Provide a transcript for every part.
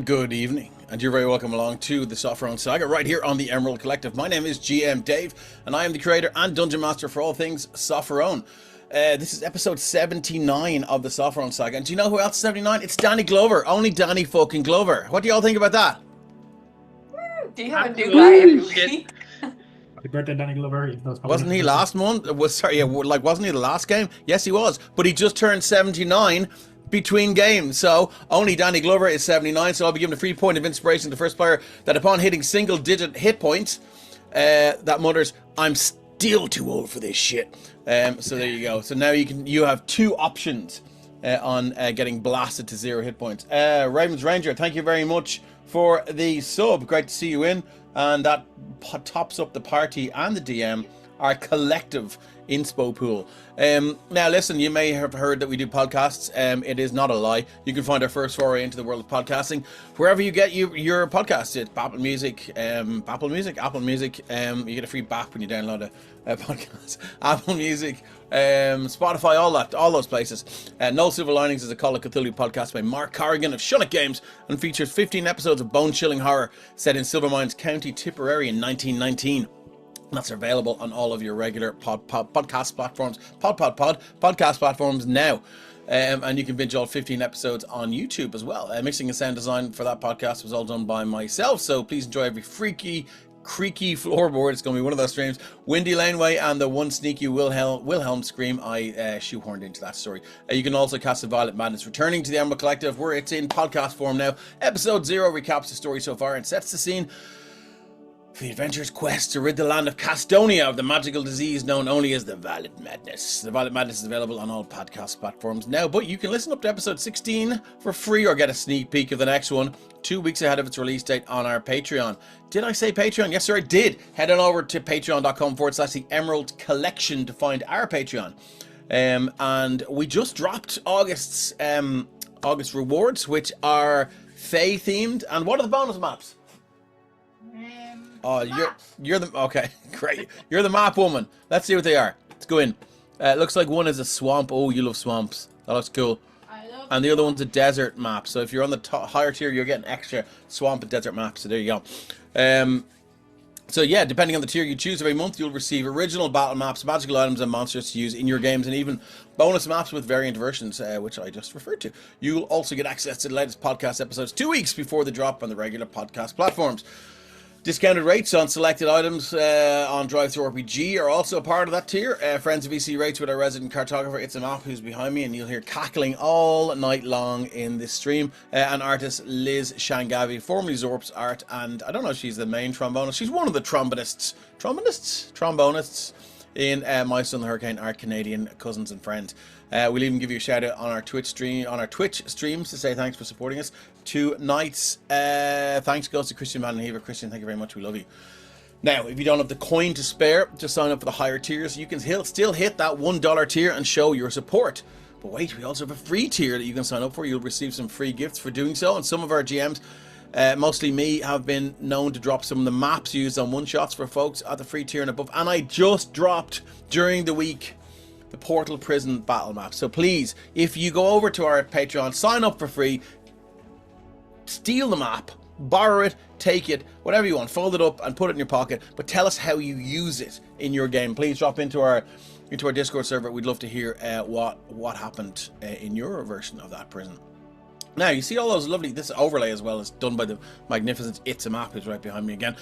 Good evening, and you're very welcome along to the Sopherone Saga right here on the Emerald Collective. My name is GM Dave, and I am the creator and dungeon master for all things Sopherone. This is episode 79 of the Sopherone Saga, and do you know who else is 79? It's Danny Glover, only Danny fucking Glover. What do y'all think about that? Do you have a new guy every week? Happy birthday, Danny Glover. Wasn't he last month? Wasn't he the last game? Yes, he was, but he just turned 79 between games, so only Danny Glover is 79, so I'll be giving a free point of inspiration to the first player that upon hitting single-digit hit points, that mutters, "I'm still too old for this shit." So there you go. So now you have two options on getting blasted to 0 hit points. Ravens Ranger, thank you very much for the sub. Great to see you in, and that tops up the party and the DM, our collective inspo pool. Now listen, you may have heard that we do podcasts. It is not a lie. You can find our first foray into the world of podcasting wherever you get your podcasts. It's Apple Music, Apple Music. You get a free BAP when you download a podcast. Apple Music, Spotify, all those places. No Silver Linings is a Call of Cthulhu podcast by Mark Corrigan of Shunnock Games and features 15 episodes of bone-chilling horror set in Silvermines, County Tipperary in 1919. That's available on all of your regular podcast platforms, podcast platforms now. And you can binge all 15 episodes on YouTube as well. Mixing and sound design for that podcast was all done by myself, so please enjoy every freaky, creaky floorboard. It's going to be one of those streams. Windy Laneway and the one sneaky Wilhelm scream I shoehorned into that story. You can also cast the Violet Madness returning to the Emerald Collective, where it's in podcast form now. Episode 0 recaps the story so far and sets the scene for the adventurer's quest to rid the land of Castonia of the magical disease known only as the Violet Madness. The Violet Madness is available on all podcast platforms now, but you can listen up to episode 16 for free or get a sneak peek of the next one 2 weeks ahead of its release date on our Patreon. Did I say Patreon? Yes, sir, I did. Head on over to patreon.com/the Emerald Collection to find our Patreon. And we just dropped August rewards, which are Fae themed. And what are the bonus maps? Oh, you're the okay, great. You're the map woman. Let's see what they are. Let's go in. It looks like one is a swamp. Oh, you love swamps. That looks cool. And the other one's a desert map. So if you're on the higher tier, you're getting extra swamp and desert maps. So there you go. So yeah, depending on the tier you choose every month, you'll receive original battle maps, magical items, and monsters to use in your games, and even bonus maps with variant versions, which I just referred to. You'll also get access to the latest podcast episodes 2 weeks before the drop on the regular podcast platforms. Discounted rates on selected items on Drive-Thru-RPG are also a part of that tier. Friends of EC rates with our resident cartographer, It's a Map, who's behind me, and you'll hear cackling all night long in this stream. And artist Liz Shangavi, formerly Zorp's art, and I don't know if she's the main trombonist. She's one of the trombonists in My Son the Hurricane, our Canadian cousins and friends. We'll even give you a shout out on our Twitch streams to say thanks for supporting us. Tonight's thanks goes to Christian Van Heaver. Christian, thank you very much. We love you. Now, if you don't have the coin to spare to sign up for the higher tiers, you can still hit that $1 tier and show your support. But wait, we also have a free tier that you can sign up for. You'll receive some free gifts for doing so, and some of our GMs, mostly me, have been known to drop some of the maps used on one-shots for folks at the free tier and above. And I just dropped during the week the Portal Prison battle map. So please, if you go over to our Patreon, sign up for free, steal the map, borrow it, take it, whatever you want, fold it up and put it in your pocket, but tell us how you use it in your game. Please drop into our Discord server. We'd love to hear what happened in your version of that prison. Now, you see all those lovely, this overlay as well is done by the magnificent It's a Map, who's right behind me again.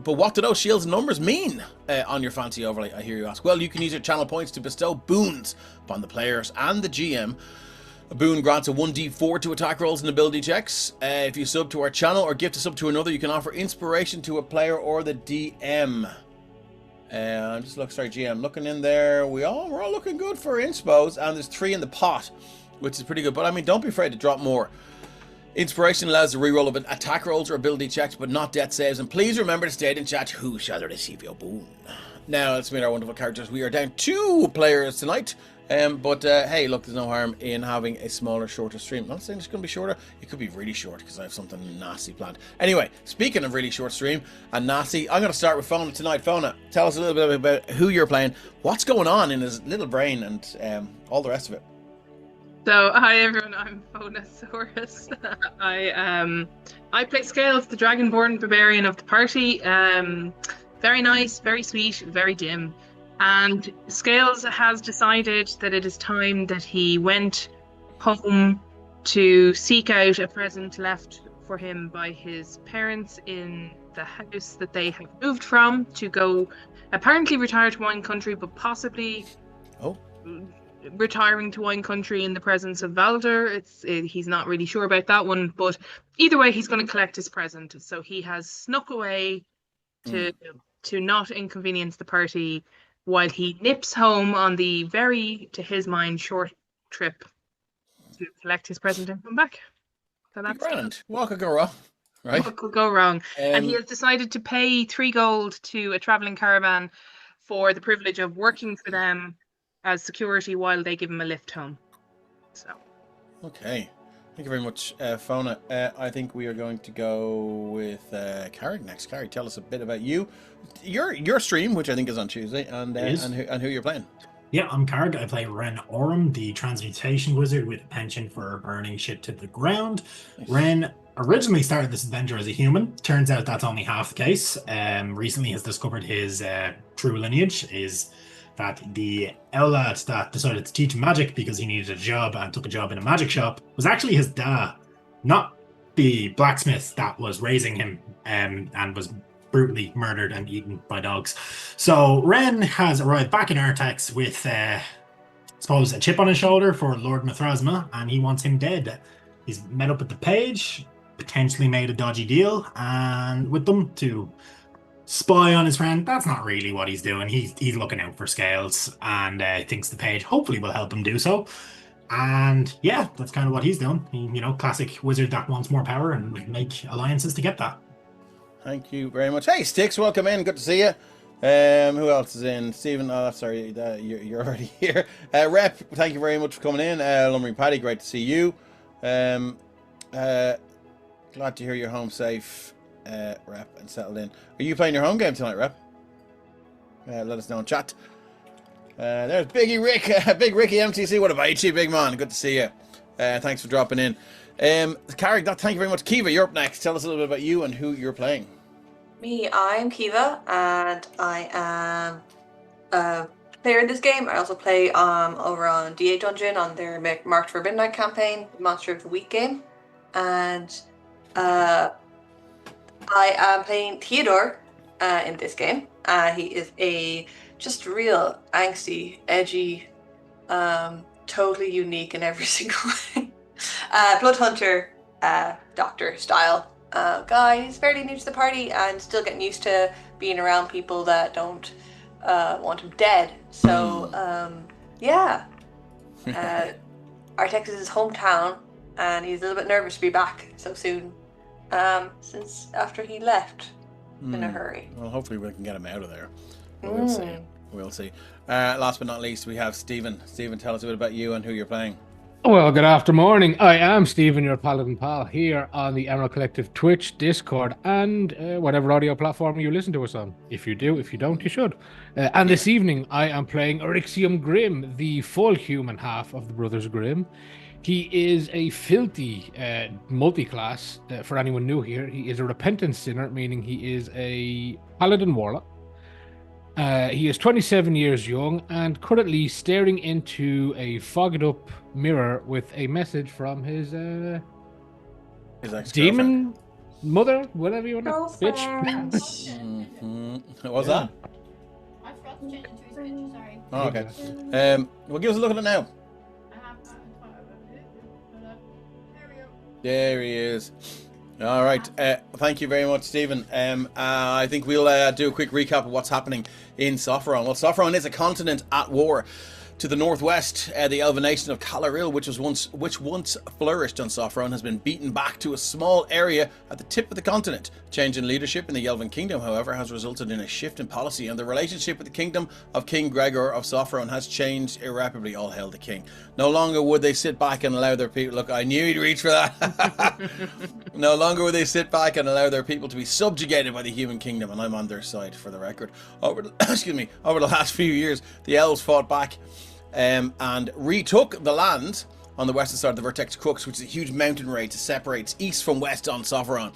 But what do those shields and numbers mean on your fancy overlay, I hear you ask? Well, you can use your channel points to bestow boons upon the players and the GM. A boon grants a 1d4 to attack rolls and ability checks. If you sub to our channel or gift a sub to another, you can offer inspiration to a player or the DM. GM, looking in there, we're all looking good for inspos, and there's 3 in the pot, which is pretty good. But I mean, don't be afraid to drop more. Inspiration allows the reroll of attack rolls or ability checks, but not death saves. And please remember to state in chat who shall receive your boon. Now, let's meet our wonderful characters. We are down 2 players tonight. Hey, look, there's no harm in having a smaller, shorter stream. I'm not saying it's going to be shorter. It could be really short because I have something nasty planned. Anyway, speaking of really short stream and nasty, I'm going to start with Fona tonight. Fona, tell us a little bit about who you're playing, what's going on in his little brain, and all the rest of it. So, hi everyone, I'm Phonosaurus. I play Scales, the Dragonborn Barbarian of the party. Very nice, very sweet, very dim. And Scales has decided that it is time that he went home to seek out a present left for him by his parents in the house that they have moved from to go apparently retire to wine country, but possibly retiring to wine country in the presence of Valder. He's not really sure about that one, but either way, he's going to collect his present. So he has snuck away to not inconvenience the party while he nips home on the very, to his mind, short trip to collect his present and come back. So that's grand. What could go wrong, right? What could go wrong? And he has decided to pay 3 gold to a traveling caravan for the privilege of working for them as security while they give him a lift home. So. Okay. Thank you very much, Fona. I think we are going to go with Carrick next. Carrick, tell us a bit about you, your stream, which I think is on Tuesday, and who you're playing. Yeah, I'm Karg. I play Ren Oram, the transmutation wizard with a penchant for burning shit to the ground. Nice. Ren originally started this adventure as a human. Turns out that's only half the case. Recently has discovered his true lineage is that the Ellad that decided to teach him magic because he needed a job and took a job in a magic shop was actually his dad, not the blacksmith that was raising him and was brutally murdered and eaten by dogs. So Ren has arrived back in Artax with, I suppose, a chip on his shoulder for Lord Mithrasma, and he wants him dead. He's met up with the page, potentially made a dodgy deal, and with them to spy on his friend. That's not really what he's doing. He's looking out for Scales and thinks the page hopefully will help him do so. And yeah, that's kind of what he's doing. Classic wizard that wants more power and make alliances to get that. Thank you very much. Hey, Sticks, welcome in. Good to see you. Who else is in? Stephen, sorry, you're already here. Rep, thank you very much for coming in. Lumbering Paddy, great to see you. Glad to hear you're home safe, Rep, and settled in. Are you playing your home game tonight, Rep? Let us know in chat. There's Biggie Rick, Big Ricky MTC. What about you, big man? Good to see you. Thanks for dropping in. Carrick, thank you very much. Kiva, you're up next. Tell us a little bit about you and who you're playing. Me, I'm Kiva, and I am a player in this game. I also play over on DA Dungeon on their Marked for Midnight campaign, Monster of the Week game. And I am playing Theodore in this game. He is a just real angsty, edgy, totally unique in every single way. Blood Hunter, doctor style guy. He's fairly new to the party and still getting used to being around people that don't want him dead. So, Artax is his hometown, and he's a little bit nervous to be back so soon, since after he left in a hurry. Well, hopefully we can get him out of there. But we'll see. We'll see. Last but not least, we have Stephen. Stephen, tell us a bit about you and who you're playing. Well, good after morning. I am Stephen, your Paladin pal, here on the Emerald Collective Twitch, Discord, and whatever audio platform you listen to us on. If you do, if you don't, you should. And this evening, I am playing Eryxium Grimm, the full human half of the Brothers Grimm. He is a filthy multi-class. For anyone new here, he is a repentant sinner, meaning he is a Paladin Warlock. He is 27 years young and currently staring into a fogged up mirror with a message from his demon mother, whatever you want to bitch. What was that? I forgot to change it to his picture, sorry. Oh, okay. Well, give us a look at it now. There he is. All right. Thank you very much, Stephen. I think we'll do a quick recap of what's happening in Sopherone. Well, Sopherone is a continent at war. To the northwest, the elven nation of Calaril, which once flourished on Sopherone, has been beaten back to a small area at the tip of the continent. Change in leadership in the Elven Kingdom, however, has resulted in a shift in policy, and the relationship with the kingdom of King Gregor of Sopherone has changed irreparably. All hail the king. No longer would they sit back and allow their people... Look, I knew he'd reach for that. No longer would they sit back and allow their people to be subjugated by the human kingdom, and I'm on their side, for the record. Over the last few years, the elves fought back and retook the land on the western side of the Vertex Crux, which is a huge mountain range that separates east from west on Sopherone.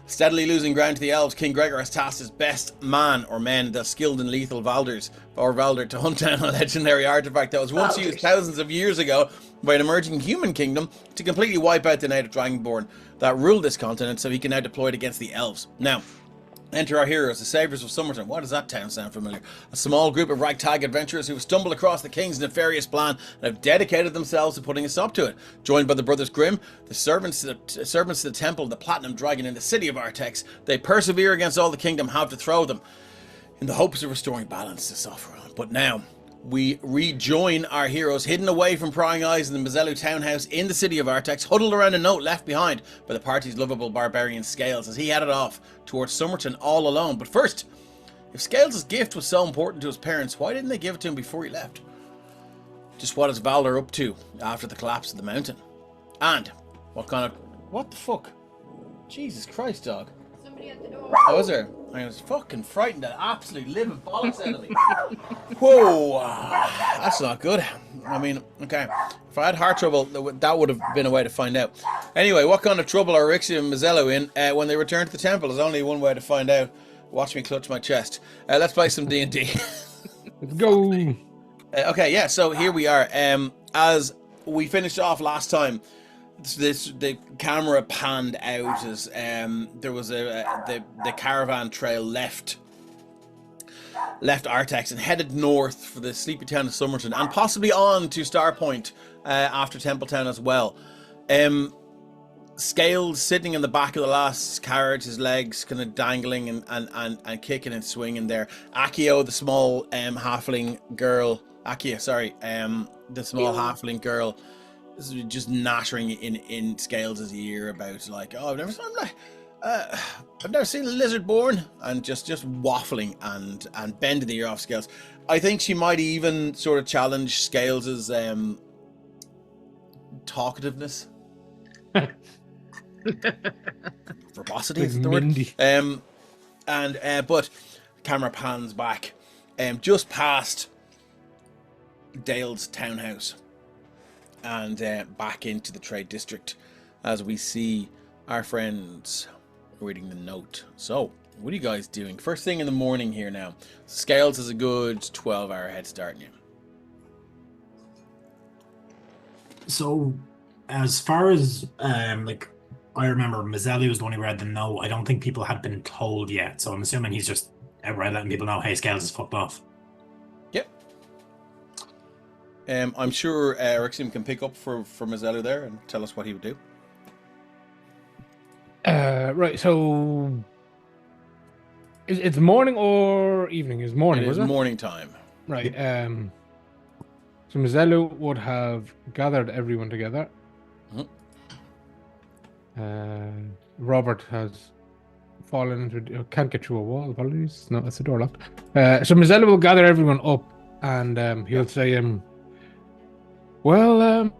Steadily losing ground to the elves, King Gregor has tasked his best man or men, the skilled and lethal Valders, or Valder, to hunt down a legendary artifact that was once used thousands of years ago by an emerging human kingdom to completely wipe out the native Dragonborn that ruled this continent, so he can now deploy it against the elves. Now, enter our heroes, the Saviors of Sumerton. Why does that town sound familiar? A small group of ragtag adventurers who have stumbled across the king's nefarious plan and have dedicated themselves to putting a stop to it. Joined by the Brothers Grimm, the servants to the Temple of the Platinum Dragon in the city of Artex, they persevere against all the kingdom have to throw them, in the hopes of restoring balance to Sopherone. But now, we rejoin our heroes hidden away from prying eyes in the Mezelus townhouse in the city of Artex, huddled around a note left behind by the party's lovable barbarian Scales as he headed off towards Sumerton all alone. But first, if Scales' gift was so important to his parents, why didn't they give it to him before he left? Just what is Valder up to after the collapse of the mountain? And what the fuck? Jesus Christ, dog. Somebody at the door. Oh, is there? I was fucking frightened that absolutely living bollocks out of me. Whoa, that's not good. I mean, okay, if I had heart trouble, that would have been a way to find out. Anyway, what kind of trouble are Rixie and Mezelus in when they return to the temple? There's only one way to find out. Watch me clutch my chest. Let's play some D&D. Let's go. Okay, yeah, so here we are. As we finished off last time, the camera panned out as there was the caravan trail left Artex and headed north for the sleepy town of Sumerton and possibly on to Starpoint after Templetown as well. Scales sitting in the back of the last carriage, his legs kind of dangling and kicking and swinging there. Akio, the small halfling girl, the small halfling girl, this is just nattering in Scales' ear about like, oh, I've never seen a lizard born, and just waffling and bending the ear off Scales. I think she might even sort of challenge Scales' talkativeness. Verbosity is the word. But camera pans back, just past Dale's townhouse and back into the trade district as we see our friends reading the note. So, what are you guys doing? First thing in the morning here now. Scales has a good 12-hour head start on you. So, as far as I remember, Mezelus was the one who read the note. I don't think people had been told yet, so I'm assuming he's just outright letting people know, hey, Scales is fucked off. Yep. I'm sure Rixium can pick up for Mezelus there and tell us what he would do. Right, so it's morning or evening? It's morning, It is was it? morning time. Right. So Mezelus would have gathered everyone together. Robert has fallen into can't get through a wall. Apologies. No, that's the door locked. So Mezelus will gather everyone up, and he'll say, "Well,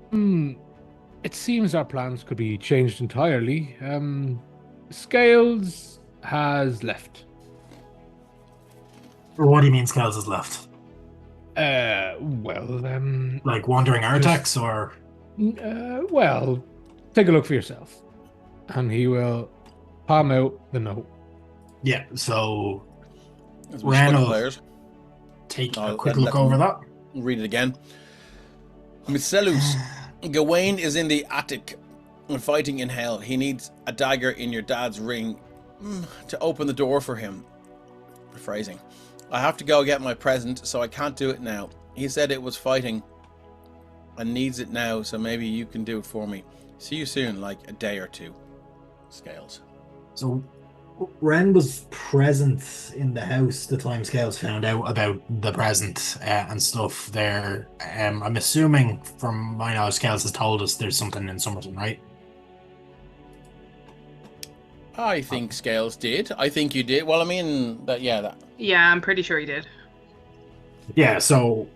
it seems our plans could be changed entirely. Scales has left." Or what do you mean Scales has left? Like wandering Artex, or? Well, take a look for yourself. And he will palm out the note. Yeah, so Ran players. Take a quick look over that. Read it again. Mezelus, Gawain is in the attic and fighting in hell. He needs a dagger in your dad's ring to open the door for him. Rephrasing. I have to go get my present, so I can't do it now. He said it was fighting and needs it now, so maybe you can do it for me. See you soon, like a day or two. Scales. So Ren was present in the house the time Scales found out about the present and stuff there. I'm assuming from my knowledge Scales has told us there's something in Sumerton, right? I think Scales did. I think you did. Well, I mean, Yeah, I'm pretty sure he did. Yeah, so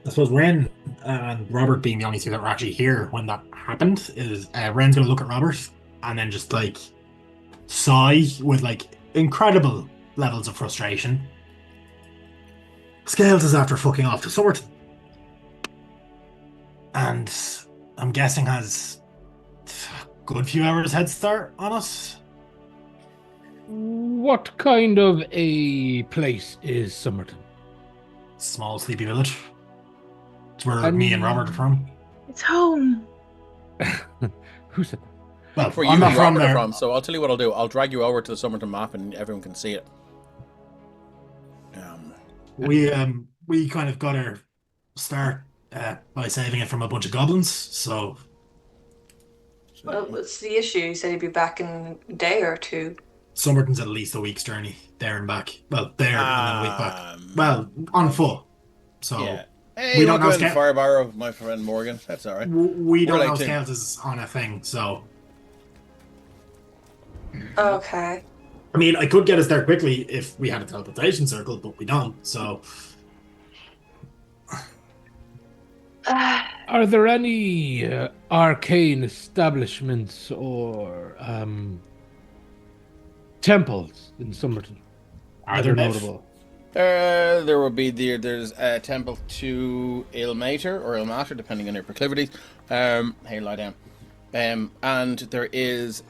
I suppose Ren and Robert being the only two that were actually here when that happened is Ren's going to look at Robert and then just like sigh with like incredible levels of frustration. Scales is after fucking off to Sumerton. And I'm guessing has a good few hours head start on us. What kind of a place is Sumerton? Small sleepy village. It's where me and Robert are from. It's home. Who said that? Well, For I'm you not and from Robert are there. from, so I'll tell you what I'll do. I'll drag you over to the Sumerton map and everyone can see it. We kind of got our start by saving it from a bunch of goblins. So Well, what's the issue? You said he'd be back in a day or two. Somerton's at least a week's journey there and back. Well, there and then a week back. Well, on foot. So Yeah. Hey, we don't know welcome in Scout. Firebar of my friend Morgan. That's all right. We don't We're know like Scales is on a thing. So Okay. I mean, I could get us there quickly if we had a teleportation circle, but we don't. So Are there any arcane establishments or temples in Somerton Are that there, are Bev? notable? There will be there's a temple to Ilmater or Ilmater, depending on your proclivities. Hey, lie down. And there's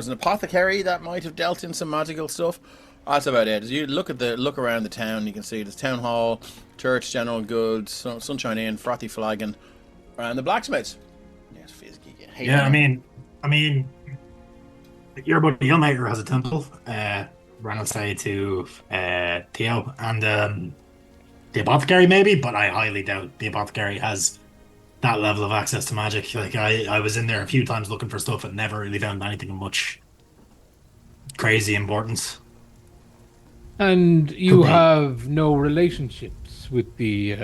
an apothecary that might have dealt in some magical stuff. That's about it. As you look around the town, you can see there's town hall, church, general goods, Sunshine Inn, Frothy Flagon, and the blacksmiths. Yes, Fizzy. Hey, Yeah, I mean, your buddy Ilmater has a temple. Ran outside to Theo and the apothecary maybe, but I highly doubt the apothecary has that level of access to magic. Like I was in there a few times looking for stuff and never really found anything of much crazy importance. And you Could be. have no relationships with the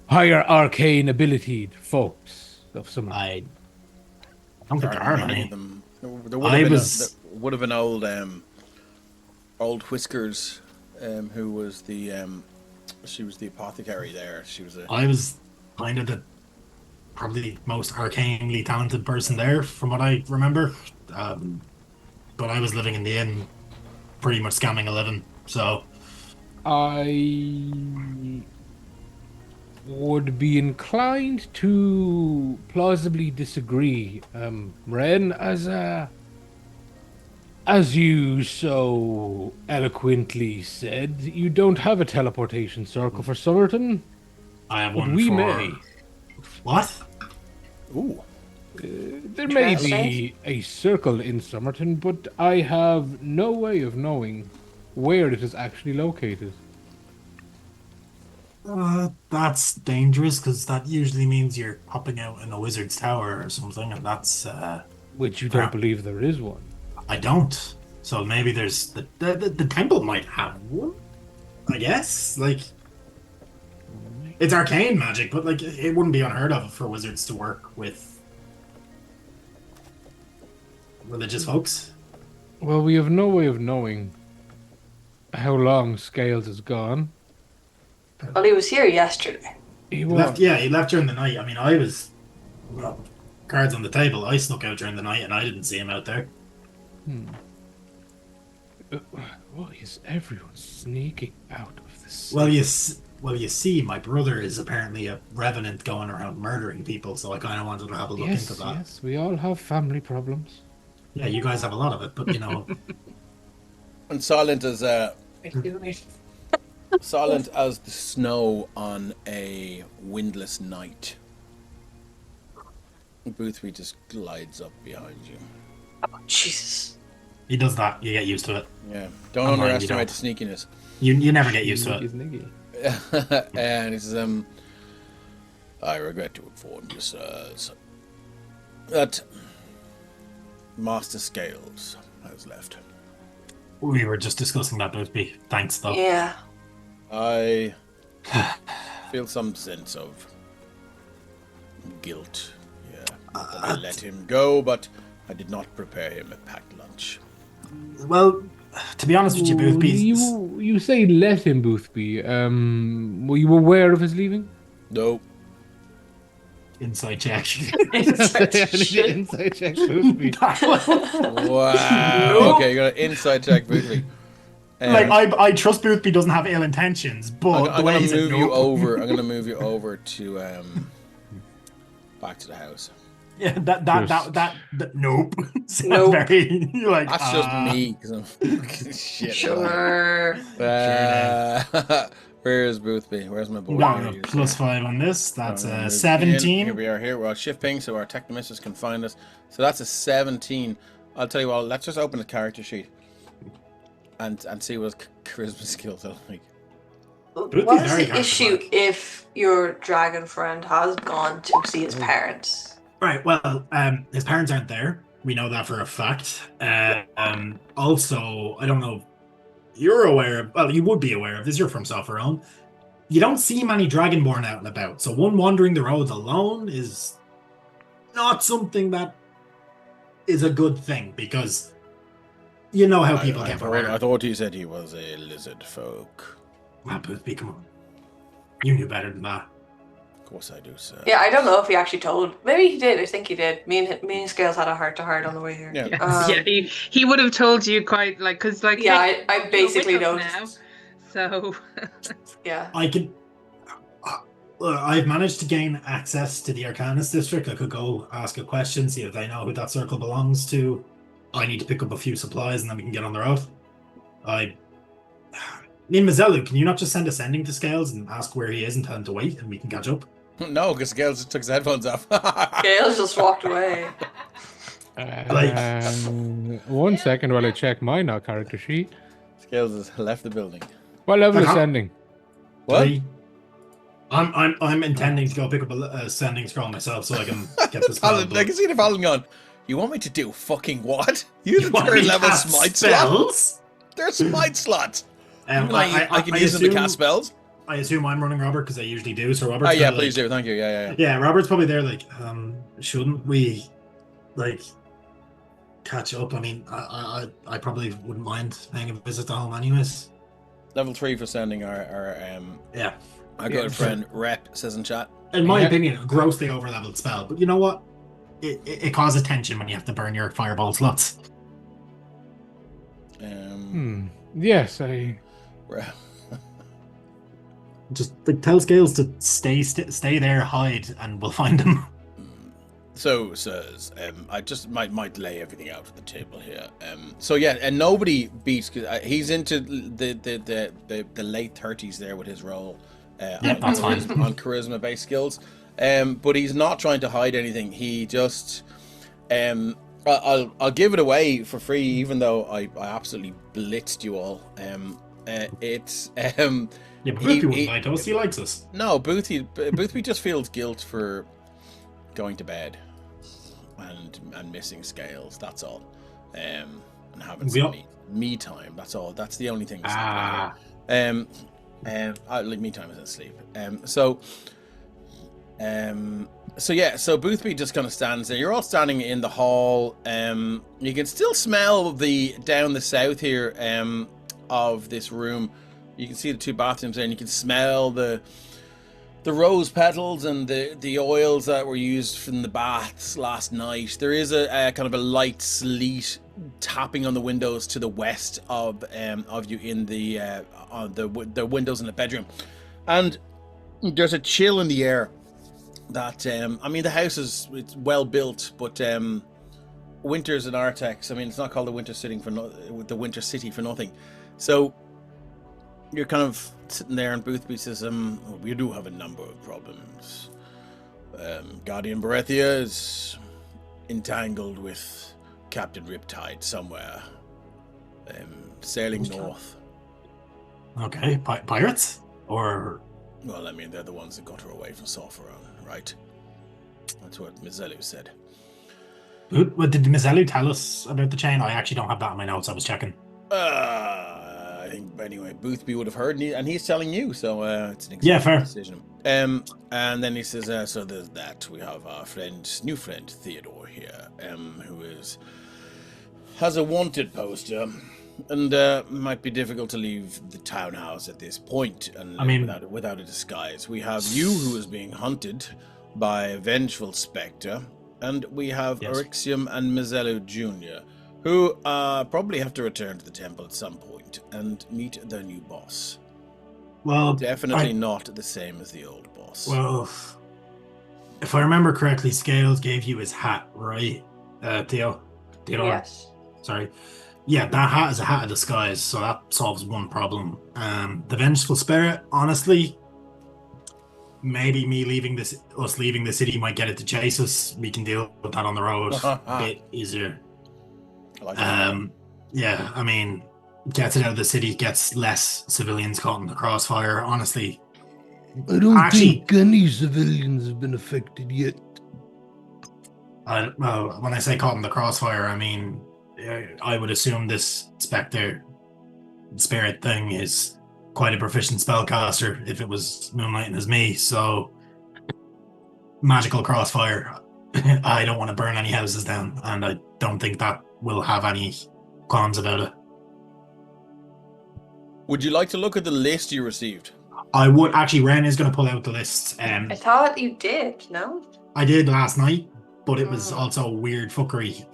higher arcane abilitied folks of Somerton? I don't think there There are aren't many many. of them. There I would have been old Whiskers, who was she was the apothecary there. She was a I was kind of the probably most arcanely talented person there, from what I remember. But I was living in the inn, pretty much scamming a living. So I would be inclined to plausibly disagree, Ren, as you so eloquently said, you don't have a teleportation circle for Somerton, I have but one we for may. what? ooh. There may be a circle in Somerton, but I have no way of knowing where it is actually located. That's dangerous because that usually means you're popping out in a wizard's tower or something, and that's Which you don't Crap. believe there is one. I don't. So maybe there's the temple might have one. I guess like it's arcane magic, but like it wouldn't be unheard of for wizards to work with religious folks. Well, we have no way of knowing how long Scales is gone. Well, he was here yesterday. He He was. left, yeah, he left during the night. I mean, I was well, cards on the table. I snuck out during the night, and I didn't see him out there. Why is everyone sneaking out of this? Well, you see, my brother is apparently a revenant going around murdering people, so I kind of wanted to have a look yes, into that. yes, we all have family problems. Yeah, you guys have a lot of it, but you know, And silent as silent as the snow on a windless night. Boothby just glides up behind you. Oh, Jesus. he does that. You get used to it. Yeah, don't I'm lying, you underestimate don't. the sneakiness. You never get used to Sneaky, it. sneaky. And he says, I regret to inform you, sirs, that Master Scales has left. We were just discussing that, Boothby. Thanks, though. Yeah. I feel some sense of guilt. Yeah, that I let him go, but I did not prepare him a packed lunch. Well, to be honest with you, Boothby, You say let him, Boothby. Were you aware of his leaving? No. inside check. Inside check, Boothby. Wow. Okay, you got an inside check, Boothby. Like I trust Boothby doesn't have ill intentions, but I'm the way gonna he said move you no- over. I'm gonna move you over to Back to the house. Yeah, that nope. Sounds Nope. very like That's just me because I'm fucking shit. Sure. Where's Boothby? Where's my boy? Got Here a he is. +5 on this. That's Here a we 17. are here. We're shift ping, so our technomisters can find us. So that's a 17. I'll tell you what. Let's just open the character sheet and see what his charisma skills are like. What is the issue if your dragon friend has gone to see his parents? Right. Well, his parents aren't there. We know that for a fact. Also, I don't know. You're aware of. Well, you would be aware of this. You're from Sopherone. You don't see many dragonborn out and about. So one wandering the roads alone is not something that is a good thing because you know how people get around. I thought he said he was a lizard folk. Boothby, come on. You knew better than that. Of course I do, sir. Yeah, I don't know if he actually told. Maybe he did. I think he did. Me and Scales had a heart-to-heart on the way here. Yeah. Yeah, he would have told you quite like because like Yeah, I basically you're know with us now, so Yeah. I could. I've managed to gain access to the Arcanist district. I could go ask a question, see if they know who that circle belongs to. I need to pick up a few supplies and then we can get on the road. Mezelus, can you not just send a sending to Scales and ask where he is and tell him to wait and we can catch up? No, because Scales just took his headphones off. Scales just walked away. 1 second while I check my now character sheet. Scales has left the building. What level is Uh-huh. sending? What? I'm intending to go pick up a sending scroll myself so I can get this. I can see the Fallon going, you want me to do fucking what? You the want me third to level cast smite slot? spells? They're smite slots. I can use them to cast spells. I assume I'm running Robert because I usually do. So Robert's Oh yeah, probably please do. Thank you. Yeah. Yeah, Robert's probably there. Like, shouldn't we, like, catch up? I mean, I probably wouldn't mind paying a visit to home, anyways. Level 3 for sending our Yeah. our good friend Rep says in chat. In my opinion, a grossly over-leveled spell. But you know what? It causes tension when you have to burn your fireball slots. Yes, I. Just like, tell Scales to stay there, hide, and we'll find him. So, sirs, I just might lay everything out at the table here. So yeah, and nobody beats. Cause he's into the late 30s there with his role. That's fine. On charisma-based skills. But he's not trying to hide anything. He just, I'll give it away for free, even though I absolutely blitzed you all. It's Yeah, but Boothby wouldn't like us. He likes us. No, Boothby just feels guilt for going to bed and missing Scales. That's all. And having some me time. That's all. That's the only thing. Me time is in sleep. So Boothby just kind of stands there. You're all standing in the hall. You can still smell down the south here of this room. You can see the two bathrooms there, and you can smell the rose petals and the oils that were used from the baths last night. There is a kind of a light sleet tapping on the windows to the west of you in the windows in the bedroom, and there's a chill in the air. That I mean, the house it's well built, but winter's in Artex. I mean, it's not called the Winter City for nothing. So you're kind of sitting there, and Boothby says, we do have a number of problems. Guardian Berethia is entangled with Captain Riptide somewhere, sailing north. Okay, pirates? Or... Well, I mean, they're the ones that got her away from Sopherone, right? That's what Mezelus said. What did Mezelus tell us about the chain? I actually don't have that in my notes. I was checking. I think anyway, Boothby would have heard, and he's telling you, so it's an fair decision. And then he says, so there's that. We have our new friend Theodore here, who has a wanted poster, and might be difficult to leave the townhouse at this point, without a disguise. We have you, who is being hunted by a vengeful spectre, and we have Eryxium and Mezelus Jr., who probably have to return to the temple at some point and meet their new boss. Well, definitely not the same as the old boss. Well, If I remember correctly, Scales gave you his hat, right? Theo? Theodore? Yes. Sorry. Yeah, that hat is a hat of disguise, so that solves one problem. The Vengeful Spirit, honestly, maybe us leaving the city might get it to chase us. We can deal with that on the road a bit easier. I like that. Yeah, I mean, gets it out of the city, gets less civilians caught in the crossfire. Honestly, I don't Actually- think any civilians have been affected yet. well, when I say caught in the crossfire, I mean, I would assume this Spectre spirit thing is quite a proficient spellcaster if it was moonlighting as me, so magical crossfire. I don't want to burn any houses down, and I don't think that will have any qualms about it. Would you like to look at the list you received? I would actually. Ren is going to pull out the list. I thought you did, no? I did last night, but it was Oh. also weird fuckery.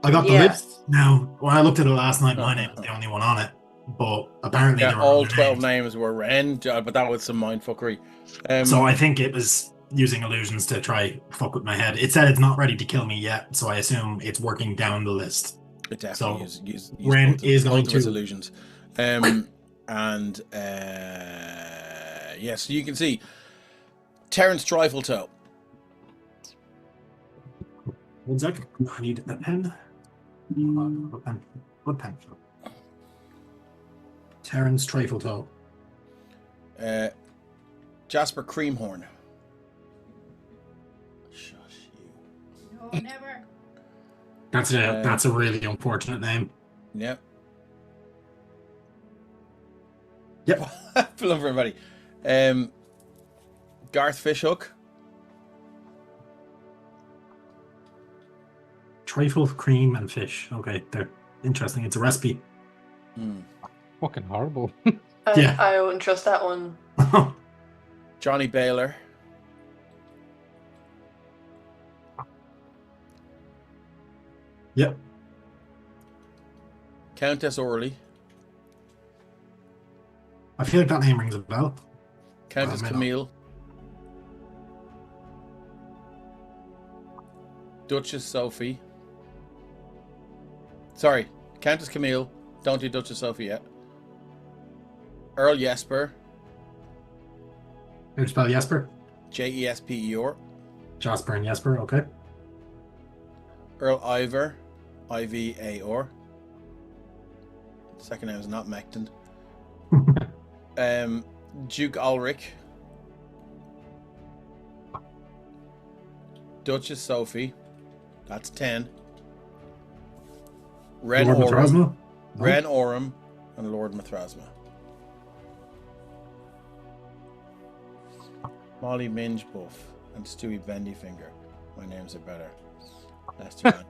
I got the Yeah. list now. When I looked at it last night, my name was the only one on it, but apparently Yeah, there were all other 12 names. names were Ren, but that was some mindfuckery. So I think it was using illusions to try fuck with my head. It said it's not ready to kill me yet, so I assume it's working down the list. It definitely So, use Ren both of- is both going of his to- illusions. And yeah, so you can see Terence Trifletoe. 1 second. I need a pen. What pen? What pen? Terence Trifletoe. Jasper Creamhorn. Shush you. No, never. That's a really unfortunate name. Yep. Yep. Full of everybody. Garth Fishhook. Trifle, cream, and fish. Okay, they're interesting. It's a recipe. Fucking horrible. Yeah. I wouldn't trust that one. Johnny Baylor. Yep. Countess Orley. I feel like that name rings a bell. Countess I may not. Camille. Duchess Sophie. Sorry, Countess Camille. Don't do Duchess Sophie yet. Earl Jesper. How do you spell Jesper? Jesper. Jasper and Jesper, okay. Earl Ivor. Ivar. Second name is not Mecton. Duke Ulrich. Duchess Sophie. That's 10. Ren Lord Oram. Mithrasma? Ren Oram and Lord Mithrasma. Molly Minge Buff and Stewie Bendyfinger. My names are better. Lester Van.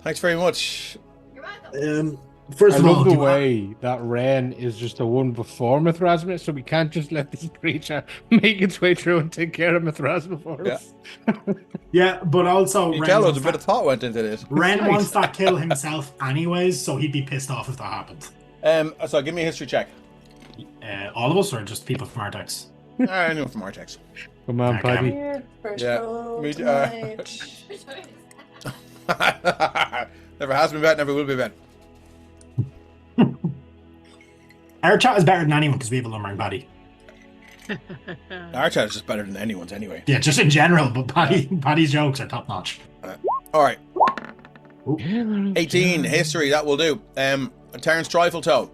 Thanks very much. You're welcome. First I of all, love the do you want- way that Ren is just the one before Mithrasma, so we can't just let this creature make its way through and take care of Mithrasma for us. Yeah, but also You Ren tell us wants a bit that- of thought went into this. Ren Nice. wants that kill himself anyways, so he'd be pissed off if that happened. So give me a history check. All of us, or just people from Artex? Anyone from Artex. Come on, Okay. Paddy. Here, first Yeah, roll me too, tonight. Never has been bet, never will be bet. Our chat is better than anyone because we have a lumbering Paddy. Our chat is just better than anyone's anyway. Yeah, just in general, but Paddy's jokes are top notch. All right. 18 history, that will do. Terence Trifletoe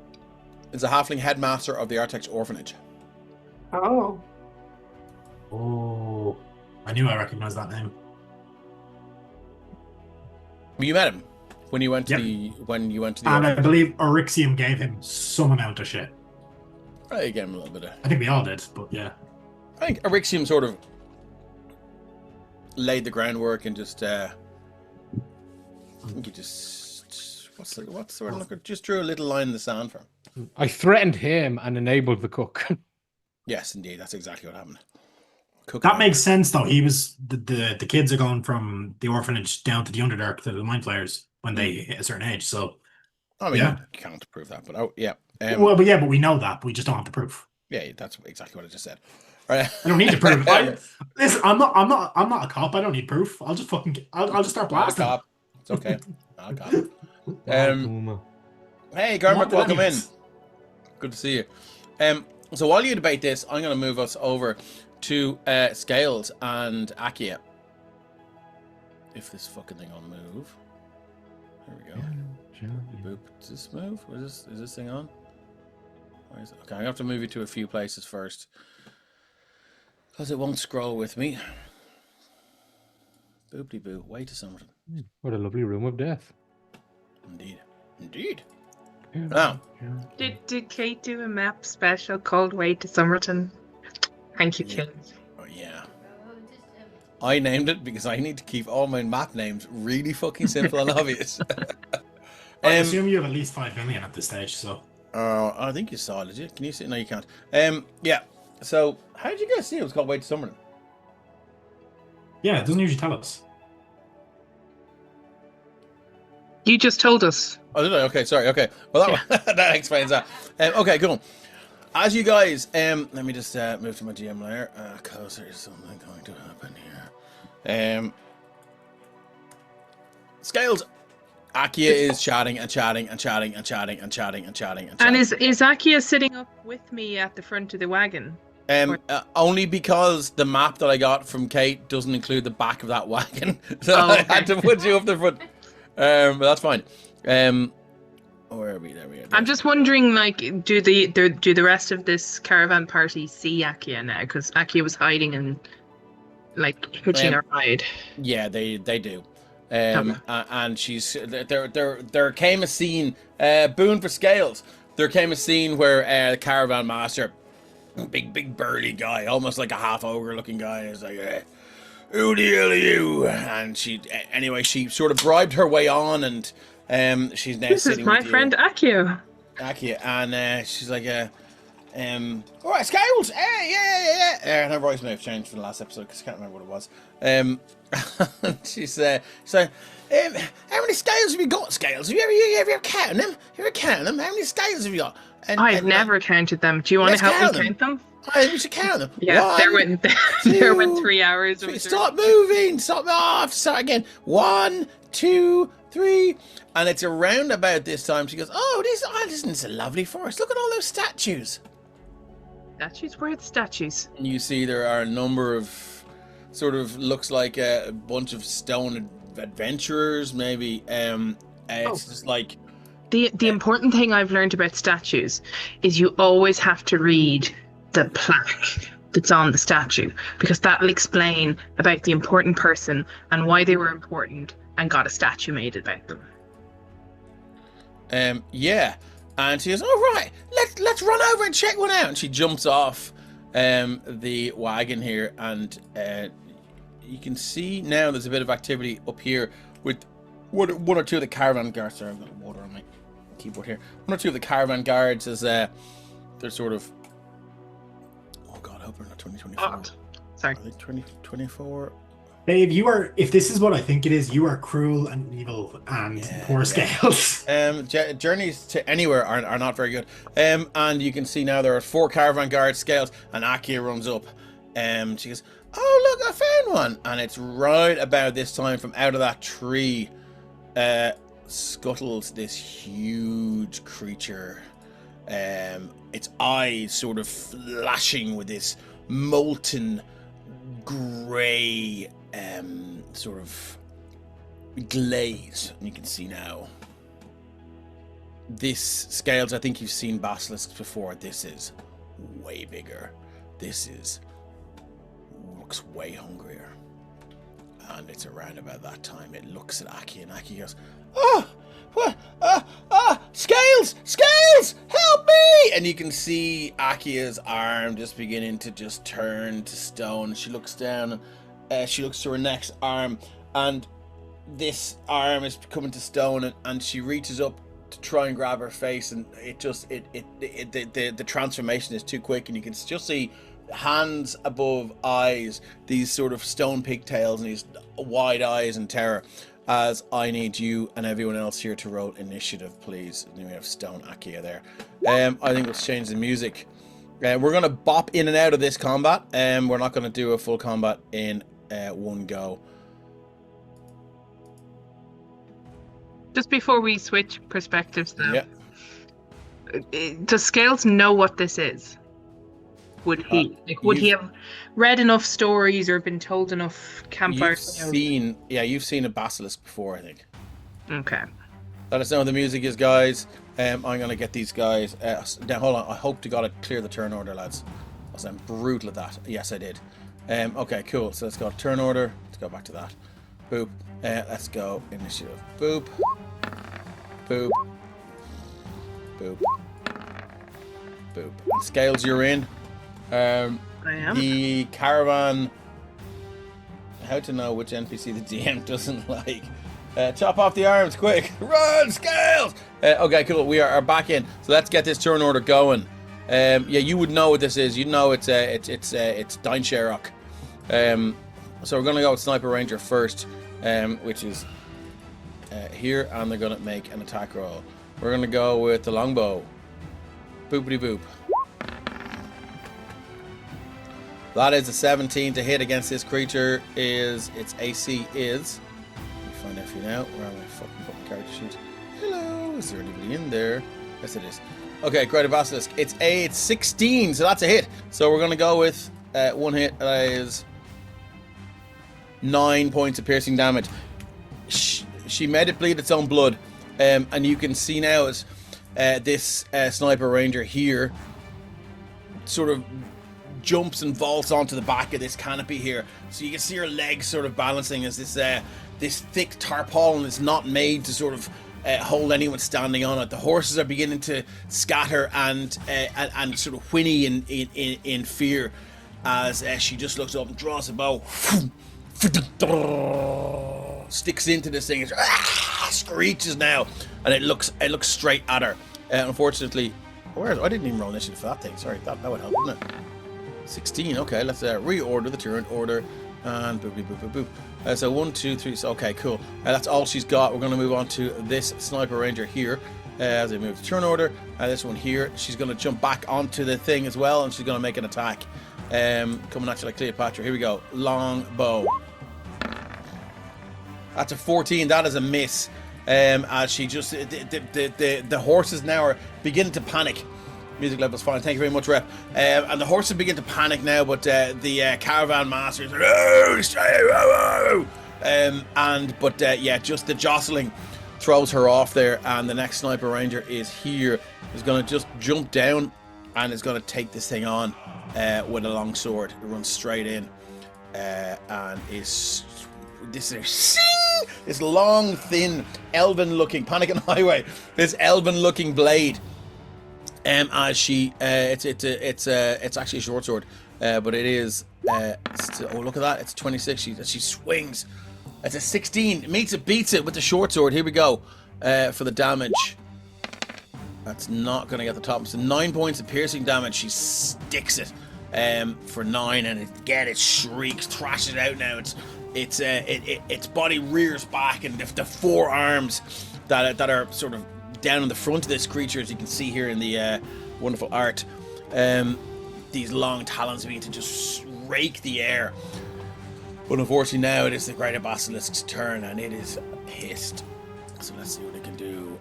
is a halfling headmaster of the Artex orphanage. Oh. Oh, I knew I recognized that name. You met him when you went to Yep. the And I orphanage. believe Orixium gave him some amount of shit. I gave him a little bit of. I think we all did, but yeah. I think Erixium sort of laid the groundwork and just. I think he just. What's the word? Look, just drew a little line in the sand for him. I threatened him and enabled the cook. Yes, indeed, that's exactly what happened. That makes sense, though. He was the kids are going from the orphanage down to the Underdark to the Mind Flayers when they hit a certain age. So, I mean, yeah. you can't prove that, but oh yeah, but we know that. We just don't have the proof. yeah, that's exactly what I just said. Right. I don't need to prove. Listen, I'm not a cop. I don't need proof. I'll just fucking. I'll just start Not a blasting. cop. It's okay. Not a cop. Welcome. Hey, Garmick, Not welcome in. anyways. Good to see you. So while you debate this, I'm going to move us over to Scales and Akia. If this fucking thing will move. There we go. Boop. Does this move? Is this thing on? Where is it? Okay, I have to move you to a few places first. Because it won't scroll with me. Boopty boop. Way to Sumerton. What a lovely room of death. Indeed. Indeed. Now. Did Kate do a map special called Way to Sumerton? Thank you, Yeah. Kate. Oh, yeah. I named it because I need to keep all my map names really fucking simple and obvious. I assume you have at least 5 million at this stage. So I think you saw it, did you? Can you see it? No, you can't. Yeah. So, how did you guys see it was called Way to Sumerton? yeah, it doesn't usually tell us. You just told us. Oh, did I? Okay, sorry. Okay. Well, that explains that. Okay, cool. As you guys, let me just move to my GM layer, because there's something going to happen here. Scales. Akia is chatting and chatting and chatting and chatting and chatting and chatting and chatting. And is Akia sitting up with me at the front of the wagon? Only because the map that I got from Kate doesn't include the back of that wagon, so Oh, okay. I had to put you up the front. But that's fine. Where are we? There we are. I'm just wondering, like, do the rest of this caravan party see Akia now? Because Akia was hiding and like hitching a ride. Yeah, they do. Okay. And she's there came a scene, boon for Scales. There came a scene where the caravan master, big burly guy, almost like a half ogre looking guy, is like, who the hell are you? And she sort of bribed her way on, and she's now This sitting is my with friend Akia. Akia, and she's like, all right, Scales, yeah. And her voice may have changed from the last episode because I can't remember what it was. She's like, how many scales have you got, Scales? Have you ever counted them? How many scales have you got? I've never counted them. Do you want to help me count them? We should count them. Yeah, there went 3 hours. Of Stop moving. Stop off. Start again. 1, 2, 3. And it's around about this time she goes, listen, it's a lovely forest. Look at all those statues. Statues? Where are the statues? And you see there are a number of sort of looks like a bunch of stone adventurers, maybe. It's just like The important thing I've learned about statues is you always have to read the plaque that's on the statue, because that will explain about the important person and why they were important and got a statue made about them. Yeah. And she goes, all right, let's run over and check one out. And she jumps off the wagon here, and you can see now there's a bit of activity up here with one or two of the caravan guards. Sorry, I've got water on my keyboard here. One or two of the caravan guards as they're sort of, oh god, I hope we're not 2024. Oh, sorry. Are they 2024? Dave, if this is what I think it is, you are cruel and evil and poor Scales. Journeys to anywhere are not very good. And you can see now there are 4 caravan guards, Scales, and Akia runs up. She goes, oh look, I found one. And it's right about this time from out of that tree scuttles this huge creature. Its eyes sort of flashing with this molten grey sort of glaze. And you can see now this, Scales, I think you've seen basilisks before. This is way bigger. Looks way hungrier. And it's around about that time it looks at Aki, and Aki goes, Scales, help me! And you can see Akia's arm just beginning to just turn to stone. She looks down, she looks to her next arm, and this arm is coming to stone, and she reaches up to try and grab her face, and the transformation is too quick, and you can just see hands above eyes, these sort of stone pigtails and these wide eyes in terror. As I need you and everyone else here to roll initiative, please. And we have Stone Akia there. I think let's change the music We're going to bop in and out of this combat, and we're not going to do a full combat in one go. Just before we switch perspectives now, Yeah. does Scales know what this is? Would he? Would he have read enough stories or been told enough campfire tales? You've seen a basilisk before, I think. Okay. Let us know what the music is, guys. I'm going to get these guys. Now, hold on. I hope to God I clear the turn order, lads. Because I'm brutal at that. Yes, I did. Okay, cool. So let's go turn order. Let's go back to that. Boop. Let's go initiative. Boop. Boop. Boop. Boop. And Scales, you're in. I am. The caravan. How to know which NPC the DM doesn't like. Chop off the arms, quick! Run, Scales! Okay, cool. We are back in. So let's get this turn order going. You would know what this is. You know it's Dine Sherrock. So we're gonna go with Sniper Ranger first, which is here, and they're gonna make an attack roll. We're gonna go with the longbow. Boopity boop. That is a 17 to hit against this creature. Its AC is. Let me find out for you now. Where am I fucking putting character sheet? Hello. Is there anybody in there? Yes, it is. Okay, Greater Basilisk. It's 16, so that's a hit. So we're gonna go with one hit. That is 9 points of piercing damage. She made it bleed its own blood, and you can see now as this Sniper Ranger here sort of jumps and vaults onto the back of this canopy here, so you can see her legs sort of balancing as this thick tarpaulin is not made to sort of hold anyone standing on it. The horses are beginning to scatter and sort of whinny in fear as she just looks up and draws a bow, sticks into this thing, screeches now, and it looks straight at her. Unfortunately, I didn't even roll initiative for that thing. Sorry, that would help, wouldn't it? 16. Okay, let's reorder the turn order and boop boop boop boop boop. So 1, 2, 3. So, okay, cool. That's all she's got. We're going to move on to this Sniper Ranger here as they move to turn order. This one here, she's going to jump back onto the thing as well, and she's going to make an attack. Coming at you like Cleopatra. Here we go. Long bow. That's a 14. That is a miss. As she just the horses now are beginning to panic. Music level's fine. Thank you very much, Rep. And the horses begin to panic now, but the caravan master is like, just the jostling throws her off there, and the next Sniper Ranger is here. Is going to just jump down and is going to take this thing on with a long sword. It runs straight in and is this long, thin, elven-looking Panic on the Highway. This elven-looking blade. As she, it's actually a short sword, but it is. Oh, look at that! It's 26. She swings. It's a 16. Beats it with the short sword. Here we go for the damage. That's not going to get the top. So 9 points of piercing damage. She sticks it for 9, and it shrieks, thrashes out now. Its body rears back, and the forearms that are sort of down in the front of this creature, as you can see here in the wonderful art, these long talons begin to just rake the air. But unfortunately now it is the Greater Basilisk's turn, and it is pissed. So let's see what it can do.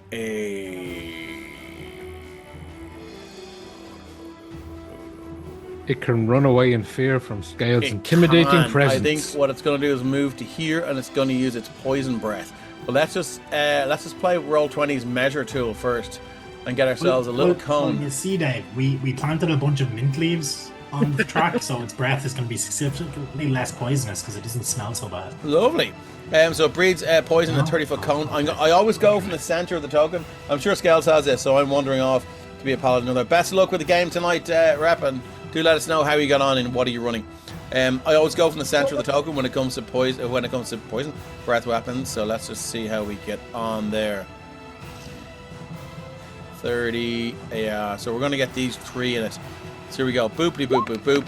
It can run away in fear from Scales' intimidating presence. I think what it's going to do is move to here, and it's going to use its poison breath. But let's just play Roll20's measure tool first and get ourselves a little cone. Well, you see, Dave, we planted a bunch of mint leaves on the track, so its breath is going to be significantly less poisonous because it doesn't smell so bad. Lovely. So it breeds poison in a 30-foot cone. I always go from the center of the token. I'm sure Scales has this, so I'm wandering off to be a paladin. Best of luck with the game tonight, Rep, and do let us know how you got on and what are you running. I always go from the center of the token when it comes to poison breath weapons. So let's just see how we get on there. 30. Yeah. So we're gonna get these 3 in it. So here we go. Boopity boop boop boop.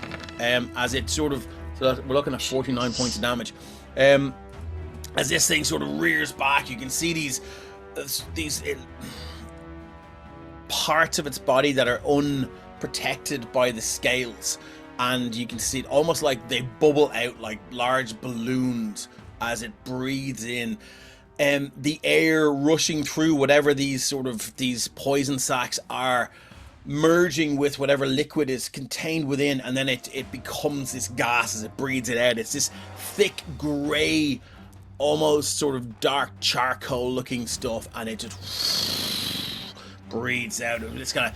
As it sort of, so we're looking at 49 points of damage. As this thing sort of rears back, you can see these parts of its body that are protected by the scales, and you can see it almost like they bubble out like large balloons as it breathes in. The air rushing through whatever these poison sacs are, merging with whatever liquid is contained within, and then it becomes this gas as it breathes it out. It's this thick grey, almost sort of dark charcoal looking stuff, and it just breathes out. It's gonna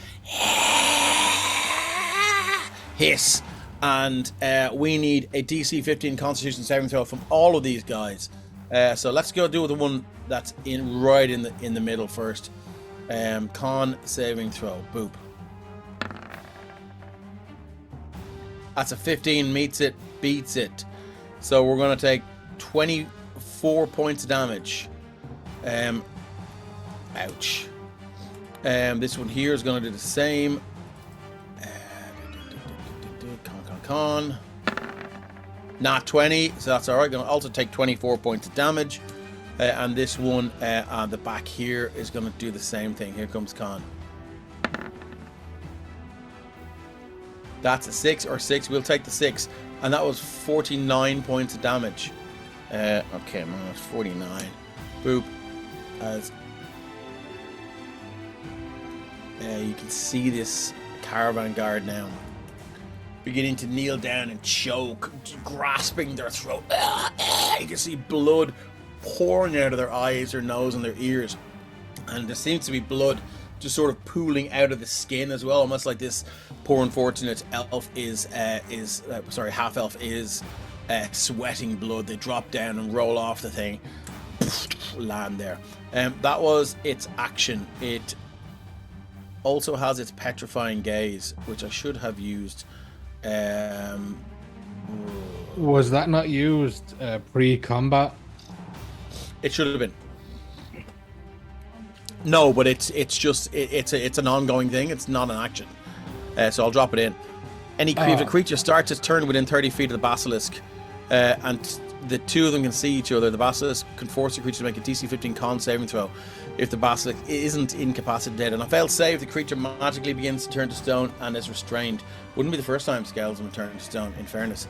hiss, and we need a DC 15 Constitution saving throw from all of these guys. So let's go do the one that's right in the middle first. Con saving throw. Boop. That's a 15. Meets it. Beats it. So we're going to take 24 points of damage. Ouch. This one here is going to do the same. Con. Not 20, so that's alright. Going to also take 24 points of damage. And this one on the back here is going to do the same thing. Here comes Con. That's a 6 or 6. We'll take the 6. And that was 49 points of damage. Okay, minus 49. Boop. As you can see this caravan guard now beginning to kneel down and choke, grasping their throat. You can see blood pouring out of their eyes, their nose, and their ears. And there seems to be blood just sort of pooling out of the skin as well, almost like this poor unfortunate elf half elf is sweating blood. They drop down and roll off the thing, land there. That was its action. It also has its petrifying gaze, which I should have used. Was that not used pre-combat? It should have been. No, but it's an ongoing thing. It's not an action. So I'll drop it in. If a creature starts its turn within 30 feet of the basilisk, and the two of them can see each other, the basilisk can force the creature to make a DC 15 con saving throw. If the basilisk isn't incapacitated, on a failed save, the creature magically begins to turn to stone and is restrained. Wouldn't be the first time Scales will turn to stone, in fairness.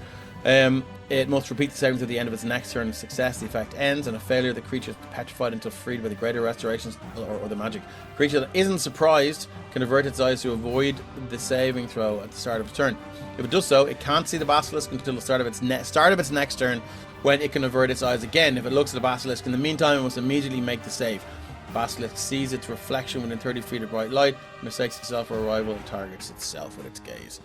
It must repeat the saving to the end of its next turn. Of success, the effect ends, and a failure, the creature is petrified until freed by the greater restorations or the magic. Creature that isn't surprised can avert its eyes to avoid the saving throw at the start of its turn. If it does so, it can't see the basilisk until the start of its next turn, when it can avert its eyes again. If it looks at the basilisk in the meantime, it must immediately make the save. Basilisk sees its reflection within 30 feet of bright light, mistakes itself for a rival, and targets itself with its gaze.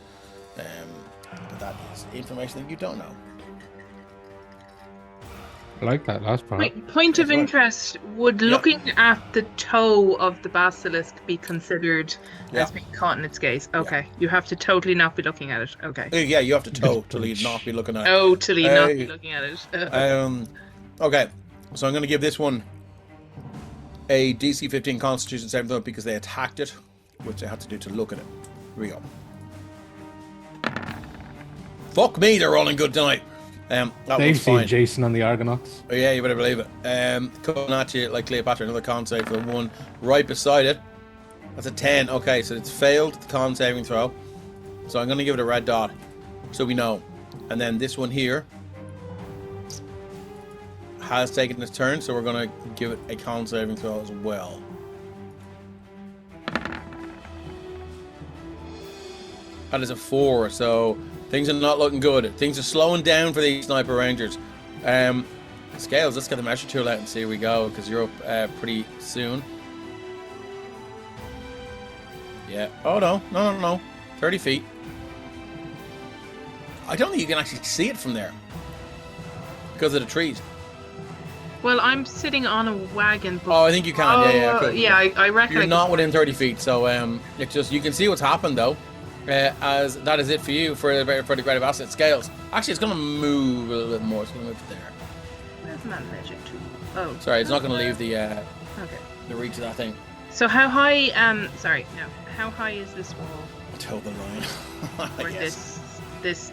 But that is information that you don't know. I like that last part. Point of interest, would looking at the toe of the basilisk be considered as being caught in its gaze? Okay, you have to totally not be looking at it. Okay. Yeah, you have to totally not be looking at it. Totally not be looking at it. Okay, so I'm going to give this one a DC 15 Constitution saving throw because they attacked it, which I had to do to look at it. Here we go. Fuck me, they're rolling good tonight. That They've was seen fine. Jason on the Argonauts. Oh, yeah, you better believe it. Coming at you like Cleopatra, another con save for the one right beside it. That's a 10. Okay, so it's failed the con saving throw. So I'm going to give it a red dot, so we know. And then this one here has taken its turn, so we're going to give it a con saving throw as well. That is a 4, so things are not looking good. Things are slowing down for these sniper rangers. Scales, let's get the measure tool out and see where we go, because you're up pretty soon. Yeah. Oh, no. 30 feet. I don't think you can actually see it from there because of the trees. Well, I'm sitting on a wagon. Oh, I think you can. Cool. Yeah, I reckon. You're not within 30 feet, so it's just you can see what's happened though. As that is it for you for the greater basket. Scales. Actually, it's going to move a little bit more. It's going to move there. Where's my magic tool? Oh, sorry, it's not going to leave the okay. the reach of that thing. So how high? How high is this wall? Toe the line. Or this is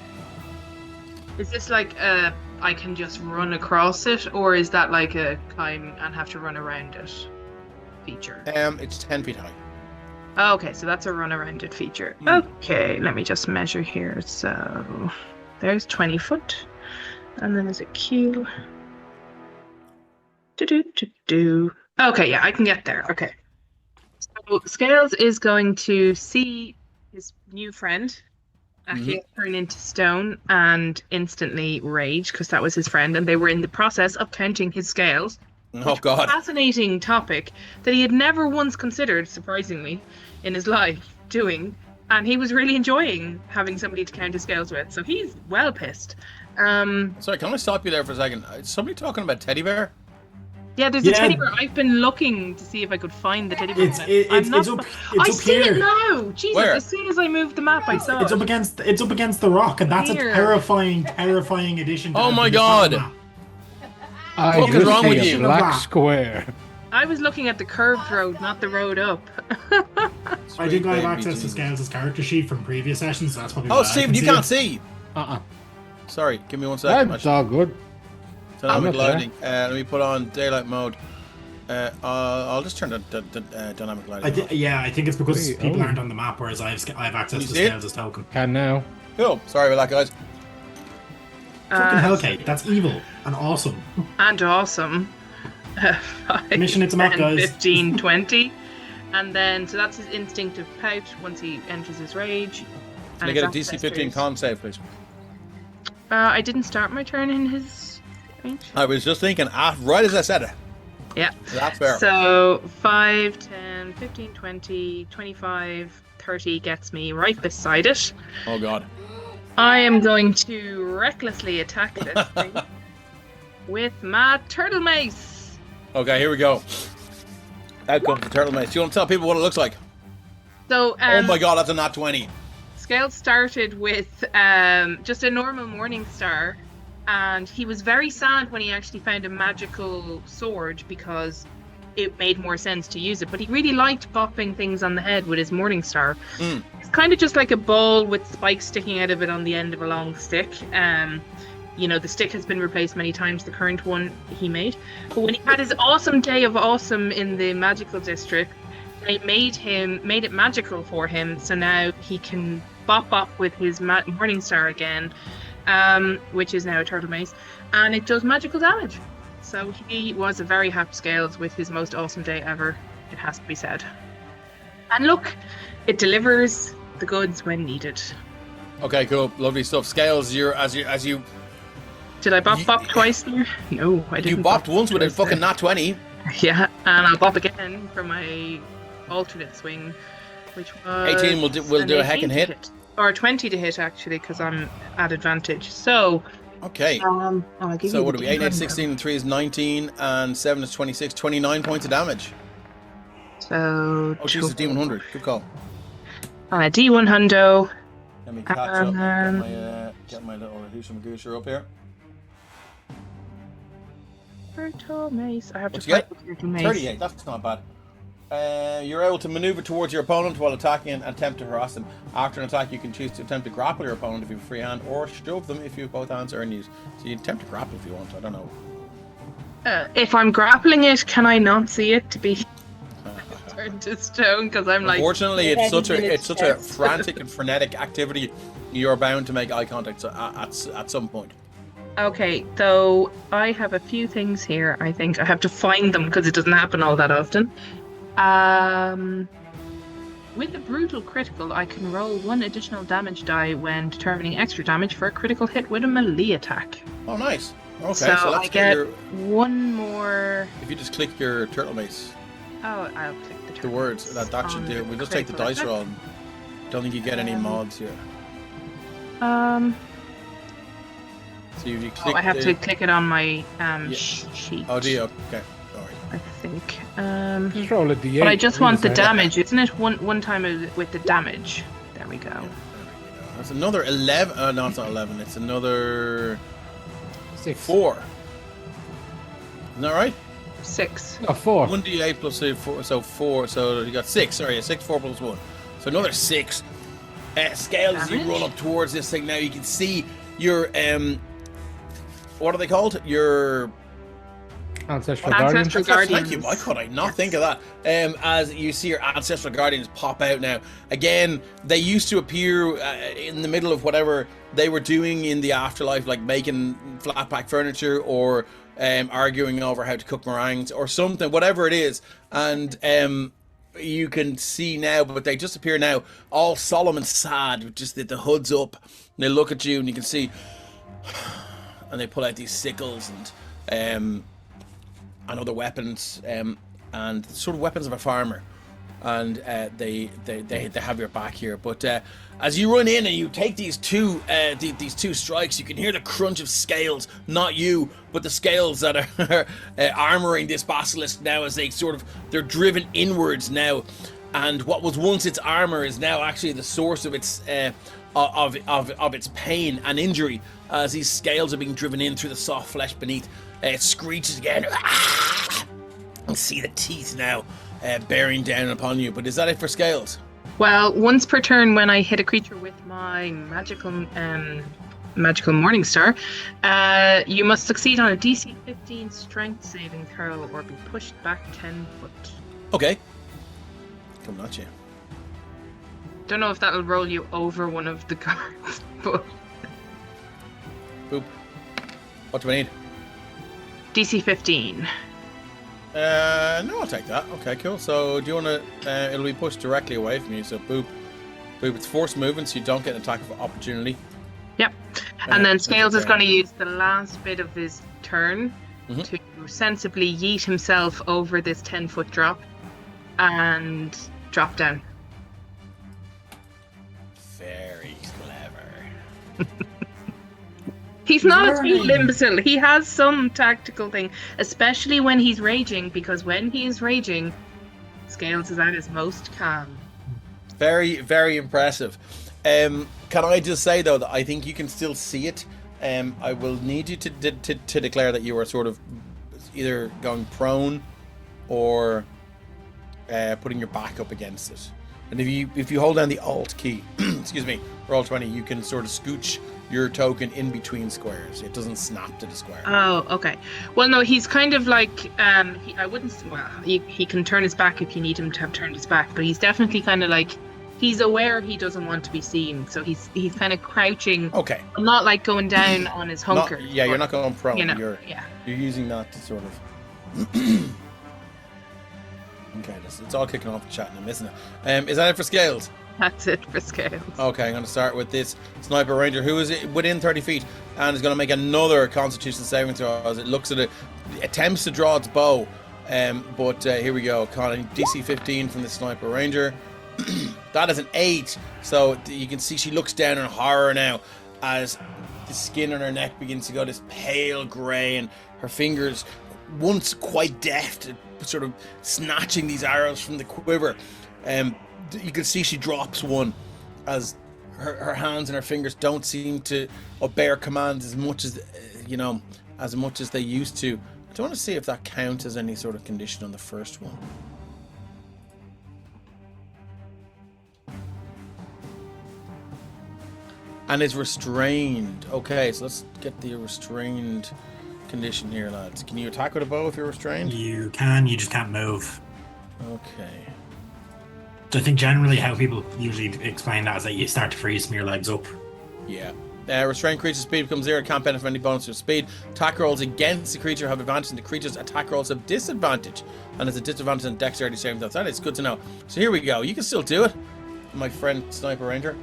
this like I can just run across it, or is that like a climb and have to run around it feature? It's 10 feet high. Okay, so that's a run-arounded feature. Okay, let me just measure here. So there's 20 foot, and then there's a queue. Okay, yeah, I can get there. Okay. So Scales is going to see his new friend actually turn into stone and instantly rage because that was his friend, and they were in the process of counting his scales. Oh God! Fascinating topic that he had never once considered, surprisingly, in his life doing, and he was really enjoying having somebody to count his scales with. So he's well pissed. Sorry, can I stop you there for a second? Is somebody talking about teddy bear? Yeah, there's a teddy bear. I've been looking to see if I could find the teddy bear. I see it now. Jesus! Where? As soon as I moved the map, I saw It's up against the rock, and that's Here. a terrifying addition. To Oh my the God. map. I What is just wrong see with a you? black square. I was looking at the curved road, not the road up. I think I have Baby access Jesus. to Scales' character sheet from previous sessions, so that's probably Oh, why I Stephen, can you see can't it. see. Sorry, give me one second. That's all good. Dynamic I'm not lighting. Let me put on daylight mode. I'll just turn the dynamic lighting. I think it's because Wait, people oh. aren't on the map, whereas I have access you to see it? Scales' token. Can now. Cool. Sorry about that, guys. Fucking hell, Kate. That's evil and awesome. And awesome. 5, Mission hits 'em up, 10, guys. 15, 20. And then, so that's his instinctive pout once he enters his rage. Can I And get a his DC 15 ancestors. con save, please? I didn't start my turn in his range. I was just thinking, right as I said it. Yeah. That's fair. So 5, 10, 15, 20, 25, 30 gets me right beside it. Oh God. I am going to recklessly attack this thing with my turtle mace. Okay, here we go. Out comes the turtle mace. Do you want to tell people what it looks like? So, Oh my God, that's a nat 20. Scale started with just a normal morning star, and he was very sad when he actually found a magical sword because it made more sense to use it. But he really liked bopping things on the head with his morning star. It's kind of just like a ball with spikes sticking out of it on the end of a long stick. You know, the stick has been replaced many times, the current one he made. But when he had his awesome day of awesome in the magical district, they made it magical for him, so now he can bop up with his morning star again, which is now a turtle mace, and it does magical damage. So he was a very happy Scales with his most awesome day ever, it has to be said. And look, it delivers the goods when needed. Okay, cool. Lovely stuff. Scales, as you Did I bop twice there? No, I didn't. you bopped bop once with a twice fucking there. nat 20. Yeah, and I'll bop again for my alternate swing, which was 18 will do a heckin' 18 to hit. or 20 to hit actually, because I'm at advantage. So Okay. I'll give So you what are the we? 8, 8, D1 16, and 3 is 19, and 7 is 26, 29 points of damage. So Oh, Jesus, D100. Good call. D1 hundo. Let me catch up. Get my little Hoosha Magoosha up here. Turtle mace. I have What'd to you fight get? the turtle mace. 38, that's not bad. You're able to maneuver towards your opponent while attacking and attempt to harass them. After an attack, you can choose to attempt to grapple your opponent if you have a free hand, or shove them if you have both hands are in use. So you attempt to grapple if you want, I don't know. If I'm grappling it, can I not see it to be turned to stone? Because I'm like, Unfortunately, it's such a chest. frantic and frenetic activity. You're bound to make eye contact at some point. okay, though I have a few things here. I think I have to find them because it doesn't happen all that often. With a brutal critical, I can roll 1 additional damage die when determining extra damage for a critical hit with a melee attack. Oh, nice. Okay, so so let's I get your. 1 more. If you just click your turtle mace, Oh, I'll click the the turtle words mace that should on do. We'll just take the critical dice attack. roll. Don't think you get any mods here. So if you click. I have the- to click it on my Yeah. sheet. Oh, do you? Okay. Sorry. I think. Just roll a D8. But I just want the Isn't it? damage, isn't it? One time with the damage. There we go. That's another 11. No, it's not 11. It's another 6. 4. Isn't that right? 6. Oh, 4. 1d8 plus 4, so 4. So you got 6. Sorry, 6, 4 plus 1. So another 6. Scales as you Damage? run up towards this thing now. You can see your what are they called? Your Ancestral Ancestral Guardians. Guardians. Thank you. Why could I not think of that? As you see your Ancestral Guardians pop out now. Again, they used to appear in the middle of whatever they were doing in the afterlife, like making flat pack furniture or arguing over how to cook meringues or something, whatever it is. And you can see now, but they just appear now, all solemn and sad, with just the hoods up. And they look at you, and you can see, and they pull out these sickles and other weapons, and sort of weapons of a farmer, and they have your back here. But as you run in and you take these two strikes, you can hear the crunch of scales. Not you, but the scales that are armoring this basilisk now, as they're driven inwards now. And what was once its armor is now actually the source of its of its pain and injury, as these scales are being driven in through the soft flesh beneath. It screeches again. And see the teeth now bearing down upon you. But is that it for scales? Well, once per turn, when I hit a creature with my magical Morning Star, you must succeed on a DC 15 Strength saving throw or be pushed back 10 foot. Okay. Coming at you. Don't know if that'll roll you over one of the cards, but... Boop. What do I need? DC 15. No, I'll take that. Okay, cool. So, do you want to... it'll be pushed directly away from you, so boop. Boop. It's forced movement, so you don't get an attack of opportunity. Yep. And then Scales is going to use the last bit of his turn to sensibly yeet himself over this 10-foot drop and drop down. Very clever. He's not a total imbecile. He has some tactical thing, especially when he's raging, because when he is raging, Scales is at his most calm. Very, very impressive. Can I just say, though, that I think you can still see it. I will need you to declare that you are sort of either going prone or putting your back up against it. And if you hold down the Alt key, excuse me, roll 20, you can sort of scooch your token in between squares. It doesn't snap to the square. Oh, okay. Well, no, he's kind of like, he can turn his back if you need him to have turned his back, but he's definitely kind of like, he's aware he doesn't want to be seen, so he's kind of crouching. Okay. Not like going down on his hunker. You're not going prone. You're using that to sort of... Okay, it's all kicking off the chat and I'm missing it. Is that it for Scales? That's it for Scales. Okay, I'm going to start with this Sniper Ranger, who is within 30 feet and is going to make another Constitution saving throw as it looks at it, attempts to draw its bow. But here we go, Colin, DC 15 from the Sniper Ranger. That is an 8, so you can see she looks down in horror now as the skin on her neck begins to go this pale grey, and her fingers, once quite deft, sort of snatching these arrows from the quiver. You can see she drops one as her hands and her fingers don't seem to obey her commands as much as they used to. I don't want to see if that counts as any sort of condition on the first one. And is restrained. Okay, so let's get the restrained condition here, lads. Can you attack with a bow if you're restrained? You can, you just can't move. Okay. So I think generally how people usually explain that is that you start to freeze from your legs up. Yeah. Restrained creature speed becomes 0, can't benefit from any bonus to speed. Attack rolls against the creature have advantage, and the creature's attack rolls have disadvantage. And it's a disadvantage on dexterity saving throws. That is good to know. So here we go. You can still do it, my friend Sniper Ranger.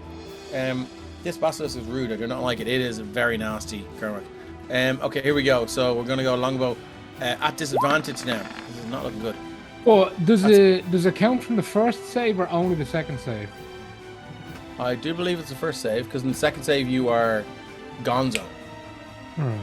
This basilisk is rude. I do not like it. It is very nasty, Kermit. Okay, here we go. So we're going to go longbow at disadvantage now. This is not looking good. Well, does it count from the first save or only the second save? I do believe it's the first save, because in the second save you are gonzo. Right.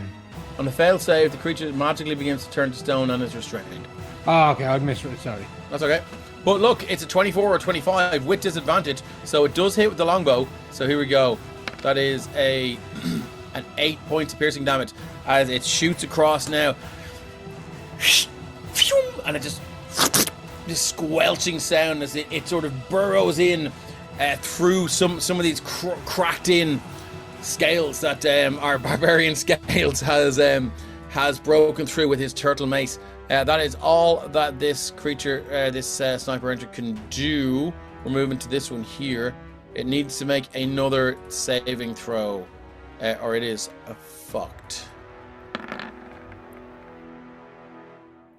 On the failed save, the creature magically begins to turn to stone and is restrained. Oh, okay, I misread. Sorry. That's okay. But look, it's a 24 or 25 with disadvantage, so it does hit with the longbow. So here we go. That is an 8 points of piercing damage as it shoots across now. And it just... this squelching sound as it sort of burrows in through some of these cracked in scales that our barbarian Scales has has broken through with his turtle mace. That is all that this creature, this sniper ranger can do. We're moving to this one here. It needs to make another saving throw, or it is fucked.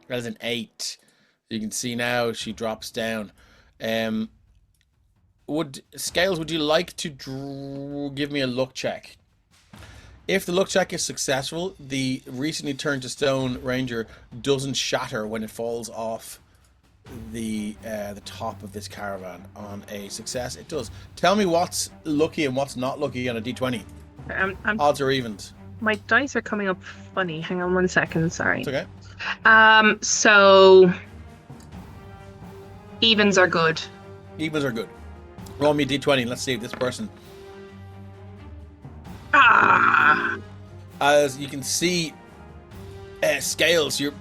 That is an 8. You can see now she drops down. Scales, would you like to give me a luck check? If the luck check is successful, the recently turned to stone ranger doesn't shatter when it falls off the top of this caravan. On a success, it does. Tell me what's lucky and what's not lucky on a d20. Odds or evens? My dice are coming up funny. Hang on 1 second. Sorry. It's okay. So evens are good. Evens are good. Roll me d20 and let's see if this person. As you can see, Scales, you're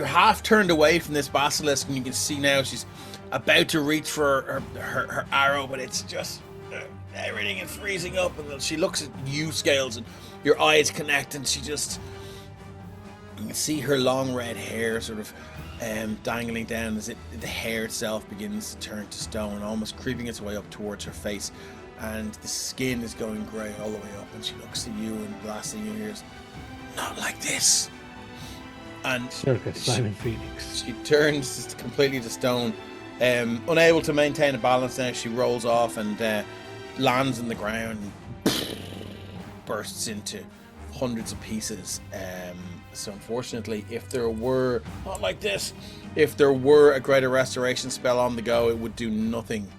half turned away from this basilisk, and you can see now she's about to reach for her arrow, but it's just everything is freezing up, and she looks at you, Scales, and your eyes connect, and you can see her long red hair sort of dangling down as the hair itself begins to turn to stone, almost creeping its way up towards her face. And the skin is going grey all the way up, and she looks at you and blasting your ears. Not like this. And Circus Simon Phoenix. She turns completely to stone, unable to maintain a balance. Now she rolls off and lands on the ground, and bursts into hundreds of pieces. So unfortunately, if there were a greater restoration spell on the go, it would do nothing.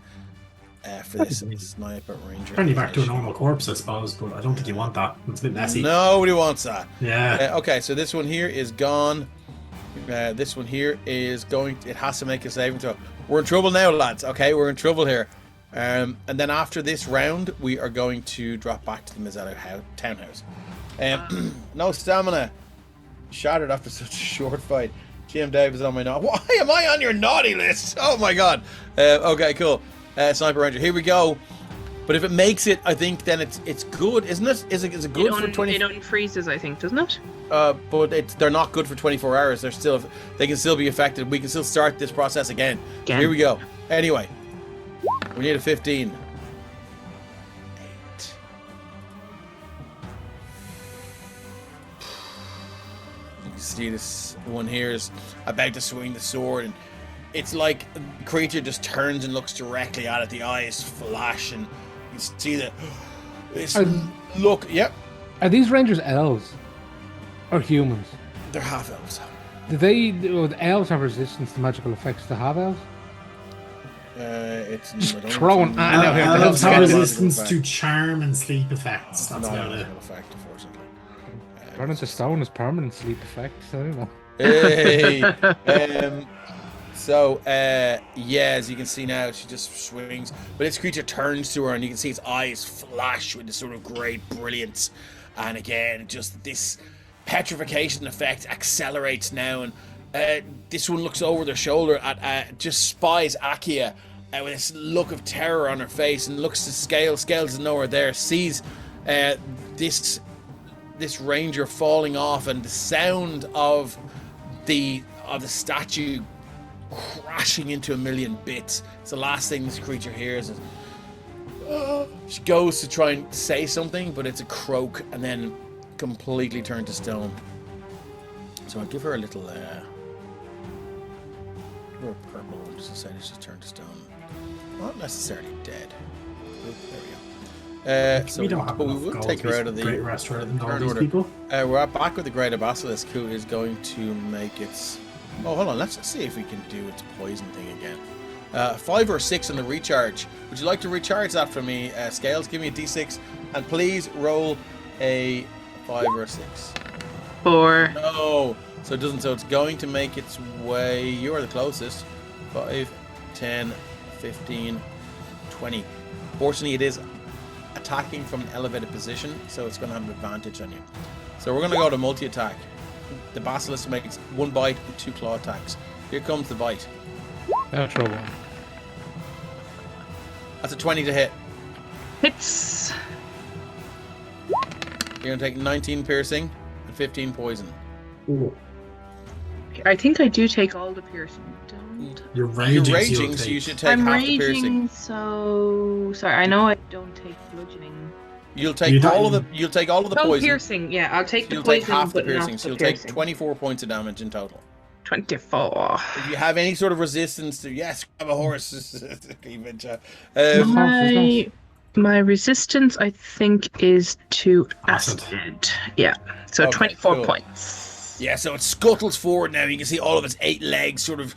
For this sniper ranger. Turn you back to a normal corpse, I suppose, but I don't think you want that. It's a bit messy. Nobody wants that. Yeah. Okay, so this one here is gone. This one here is going. It has to make a saving throw. We're in trouble now, lads. Okay, we're in trouble here. And then after this round, we are going to drop back to the Mezelus townhouse. No stamina. Shattered after such a short fight. GM Dave is on my naughty. Why am I on your naughty list? Oh my god. Okay, cool. Sniper ranger, here we go. But if it makes it, I think then it's good, isn't it? Is it good for 20? It unfreezes, I think, doesn't it? But they're not good for 24 hours. They can still be affected. We can still start this process again. Here we go. Anyway, we need a 15. 8. You can see this one here is about to swing the sword, and it's like the creature just turns and looks directly at it. The eyes flash, and you see this look. Yep. Are these rangers elves or humans? They're half elves. Do the elves have resistance to magical effects to have elves? It's just throwing. Elves have resistance to charm and sleep effects. That's not about a it. effect, unfortunately. Turning to stone is permanent sleep effects. I don't know. Hey. So, as you can see now, she just swings. But this creature turns to her, and you can see its eyes flash with this sort of great brilliance. And again, just this petrification effect accelerates now. And this one looks over their shoulder at just spies Akia with this look of terror on her face, and looks to Scales. Scales is nowhere there. Sees this ranger falling off, and the sound of the statue crashing into a million bits. It's the last thing this creature hears. She goes to try and say something, but it's a croak, and then completely turned to stone. So I'll give her a little purple one just to say that she's turned to stone. Not necessarily dead. There we go. We don't have but we enough will gold take to her be out of the great restaurant and all turn these order. people. We're back with the greater basilisk, who is going to make its. Oh, hold on. Let's see if we can do its poison thing again. 5 or 6 on the recharge. Would you like to recharge that for me, Scales? Give me a d6, and please roll a 5 or a 6. 4. No. So it doesn't. So it's going to make its way. You are the closest. 5, 10, 15, 20. Fortunately, it is attacking from an elevated position, so it's going to have an advantage on you. So we're going to go to multi-attack. The basilisk makes 1 bite and 2 claw attacks. Here comes the bite. Natural one. That's a 20 to hit. Hits. You're going to take 19 piercing 15 poison. I think I do take all the piercing. Don't. You're raging. You're so you'll raging, so you take- should take I'm half the piercing. raging, so sorry. I know I don't take bludgeoning. You'll take You don't- all of the. You'll take all of the Oh, poison. piercing. Yeah, I'll take the You'll poison, take half the but not piercing. So the you'll piercing. take 24 points of damage in total. 24. If you have any sort of resistance to, yes, grab a horse. Even, My resistance, I think, is to Acid. acid. Yeah, so Okay, 24 cool. points. Yeah, so it scuttles forward now. You can see all of its 8 legs sort of,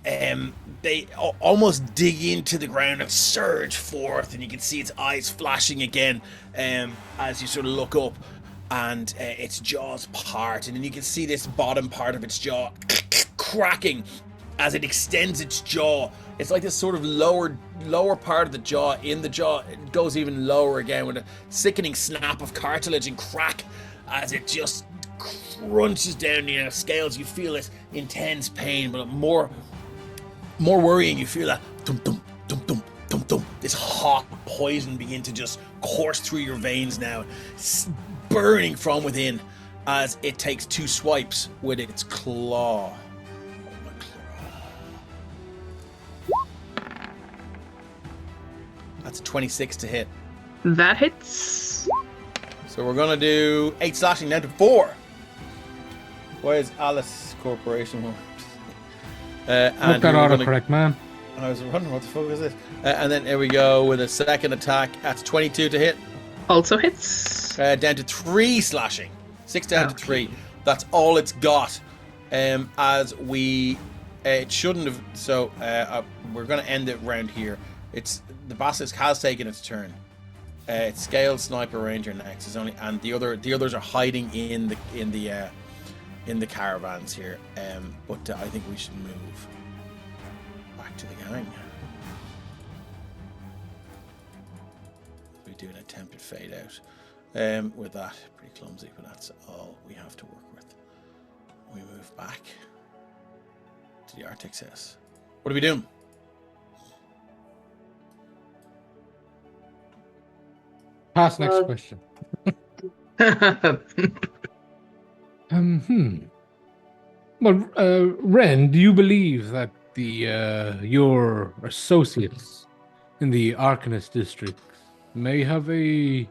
they almost dig into the ground and surge forth, and you can see its eyes flashing again as you sort of look up, and its jaws part, and then you can see this bottom part of its jaw cracking as it extends its jaw. It's like this sort of lower part of the jaw. In the jaw, it goes even lower again with a sickening snap of cartilage and crack as it just crunches down the scales. You feel this intense pain, but more worrying. You feel that dum dum dum dum dum dum. This hot poison begin to just course through your veins now, burning from within as it takes 2 swipes with its claw. That's a 26 to hit. That hits. So we're gonna do 8 slashing down to 4. Why is Alice Corporation? Look that autocorrect, man. I was wondering what the fuck is this. And then here we go with a second attack. That's 22 to hit. Also hits. Down to 3 slashing. 6 down to 3. That's all it's got. As we, it shouldn't have. So we're gonna end it round here. The basilisk has taken its turn. It's scaled, sniper, ranger next. Is only, and the others are hiding in the caravans here. But I think we should move back to the gang. We do an attempted fade out. With that, pretty clumsy, but that's all we have to work with. We move back to the Arctic House. What are we doing? Pass next question. Well, Ren, do you believe that your associates in the Arcanist district may have a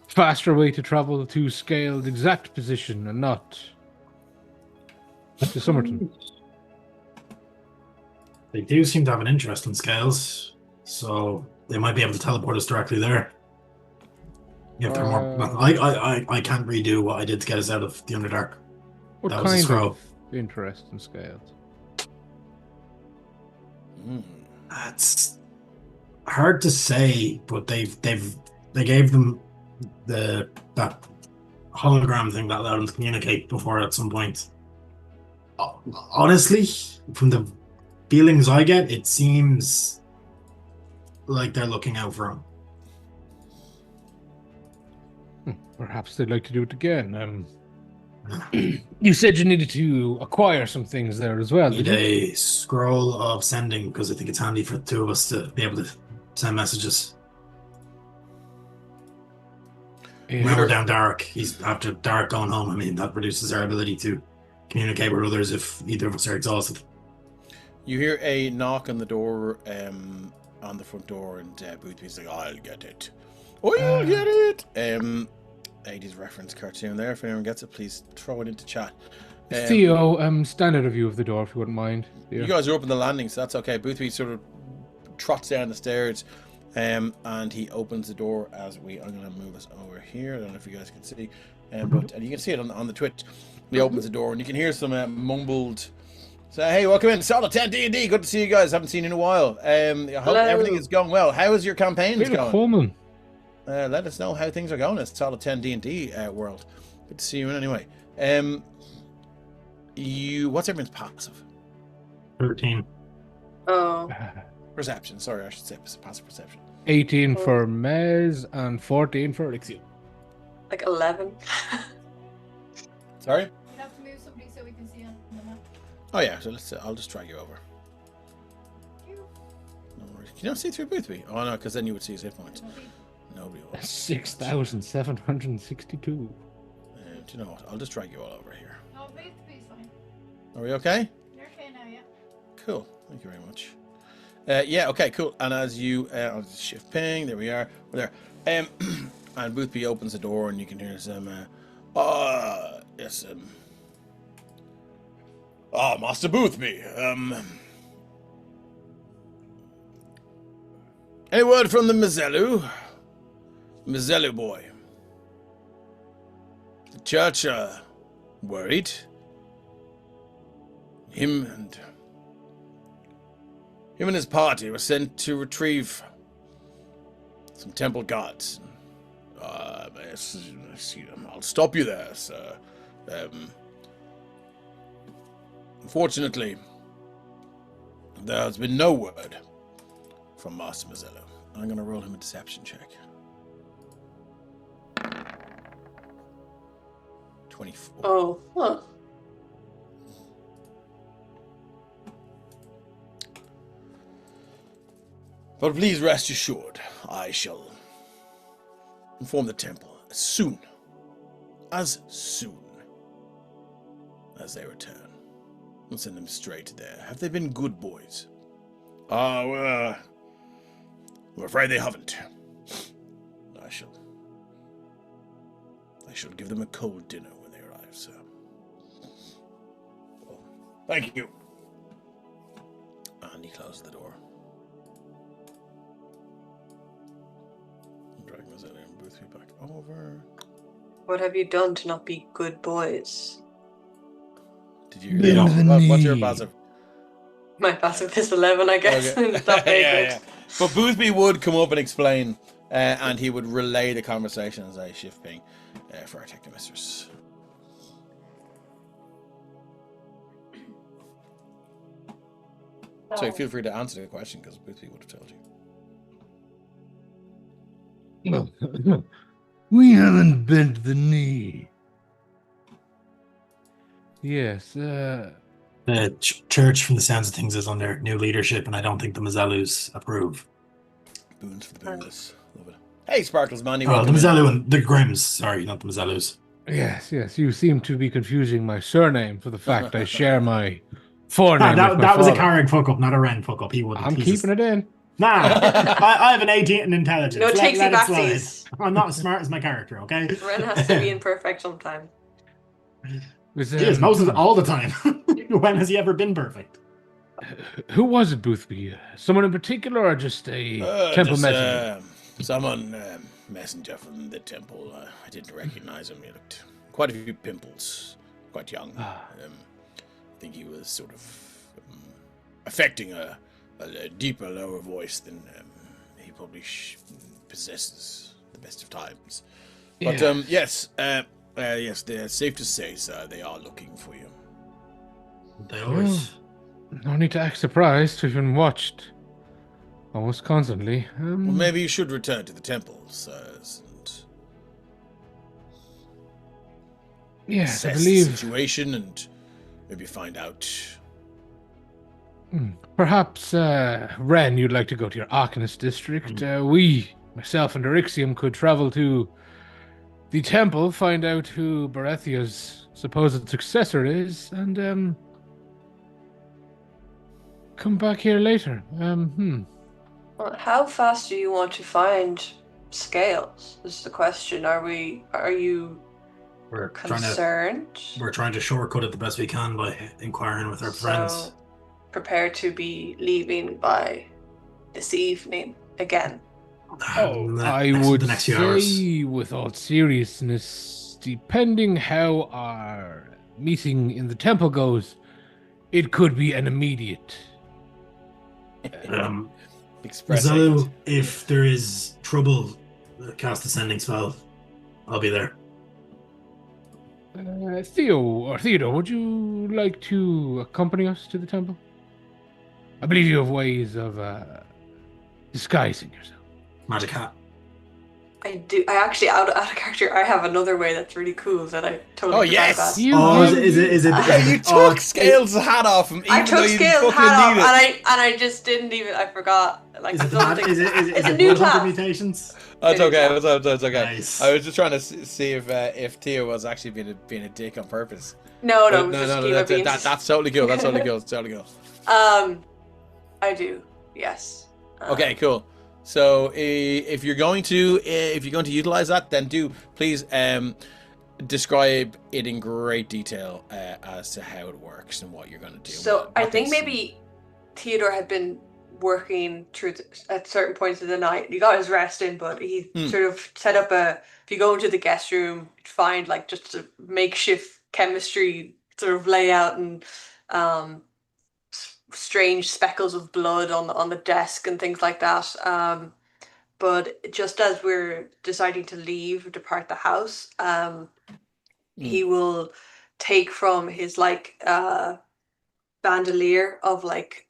faster way to travel to scaled exact position and not to Sumerton? They do seem to have an interest in scales, so they might be able to teleport us directly there. If they're more, I can't redo what I did to get us out of the Underdark. What That was a kind scroll. of interest in scales? It's hard to say, but they gave them that hologram thing that allowed them to communicate before at some point. Honestly, from the feelings I get, it seems like they're looking out for him. Perhaps they'd like to do it again. You said you needed to acquire some things there as well. Need Did you? a scroll of sending because I think it's handy for the 2 of us to be able to send messages. Yeah. When we're down Dark, he's after Dark going home. I mean, that reduces our ability to communicate with others if either of us are exhausted. You hear a knock on the door, on the front door, and Boothby's like, "I'll get it. Oh, you'll get it." 80s reference cartoon there. If anyone gets it, please throw it into chat. Theo, stand at a view of the door if you wouldn't mind. You guys are up in the landing, so that's okay. Boothby sort of trots down the stairs, and he opens the door as I'm going to move us over here. I don't know if you guys can see, but and you can see it on the Twitch. He opens the door, and you can hear some mumbled. So hey, welcome in, Solid 10 D&D. Good to see you guys. Haven't seen you in a while. I hope everything is going well. How is your campaigns going? Coleman. Let us know how things are going. It's Solid 10 D&D world. Good to see you in anyway. What's everyone's passive? 13. Oh, Perception. Sorry, I should say passive perception. 18 for Mez and 14 for Elixir. like 11. Sorry? We have to move somebody so we can see on the map. Oh yeah. So I'll just drag you over. No worries. Can you not see through Boothby? Oh no, because then you would see his hit points. Nobody will. 6,762. Do you know what? I'll just drag you all over here. No, Boothby's fine. Are we okay? You're okay now, yeah. Cool. Thank you very much. Yeah, okay, cool. And as you... I'll just shift ping. There we are. We're there. And Boothby opens the door and you can hear some... yes, Master Boothby. Any word from the Mezelu? Mezelu boy. The church, worried. Him and his party were sent to retrieve some temple gods. I'll stop you there, sir. Unfortunately, there has been no word from Master Mezelus. I'm going to roll him a deception check. 24. Oh, huh. But please rest assured, I shall inform the temple as soon as they return. I'll send them straight there. Have they been good boys? I'm afraid they haven't. I shall give them a cold dinner when they arrive, sir. Well, thank you. And he closes the door. Drag Mezelus and Boothby back over. What have you done to not be good boys? Did you? What's your passive? My passive is 11, I guess. Okay. It's not very good. But Boothby would come up and explain, and he would relay the conversation as I shift ping for our technomisters. So feel free to answer the question because Boothby would have told you. We haven't bent the knee. Yes, The church, from the sounds of things, is under new leadership, and I don't think the Mezelus approve. Boons for the boonless. Love it. Hey, Sparkles, man. Well, the Mezelu and the Grims. Sorry, not the Mezelus. yes. You seem to be confusing my surname for the fact I share my forename. That was a Carrick fuck up, not a Ren fuck up. He wouldn't. I'm keeping it in. Nah, I have an 18 in intelligence. No takesy let it slide. backsies. I'm not as smart as my character, okay? Ren has to be imperfect sometimes. He is most of all the time. When has he ever been perfect? Who was it, Boothby? Someone in particular, or just a temple messenger? Someone messenger from the temple. I didn't recognize him. He looked quite a few pimples, quite young. I think he was sort of affecting a deeper, lower voice than he probably possesses the best of times. But yes, they're safe to say, sir, they are looking for you. They always. No need to act surprised. We've been watched almost constantly. Well, maybe you should return to the temple, sir. Yes, I assess believe. the situation and maybe find out. Perhaps, Ren, you'd like to go to your Arcanist district. We, myself and Erixium, could travel to the temple, find out who Berethia's supposed successor is, and come back here later. Well, how fast do you want to find scales? Is the question. Are you We're concerned? trying to shortcut it the best we can by inquiring with our friends. Prepare to be leaving by this evening again. I would say, with all seriousness, depending how our meeting in the temple goes, it could be an immediate. Mezelus, if there is trouble, cast a sending spell. I'll be there. Theodore, would you like to accompany us to the temple? I believe you have ways of disguising yourself. Magic hat. I do. I actually out of character. I have another way that's really cool that I totally Oh, forgot yes! about. You, Oh, you- is it? Yeah, you oh, took Scales' hat off him, I even though took you Scale's fucking hat off, need it. and I just didn't even. I forgot. Like Is it it's the mad, something. is It's a it new Bloodhunter class. mutations? That's It is, okay. yeah. That's okay. Nice. I was just trying to see if Tia was actually being a dick on purpose. No, But it was just Kiva being. that's totally cool. That's totally cool. It's totally cool. I do. Yes. Okay, cool. So if you're going to utilize that, then please describe it in great detail as to how it works and what you're going to do. So I what think this- maybe Theodore had been working through at certain points of the night. He got his rest in, but he sort of set up if you go into the guest room, you'd find like just a makeshift chemistry sort of layout and strange speckles of blood on the desk and things like that. But just as we're deciding to depart the house, he will take from his like bandolier of like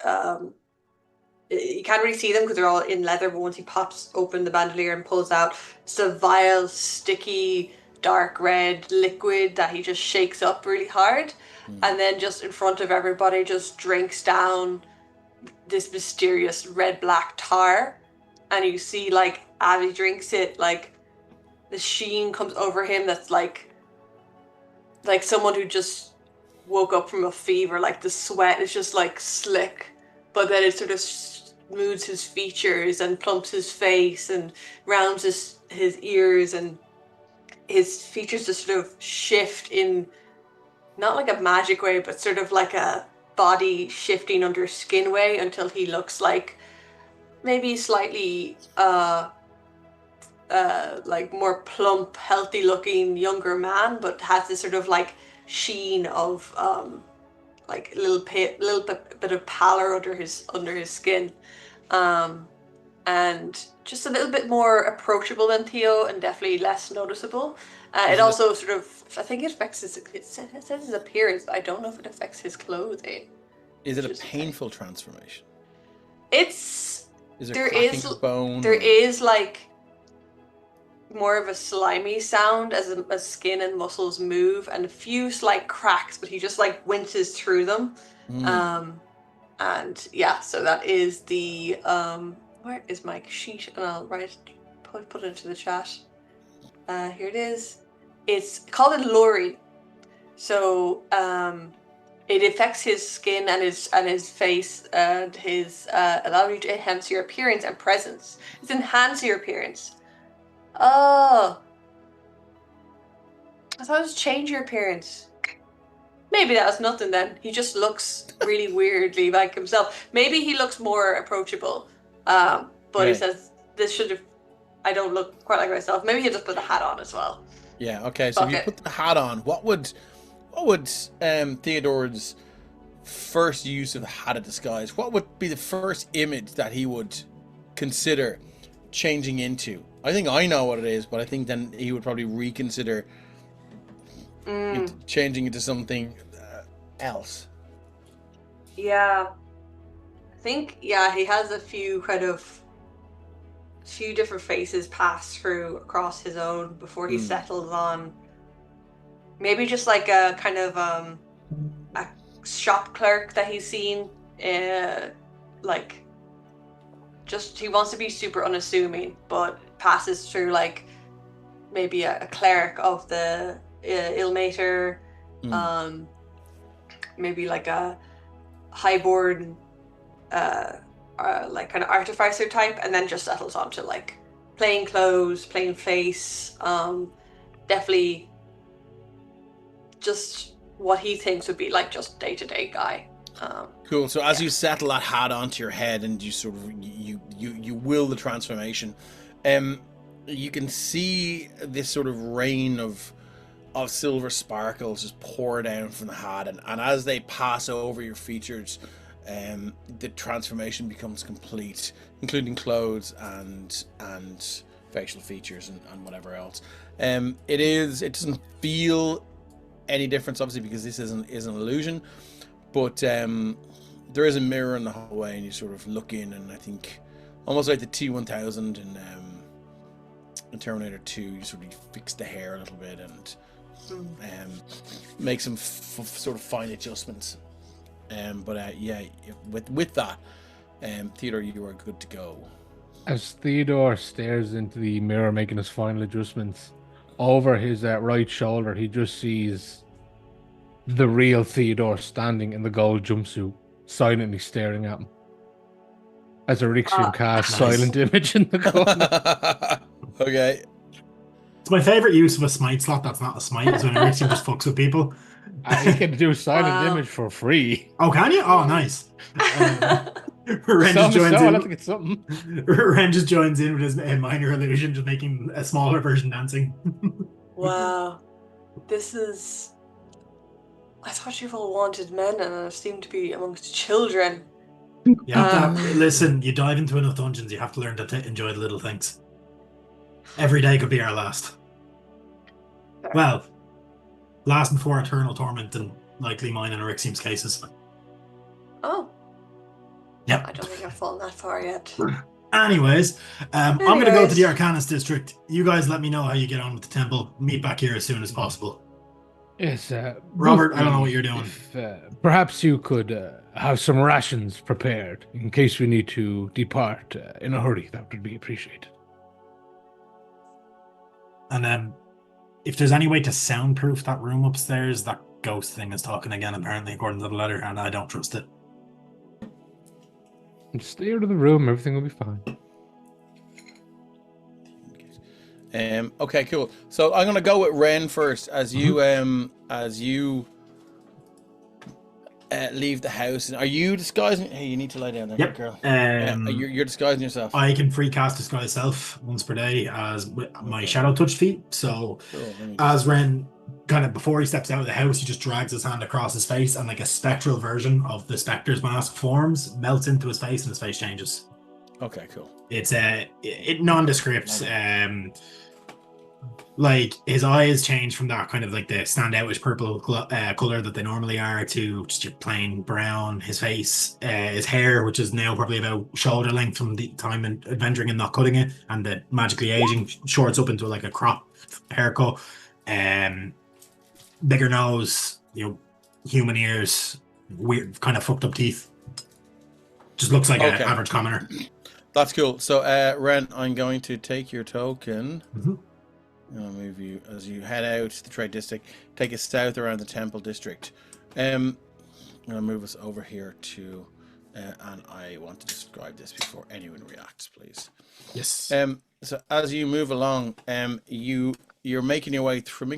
you can't really see them because they're all in leather, but once he pops open the bandolier and pulls out, it's a vile, sticky, dark red liquid that he just shakes up really hard, and then just in front of everybody just drinks down this mysterious red-black tar. And you see like as he drinks it, like the sheen comes over him that's like someone who just woke up from a fever. Like the sweat is just like slick, but then it sort of smooths his features and plumps his face and rounds his ears, and his features just sort of shift in not like a magic way, but sort of like a body shifting under skin way until he looks like maybe slightly like more plump, healthy looking younger man, but has this sort of like sheen of like a little bit of pallor under his skin, and just a little bit more approachable than Theo and definitely less noticeable. It also sort of, I think it affects it says his appearance, but I don't know if it affects his clothing. Is it a Just painful transformation? It's Is there there cracking is of bone? there or- is like more of a slimy sound as skin and muscles move, and a few slight cracks, but he just like winces through them. And yeah, so that is the where is my sheet? And I'll put it into the chat. Here it is. It's called a lori. So it affects his skin and his face and his allow you to enhance your appearance and presence. It's enhance your appearance. Oh, I thought it was change your appearance. Maybe that was nothing then. He just looks really weirdly like himself. Maybe he looks more approachable. But he Right. says this should have. I don't look quite like myself. Maybe he just put a hat on as well. Yeah. Okay. So if you Okay. put the hat on, what would Theodore's first use of the hat of disguise? What would be the first image that he would consider changing into? I think I know what it is, but I think then he would probably reconsider changing into something else. Yeah, I think he has a few different faces pass through across his own before he settles on maybe just like a kind of a shop clerk that he's seen, like just he wants to be super unassuming, but passes through like maybe a cleric of the Ilmater, maybe like a highborn like kind of artificer type, and then just settles onto like plain clothes, plain face, definitely just what he thinks would be like just day-to-day guy. Cool. So as you settle that hat onto your head and you sort of you will the transformation, you can see this sort of rain of silver sparkles just pour down from the hat, and as they pass over your features, the transformation becomes complete, including clothes and facial features and whatever else. It doesn't feel any difference, obviously, because this is an illusion, but there is a mirror in the hallway, and you sort of look in, and I think almost like the T1000 and in Terminator 2, you sort of fix the hair a little bit and make some sort of fine adjustments. But yeah, with that, Theodore, you are good to go. As Theodore stares into the mirror, making his final adjustments, over his right shoulder, he just sees the real Theodore standing in the gold jumpsuit, silently staring at him. As a Rixium cast nice. silent image in the corner. Okay. It's my favorite use of a smite slot that's not a smite, is when Rixium just fucks with people. You can do silent Wow. image for free. Oh, can you? Oh, nice. Ren just Something, joins so I'll in. have to get something. Ren just joins in with his minor illusion, just making a smaller version dancing. Wow. This is. I thought you all wanted men and I seem to be amongst children. You have to listen, you dive into enough dungeons, you have to learn to enjoy the little things. Every day could be our last. Well, last before eternal torment and likely mine and Rixium's cases. Oh, Yep. I don't think I've fallen that far yet. Anyways, I'm going to go to the Anyways. Arcanist district. You guys let me know how you get on with the temple. Meet back here as soon as possible. Yes, Robert, I don't know what you're doing. If, perhaps you could have some rations prepared in case we need to depart in a hurry. That would be appreciated. And if there's any way to soundproof that room upstairs, that ghost thing is talking again, apparently, according to the letter, and I don't trust it. Just stay out of the room. Everything will be fine. Okay, cool. So I'm gonna go with Ren first. As you leave the house, are you disguising? Hey, you need to lie down there, Yep. girl. Um, You're disguising yourself. I can free cast Disguise Self once per day as with my Shadow Touch feat. So Cool, let me as Ren, kind of before he steps out of the house, he just drags his hand across his face, and like a spectral version of the Spectre's mask forms, melts into his face, and his face changes. Okay, cool. It's it nondescript. Like his eyes change from that kind of like the standoutish purple color that they normally are to just your plain brown. His face, his hair, which is now probably about shoulder length from the time in adventuring and not cutting it, and the magically aging shorts up into like a crop haircut. Bigger nose, human ears, weird kind of fucked up teeth. Just looks like an Okay. average commoner. That's cool. So, Ren, I'm going to take your token. Mhm. I'll move you as you head out to the trade district. Take us south around the temple district. I'm gonna move us over here to, and I want to describe this before anyone reacts, please. Yes. So as you move along, you're making your way through.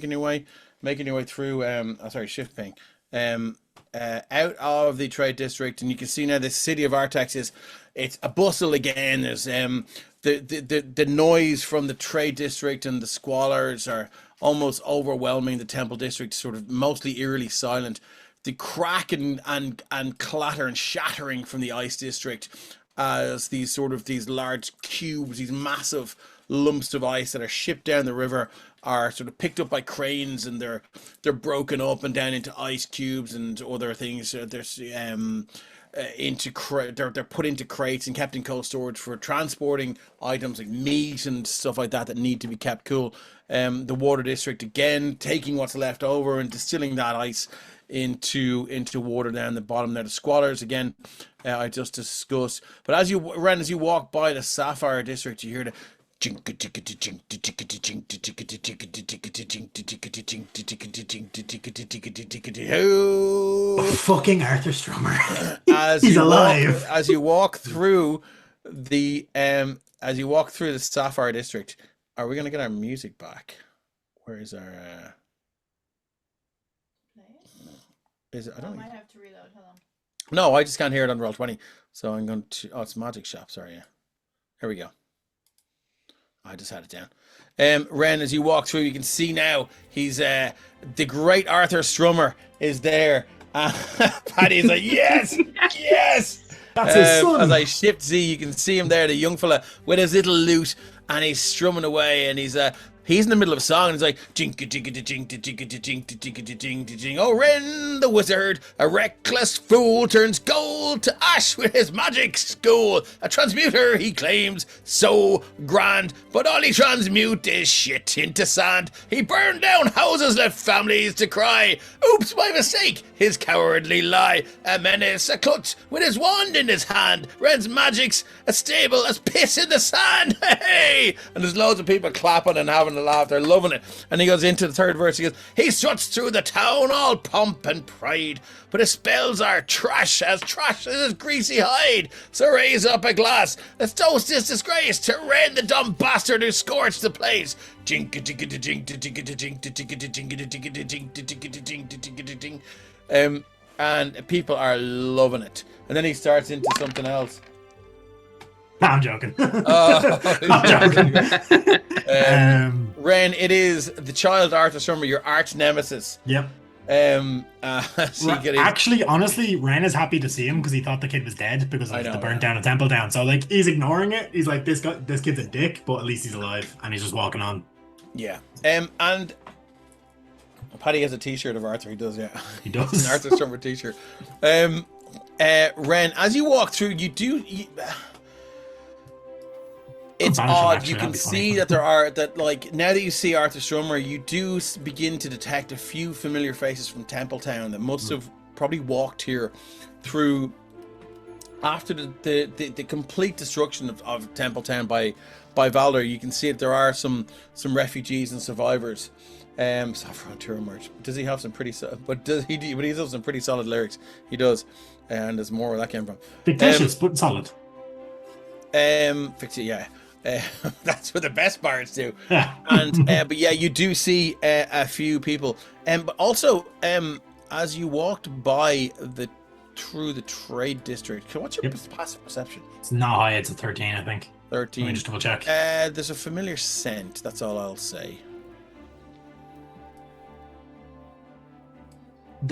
Shift ping. Out of the trade district, and you can see now the city of Artax it's a bustle again. There's the noise from the trade district and the squalors are almost overwhelming the temple district, sort of mostly eerily silent. The crack and clatter and shattering from the ice district as these large cubes, these massive lumps of ice that are shipped down the river are sort of picked up by cranes, and they're broken up and down into ice cubes and other things. They're put into crates and kept in cold storage for transporting items like meat and stuff like that need to be kept cool. The water district again taking what's left over and distilling that ice into water down the bottom there. The squalors again, I just discussed. But as you walk by the Sapphire district, you hear the Fucking Arthur Strummer. as He's you alive. as you walk through the Sapphire district. Are we gonna get our music back? Where is our is it? I I don't might have to reload. Hold on. No, I just can't hear it on Roll20. So I'm going to it's Magic Shop, sorry, yeah. Here we go. I just had it down. Ren, as you walk through, you can see now he's the great Arthur Strummer is there. Paddy's like, yes, yes. That's his son. As I shift Z, you can see him there, the young fella with his little lute, and he's strumming away, and he's He's in the middle of a song and he's like, jinka jinka jinka jinka jinka jinka jinka jinka. Oh, Ren the wizard, a reckless fool, turns gold to ash with his magic school. A transmuter he claims so grand, but all he transmute is shit into sand. He burned down houses, left families to cry. Oops, my mistake, his cowardly lie. A menace, a clutch with his wand in his hand. Ren's magic's as stable as piss in the sand. Hey! And there's loads of people clapping and having a laugh. They're loving it. And he goes into the third verse. He goes, he struts through the town all pomp and pride, but his spells are trash as his greasy hide. So raise up a glass. Let's toast this disgrace to Ren, the dumb bastard who scorched the place. Jinka jinka jinka jinka jinka jinka jinka jinka jinka jinka jinka jinka. And people are loving it. And then he starts into something else. I'm joking. I'm joking. Ren, it is the child Arthur Summer, your arch nemesis. Yep. Actually, honestly, Ren is happy to see him because he thought the kid was dead because of the burnt down of Temple Town. So like he's ignoring it. He's like, this kid's a dick, but at least he's alive, and he's just walking on. Yeah. And Paddy has a T-shirt of Arthur. He does, yeah. He does. An Arthur Summer T-shirt. Ren, as you walk through, it's odd. You can see that now that you see Arthur Strummer, you do begin to detect a few familiar faces from Templetown that must have probably walked here through after the complete destruction of Templetown by Valor. You can see that there are some refugees and survivors. Sopherone tour merch. Does he have some pretty? But he has some pretty solid lyrics. He does, and there's more where that came from. Fictitious, but solid. Yeah. That's what the best parts do. And but yeah, you do see a few people. But also, as you walked through the trade district, what's your passive perception? It's not high. It's a 13, I think. 13. Let me just double check. There's a familiar scent. That's all I'll say.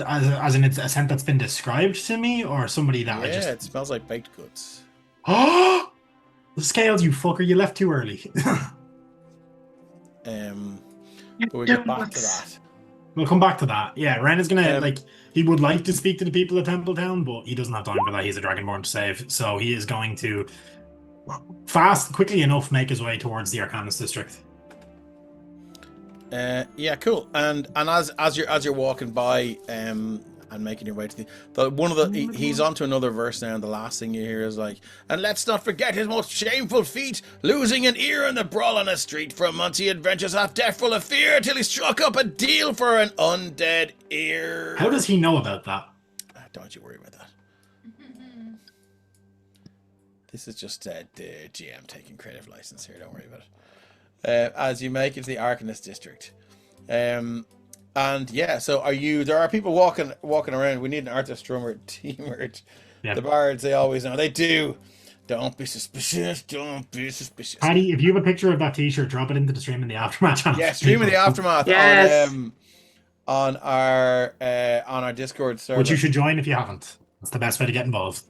As in, it's a scent that's been described to me, or somebody that it smells like baked goods. Oh. The scales, you fucker! You left too early. But we'll get back to that. We'll come back to that. Yeah, Ren is gonna he would like to speak to the people of Templetown, but he doesn't have time for that. He's a Dragonborn to save, so he is going to quickly enough make his way towards the Arcanist district. Yeah, cool. And as you're walking by and making your way to he's onto another verse now, and the last thing you hear is like, and let's not forget his most shameful feat, losing an ear in the brawl on a street. For months he adventures half deaf full of fear, till he struck up a deal for an undead ear. How does he know about that? Don't you worry about that. This is just the GM taking creative license here, don't worry about it. As you make it to the Arcanist district. And yeah, so there are people walking around. We need an Arthur Strummer team-merch. Yeah. The bards, they always know. They do. Don't be suspicious. Don't be suspicious. Paddy, if you have a picture of that t-shirt, drop it into the Stream in the Aftermath channel. Yeah, Stream in the Aftermath. Yes. On our Discord server. Which you should join if you haven't. That's the best way to get involved.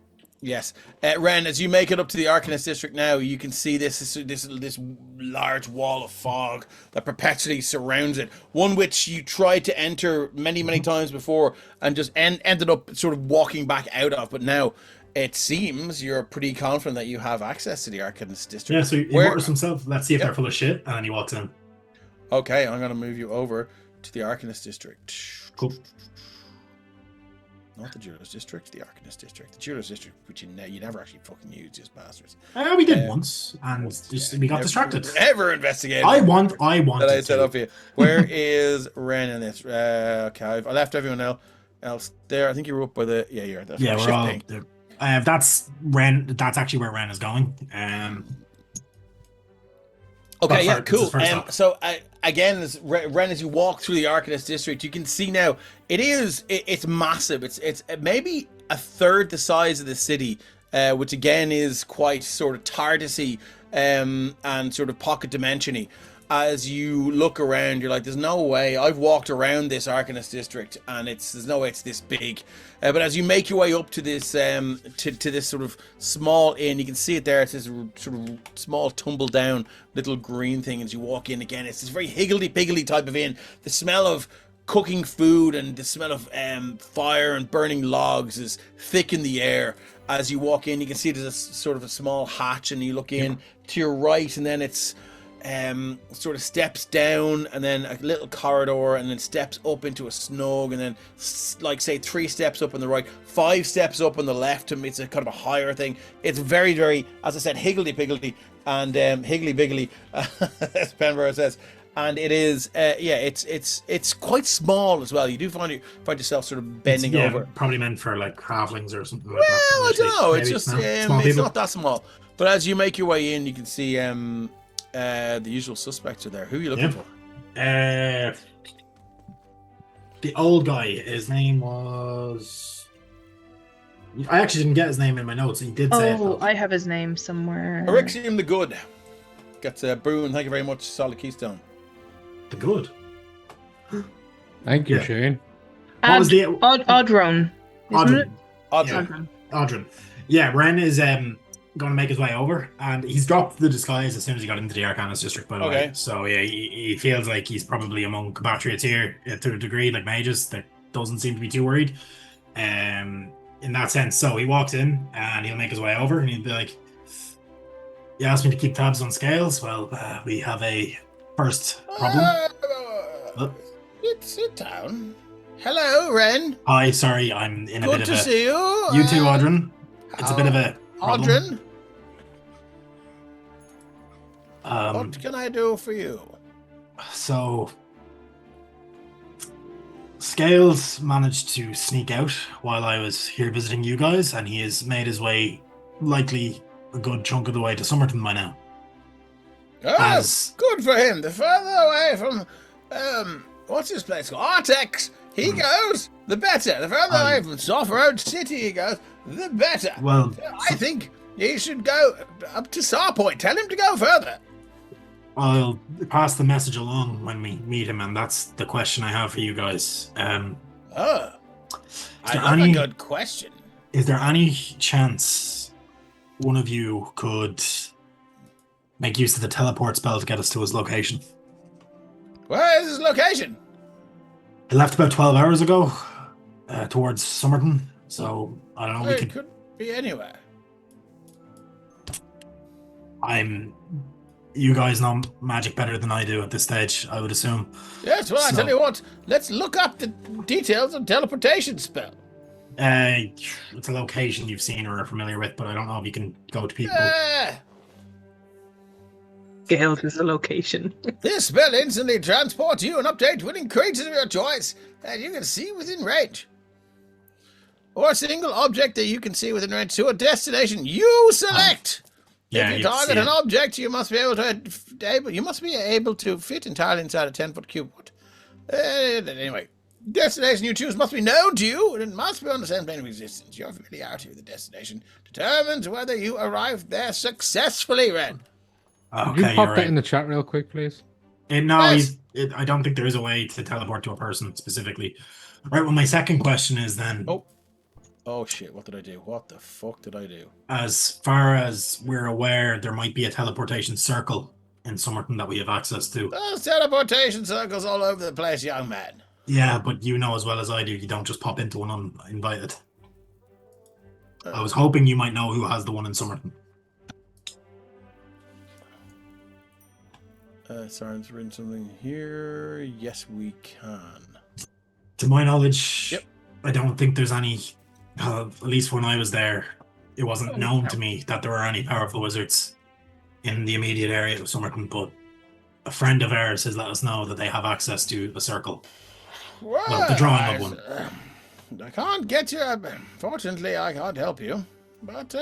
Yes. Ren, as you make it up to the Arcanist district now, you can see this large wall of fog that perpetually surrounds it. One which you tried to enter many, many times before and just ended up sort of walking back out of. But now it seems you're pretty confident that you have access to the Arcanist district. Yeah, so he waters himself. Let's see if they're full of shit. And then he walks in. Okay, I'm going to move you over to the Arcanist district. Cool. Not the Jewelers District, the Arcanist District. The Jewelers District, which you never actually fucking used, these bastards. We did once, and we got distracted. Never investigated. I want. That I set up here. Where is Ren in this? Okay, I left everyone else there. I think you were up by the. Yeah, you're there. Yeah, we're all there. That's Ren. That's actually where Ren is going. Okay, yeah, cool. So again, Ren, as you walk through the Arcanist district, you can see now it's massive. It's maybe a third the size of the city, which again is quite sort of TARDIS-y and sort of pocket dimension-y. as you look around, you're like, there's no way. I've walked around this Arcanist district, and there's no way it's this big. But as you make your way up to this to this sort of small inn, you can see it there. It's this sort of small tumble down little green thing. As you walk in again, it's this very higgledy-piggledy type of inn. The smell of cooking food and the smell of fire and burning logs is thick in the air. As you walk in, you can see there's a sort of a small hatch, and you look in to your right, and then it's sort of steps down, and then a little corridor, and then steps up into a snug, and then like say 3 steps up on the right, 5 steps up on the left. It's a kind of a higher thing. It's very, very, as I said, higgledy-piggledy and higgly-biggly, as Penborough says. And it is, it's quite small as well. You do find yourself sort of bending over. Probably meant for like halflings or something. Well, like that. I don't know. It's Maybe just, it's not that small. But as you make your way in, you can see the usual suspects are there. Who are you looking for? The old guy. His name was. I actually didn't get his name in my notes. He did say it. Oh, I have his name somewhere. Erixium the Good. Gets a boon. Thank you very much. Solid Keystone. The Good. Thank you, Yeah. Shane. What was the Odron? Isn't it? Audrin? Audrey. Audrin. Yeah, Ren is going to make his way over, and he's dropped the disguise as soon as he got into the Arcanist district, by the way. So yeah, he feels like he's probably among compatriots here to a degree, like mages. That doesn't seem to be too worried. In that sense, so he walks in and he'll make his way over, and he'll be like, "You asked me to keep tabs on scales. Well, we have a first problem." Sit down. Hello, Ren. Hi, sorry, I'm in a Good bit to of a. see you. You too, Audrin. It's a bit of a problem. Audrin, what can I do for you? So, Scales managed to sneak out while I was here visiting you guys, and he has made his way, likely a good chunk of the way to Sumerton by now. Oh, good for him. The further away from, what's his place called? Artex he goes, the better. The further away from Sopherone City he goes, the better. Well, I think he should go up to Starpoint. Tell him to go further. I'll pass the message along when we meet him, and that's the question I have for you guys. I love a good question. Is there any chance one of you could make use of the teleport spell to get us to his location? Where is his location? He left about 12 hours ago, towards Sumerton. So I don't know. It could be anywhere. You guys know magic better than I do at this stage, I would assume. Yes, well, I tell you what. Let's look up the details of teleportation spell. It's a location you've seen or are familiar with, but I don't know if you can go to people. Scales is a location. This spell instantly transports you and updates winning creatures of your choice that you can see within range. Or a single object that you can see within range to a destination you select. If you target an object, you must be able to fit entirely inside a 10-foot cube. Anyway, destination you choose must be known to you, and it must be on the same plane of existence. Your familiarity with the destination determines whether you arrived there successfully, Ren. Okay, Could you pop that right. in the chat real quick, please? Yes. I don't think there is a way to teleport to a person specifically. Right, well, my second question is then... Oh shit, what did I do? What the fuck did I do? As far as we're aware, there might be a teleportation circle in Sumerton that we have access to. Those teleportation circles all over the place, young man. Yeah, but you know as well as I do, you don't just pop into one uninvited. I was hoping you might know who has the one in Sumerton. Sorry, I've written something here. Yes, we can. To my knowledge, Yep. I don't think there's any... at least when I was there, it wasn't known to me that there were any powerful wizards in the immediate area of Sumerton, but a friend of ours has let us know that they have access to a circle. Well, the drawing of one. I can't get you. Fortunately, I can't help you. But,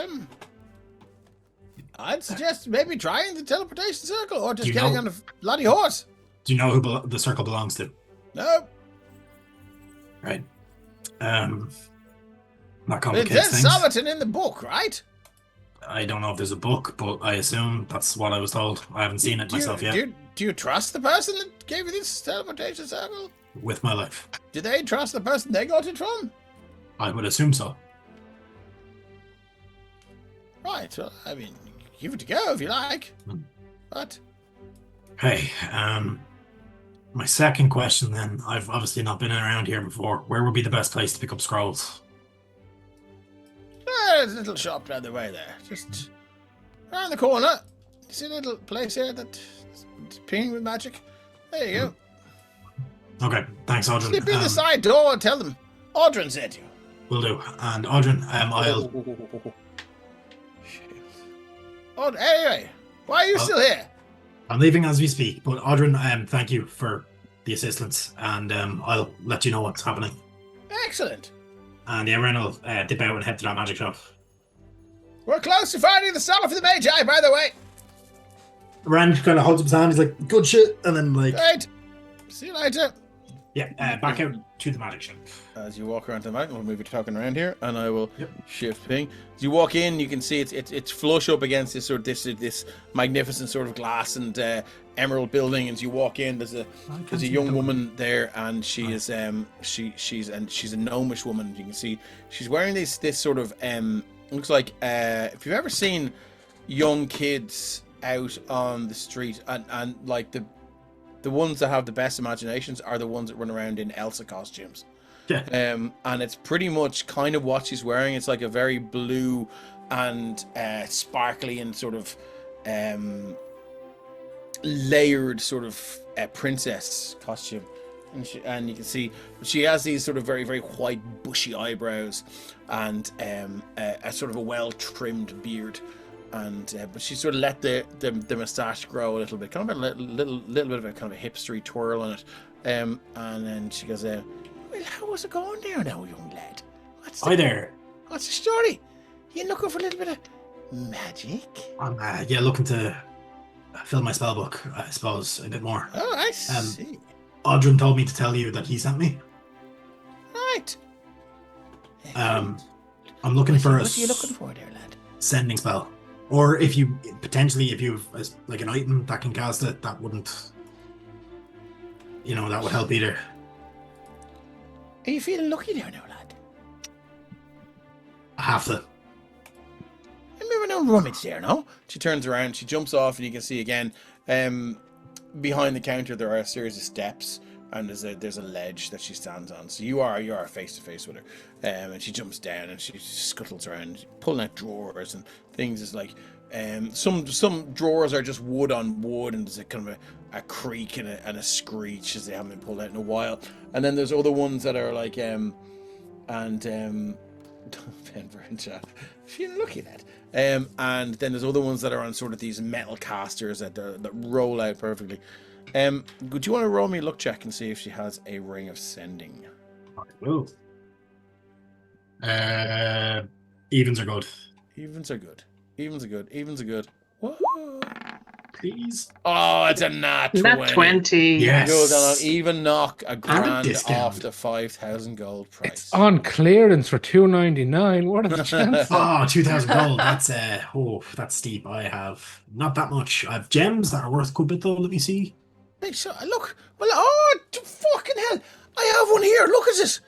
I'd suggest maybe trying the teleportation circle or just getting on a bloody horse. Do you know who the circle belongs to? No. Right. That It complicates says things. Sumerton in the book, right? I don't know if there's a book, but I assume that's what I was told. I haven't seen it myself yet. Do you trust the person that gave you this teleportation circle? With my life. Do they trust the person they got it from? I would assume so. Right, well, I mean, give it a go if you like. But Hey, my second question then, I've obviously not been around here before. Where would be the best place to pick up scrolls? there's a little shop down the way there. Just around the corner. You see a little place here that's pinging with magic? There you go. Okay, thanks, Audrey. Slip in the side door and tell them Audrey sent you. Will do. And Audrey, I'll... Oh, anyway, why are you still here? I'm leaving as we speak, but Audrey, thank you for the assistance, and I'll let you know what's happening. Excellent. And yeah, Ren will dip out and head to that magic shop. We're close to finding the cellar for the Magi, by the way. Ren kind of holds up his hand, he's like, good shit, and then like... Great. See you later. Yeah, back out to the magic shop. As you walk around the mountain, we'll move you talking around here, and I will Yep. shift ping. As you walk in, you can see it's flush up against this sort of this magnificent sort of glass and emerald building. As you walk in, there's a young woman there, and she is she's a gnomish woman. You can see she's wearing this sort of looks like if you've ever seen young kids out on the street and like the ones that have the best imaginations are the ones that run around in Elsa costumes. Yeah. And it's pretty much kind of what she's wearing. It's like a very blue and sparkly and sort of layered sort of princess costume. And you can see she has these sort of very, very white, bushy eyebrows and a sort of a well-trimmed beard. And but she sort of let the moustache grow a little bit, kind of a little bit of a kind of a hipstery twirl on it. And then she goes, "Well, how was it going there now, young lad? Hi there. What's the story? You looking for a little bit of magic?" I'm looking to fill my spell book, I suppose, a bit more. Oh, I see. Audrey told me to tell you that he sent me. Right. I'm looking for a What are you looking for there, lad? sending spell. Or if you have like an item that can cast it, that wouldn't, that would help either. Are you feeling lucky there now, lad? I have to. Remember no rummage there, no? She turns around, she jumps off, and you can see again, behind the counter there are a series of steps, and there's a ledge that she stands on. So you are face to face with her, and she jumps down and she scuttles around, pulling out drawers and things. Is like, some drawers are just wood on wood, and there's a kind of a creak and a screech as they haven't been pulled out in a while. And then there's other ones that are like, Denver and chat. Feeling lucky that. And then there's other ones that are on sort of these metal casters that roll out perfectly. Do you want to roll me a luck check and see if she has a ring of sending? I will. Evens are good. Evens are good. Evens are good. Evens are good. Whoa. Please. Oh, it's a nat 20. Nat 20. Yes. Goes on an even knock a grand discount. off the 5,000 gold price. It's on clearance for $2.99. What are the chances? Oh, 2,000 gold. That's steep. I have not that much. I have gems that are worth a good bit though. Let me see. Hey, so, look. Well, fucking hell. I have one here. Look at this.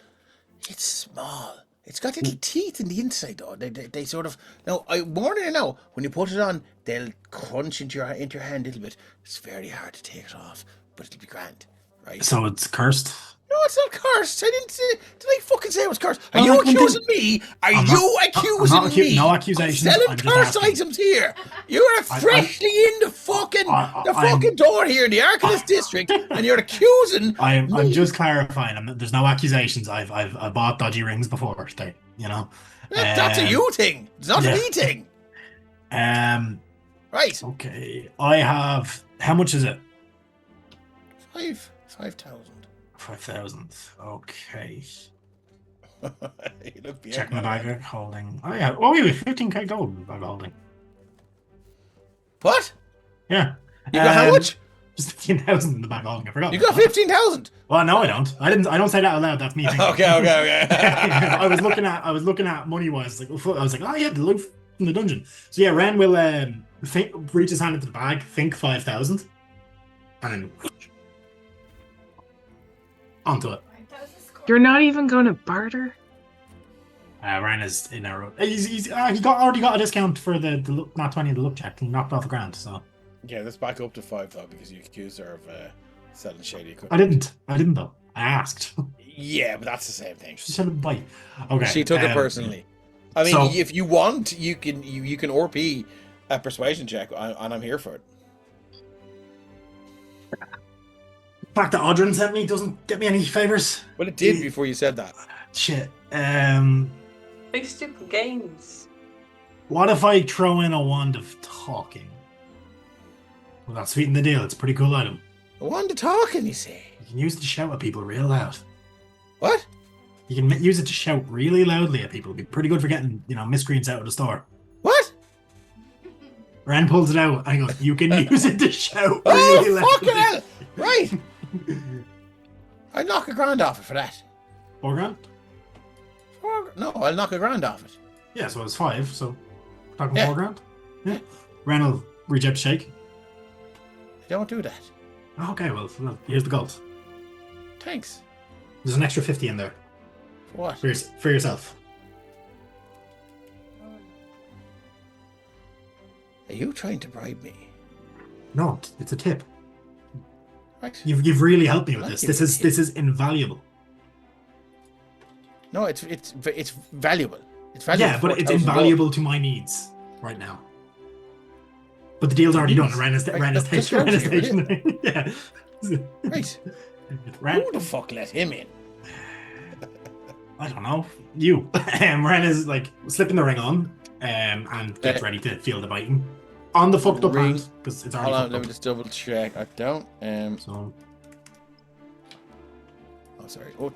It's small. It's got little teeth in the inside, though. They sort of... Now, I warn you now, when you put it on, they'll crunch into your hand a little bit. It's very hard to take it off, but it'll be grand, right? So it's cursed. No, it's not cursed. I didn't say... Did I fucking say it was cursed? Are No, you I can accusing me? Are I'm you not- accusing I'm not me? no accusations. Of selling I'm just cursed asking. items here. You're freshly in the fucking I'm- door here in the Arcanist district, and you're accusing I'm me. just clarifying. There's no accusations. I've bought dodgy rings before. That's a you thing. It's not a me thing. Right. Okay. I have. How much is it? 5,000. 5,000. Okay. You look beyond Check my that. bag. Holding. Oh yeah. Oh wait, 15k gold in bag holding. What? Yeah. You got how much? Just 15,000 in the bag holding. I forgot. You got 15,000. Well, no, I don't. I don't say that out loud. That's me. Thinking. Okay. I was looking at money wise. I was like, oh yeah, the loot from the dungeon. So yeah, Ren will reach his hand into the bag. Think 5,000. and then onto it. Right, that was the score. You're not even going to barter? Ren is in a row. He already got a discount for the look, not 20 the look check. He knocked off the grand, so Yeah, let's back up to 5 though, because you accused her of selling shady equipment. I didn't though. I asked. Yeah, but that's the same thing. She said bye. Okay. She took it personally. I mean, so- if you want, you can RP a persuasion check, and I'm here for it. The fact that Audrin sent me doesn't get me any favors. Well, it did before you said that. Shit. Big stupid games. What if I throw in a wand of talking? Well, that's sweeten the deal. It's a pretty cool item. I wanted to talk, and you say. You can use it to shout at people real loud. What? You can use it to shout really loudly at people. It'd be pretty good for getting, miscreants out of the store. What? Ren pulls it out and he goes, you can use it to shout Oh, really loudly. fucking hell! Right. I'd knock a grand off it for that. 4 grand? No, I'll knock a grand off it. Yeah, so it's 5, so talking Yeah. 4 grand? Yeah. Ren will reach out to shake. Don't do that. Okay, well, here's the gold. Thanks. There's an extra 50 in there For what? for yourself. Are you trying to bribe me? No, it's a tip. Right. You've really helped me with Like this. you This did. is invaluable. No, it's valuable. It's valuable. Yeah, but it's $4,000. invaluable to my needs right now. But the deal's already done. Ren is Right, that's stationary. Yeah. Right. Ren, Who the fuck let him in? I don't know. You. Ren is like slipping the ring on and gets ready to feel the biting. On the fucked up Ring. hand, because it's already Hold on, fucked let me up. just double check. I don't. So, Oh, sorry. Oh,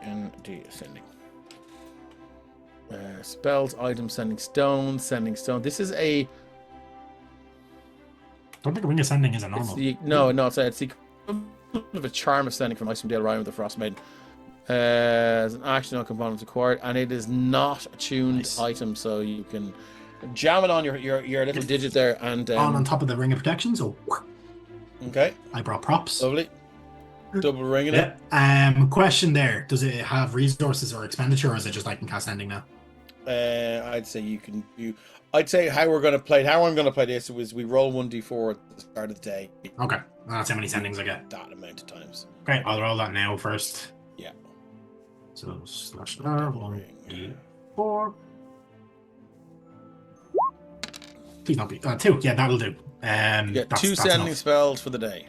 N-D ascending. Spells, items, sending stone, sending stone. This is a. don't think a ring ascending is a It's normal. the no, it's the equivalent of a charm ascending from Icewind Dale Rhyme with the Frost Maiden. As an action or component acquired, and it is not a tuned Nice. item, so you can jam it on your little digit there, and On top of the ring of protection, so okay, I brought props. lovely, double ringing it. Yeah. Question there. Does it have resources or expenditure, or is it just I can cast ending now? I'd say you can. I'd say how I'm going to play this was we roll 1d4 at the start of the day. Okay. That's how many sendings I get. That amount of times. Okay, I'll roll that now first. Yeah. So slash R 1d4. Please not be 2. Yeah, that'll do. You get That's 2 sending enough. spells for the day.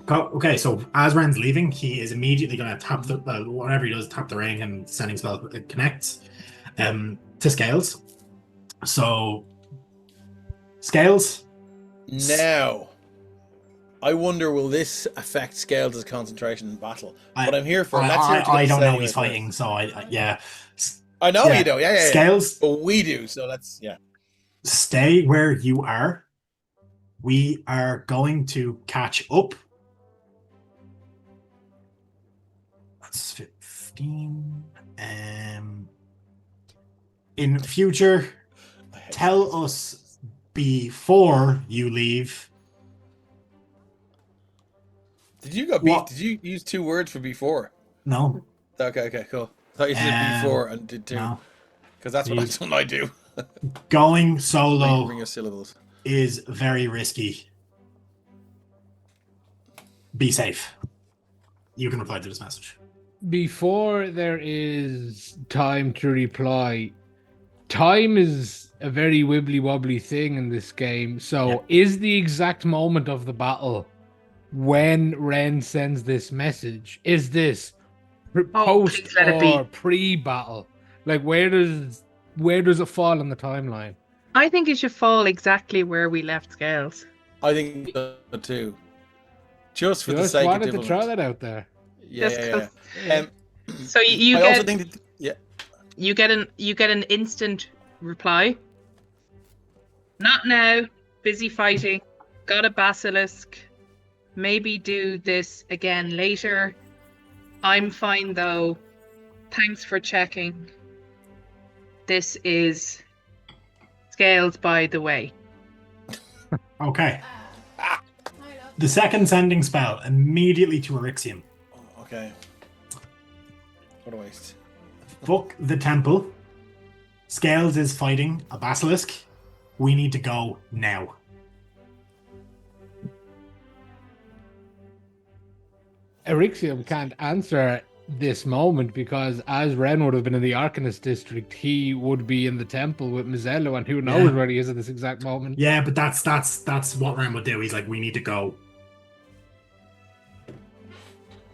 Okay, so as Ren's leaving, he is immediately going to tap the whatever he does, tap the ring, and sending spell connects to Scales. So Scales. Now, I wonder will this affect Scales' concentration in battle? But I'm here for. Let's hear what you I got don't to say know he's first. fighting, so I yeah. I know Yeah. you do. Yeah. Scales, But we do. So let's. Yeah. stay where you are. We are going to catch up. That's 15. In future, I hate tell this. us before you leave. Did you go? What? Did you use 2 words for before? No, Okay, cool. I thought you said before and did 2. no. Because that's what I do. Going solo Ring your syllables. is very risky. Be safe. You can reply to this message. Before there is time to reply, time is a very wibbly wobbly thing in this game. So is the exact moment of the battle when Ren sends this message? Is this post please let it be. or pre-battle? Like where does it fall on the timeline? I think it should fall exactly where we left Scales. I think so too. Just for the Just sake of wanted to difference. throw that out there. Yeah. Just yeah. So you I get also think that. Yeah. you get an instant reply. Not now. Busy fighting. Got a basilisk. Maybe do this again later. I'm fine though. Thanks for checking. This is Scales, by the way. Okay. The second sending spell immediately to Eryxium. Oh, okay. What a waste. Book the temple. Scales is fighting a basilisk. We need to go now. Eryxium can't answer this moment because as Ren would have been in the Arcanist district, he would be in the temple with Mezelus, and who knows where he is at this exact moment. Yeah, but that's what Ren would do. He's like, we need to go.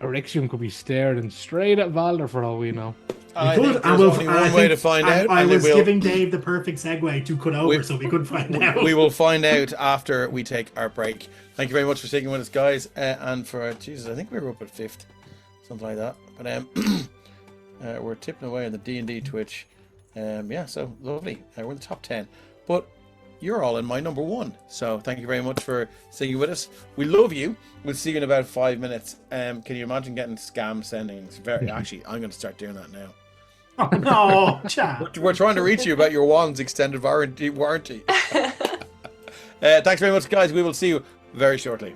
Eryxium could be staring straight at Valder for all we know. I We think could, there's only one way to find out. I and it was will- giving Dave the perfect segue to cut over so we could find out. We will find out after we take our break. Thank you very much for sticking with us, guys. And for Jesus, I think we were up at 5th, something like that. But we're tipping away on the D&D Twitch. Yeah, so lovely. We're in the top 10. But you're all in my number 1. So thank you very much for sticking with us. We love you. We'll see you in about 5 minutes. Can you imagine getting scam sendings? Actually, I'm going to start doing that now. Oh, no, chat. We're trying to reach you about your wand's extended warranty. Thanks very much, guys. We will see you very shortly.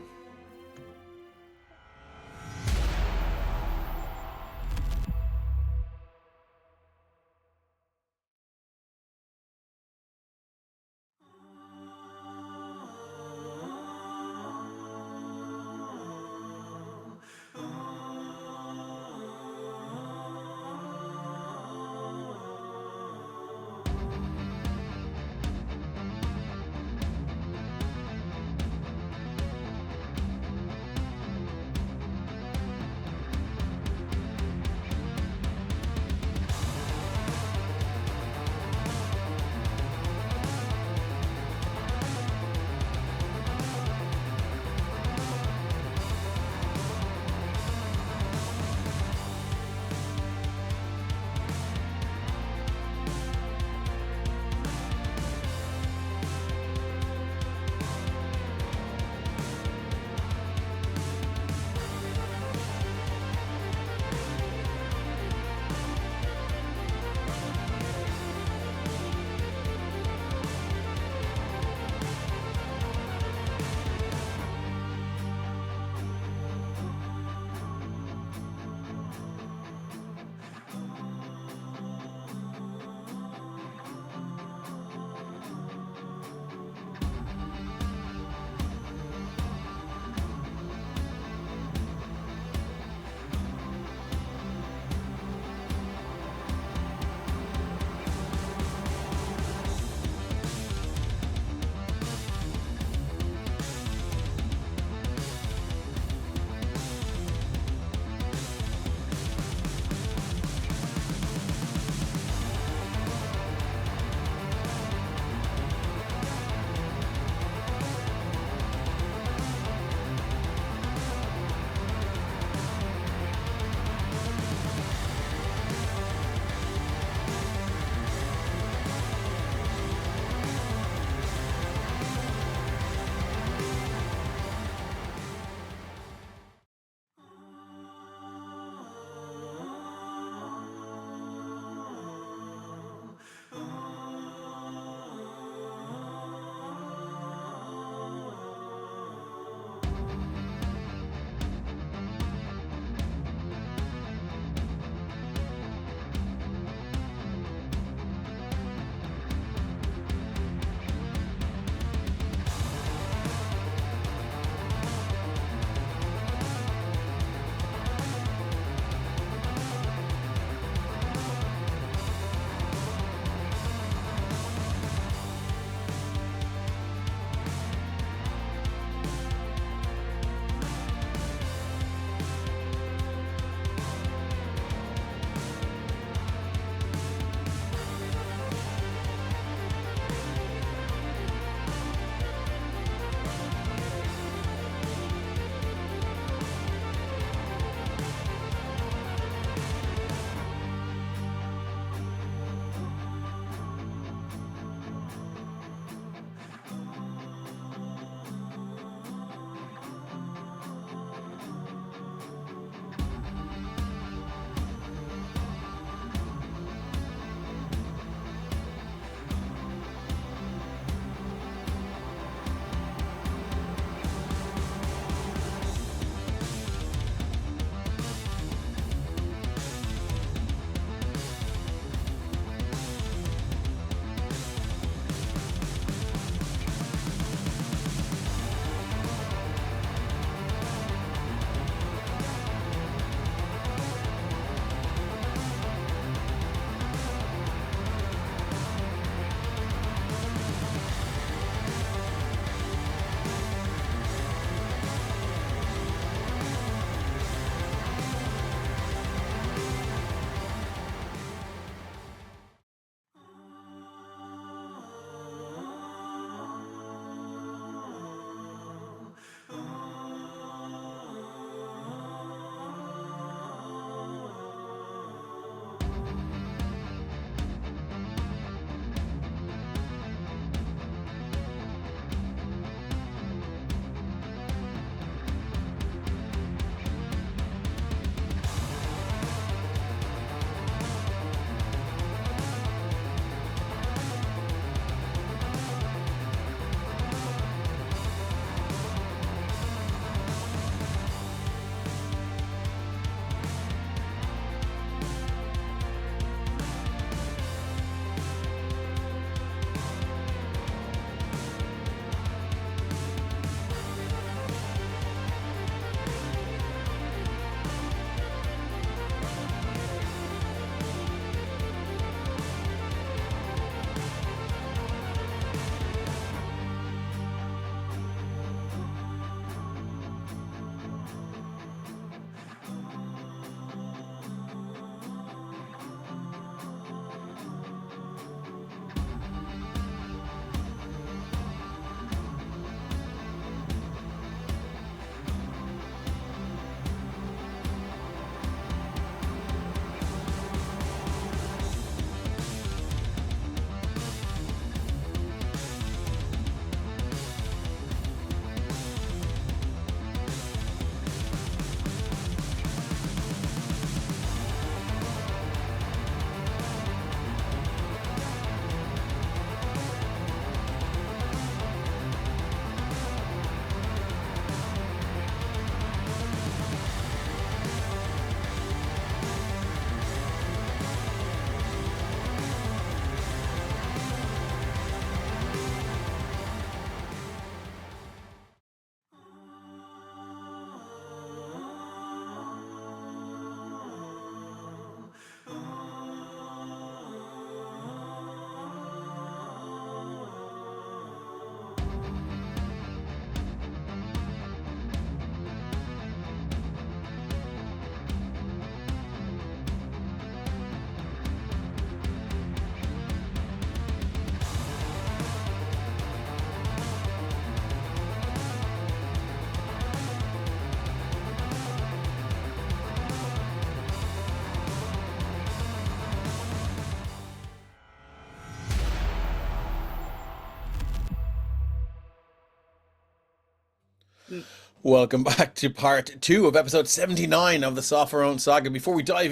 Welcome back to part 2 of episode 79 of the Sopherone Saga. Before we dive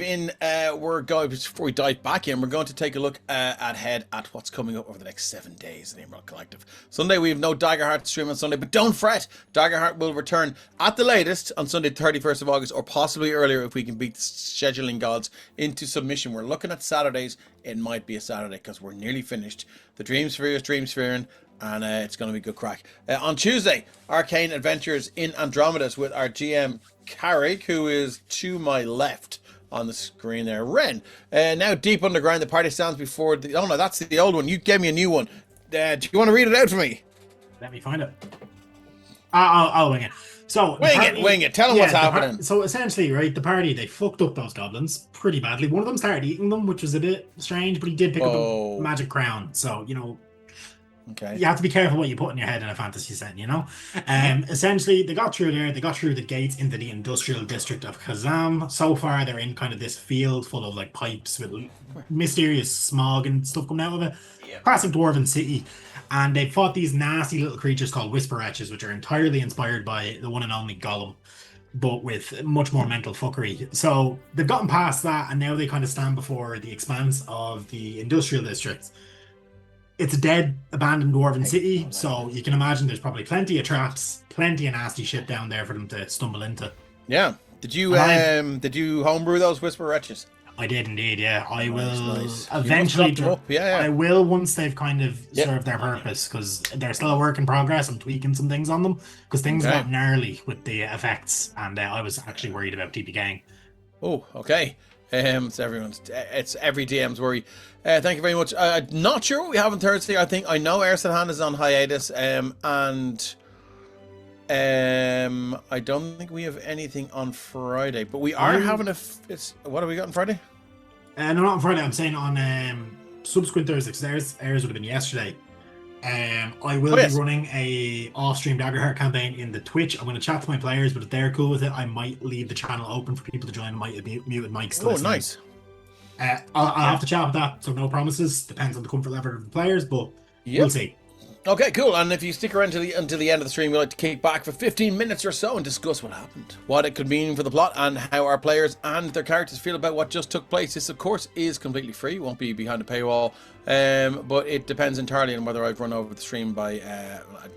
back in, we're going to take a look ahead at what's coming up over the next 7 days in the Emerald Collective. Sunday, we have no Daggerheart stream on Sunday, but don't fret. Daggerheart will return at the latest on Sunday, 31st of August, or possibly earlier if we can beat the scheduling gods into submission. We're looking at Saturdays. It might be a Saturday because we're nearly finished. The Dream Sphere is Dream Sphere, and it's going to be good crack. On Tuesday, Arcane Adventures in Andromedas with our GM Carrick, who is to my left on the screen there. Ren, now deep underground, the party stands before the... Oh no, that's the old one. You gave me a new one. Do you want to read it out for me? Let me find it. I'll wing it. So Wing it. Tell them what's happening. So essentially, right, the party, they fucked up those goblins pretty badly. One of them started eating them, which was a bit strange, but he did pick up a magic crown. So, you know... Okay. You have to be careful what you put in your head in a fantasy setting, you know? Essentially, they got through there. They got through the gates into the industrial district of Kazam. So far, they're in kind of this field full of, like, pipes with mysterious smog and stuff coming out of it. Yep. Classic dwarven city. And they fought these nasty little creatures called Whisperetches, which are entirely inspired by the one and only Gollum, but with much more mental fuckery. So they've gotten past that, and now they kind of stand before the expanse of the industrial district. It's a dead, abandoned dwarven city, so you can imagine there's probably plenty of traps, plenty of nasty shit down there for them to stumble into. Yeah. Did you homebrew those Whisperetches? I did indeed, yeah. I will nice. Eventually. Yeah. I will once they've kind of served their purpose, because they're still a work in progress. I'm tweaking some things on them, because things got gnarly with the effects, and I was actually worried about TPKing. Oh, okay. It's every DM's worry. Thank you very much. Not sure what we have on Thursday. I know Ersahan is on hiatus, and I don't think we have anything on Friday. But we are having what have we got on Friday? No, not on Friday. I'm saying on subsequent Thursdays. Theirs would have been yesterday. I will be running a off-stream Daggerheart campaign in the Twitch. I'm going to chat to my players, but if they're cool with it, I might leave the channel open for people to join. I might have muted mics. Oh, nice. I'll have to chat with that, so no promises. Depends on the comfort level of the players, but we'll see. Okay, cool. And if you stick around until the end of the stream, we like to kick back for 15 minutes or so and discuss what happened, what it could mean for the plot, and how our players and their characters feel about what just took place. This, of course, is completely free. Won't be behind a paywall, but it depends entirely on whether I've run over the stream by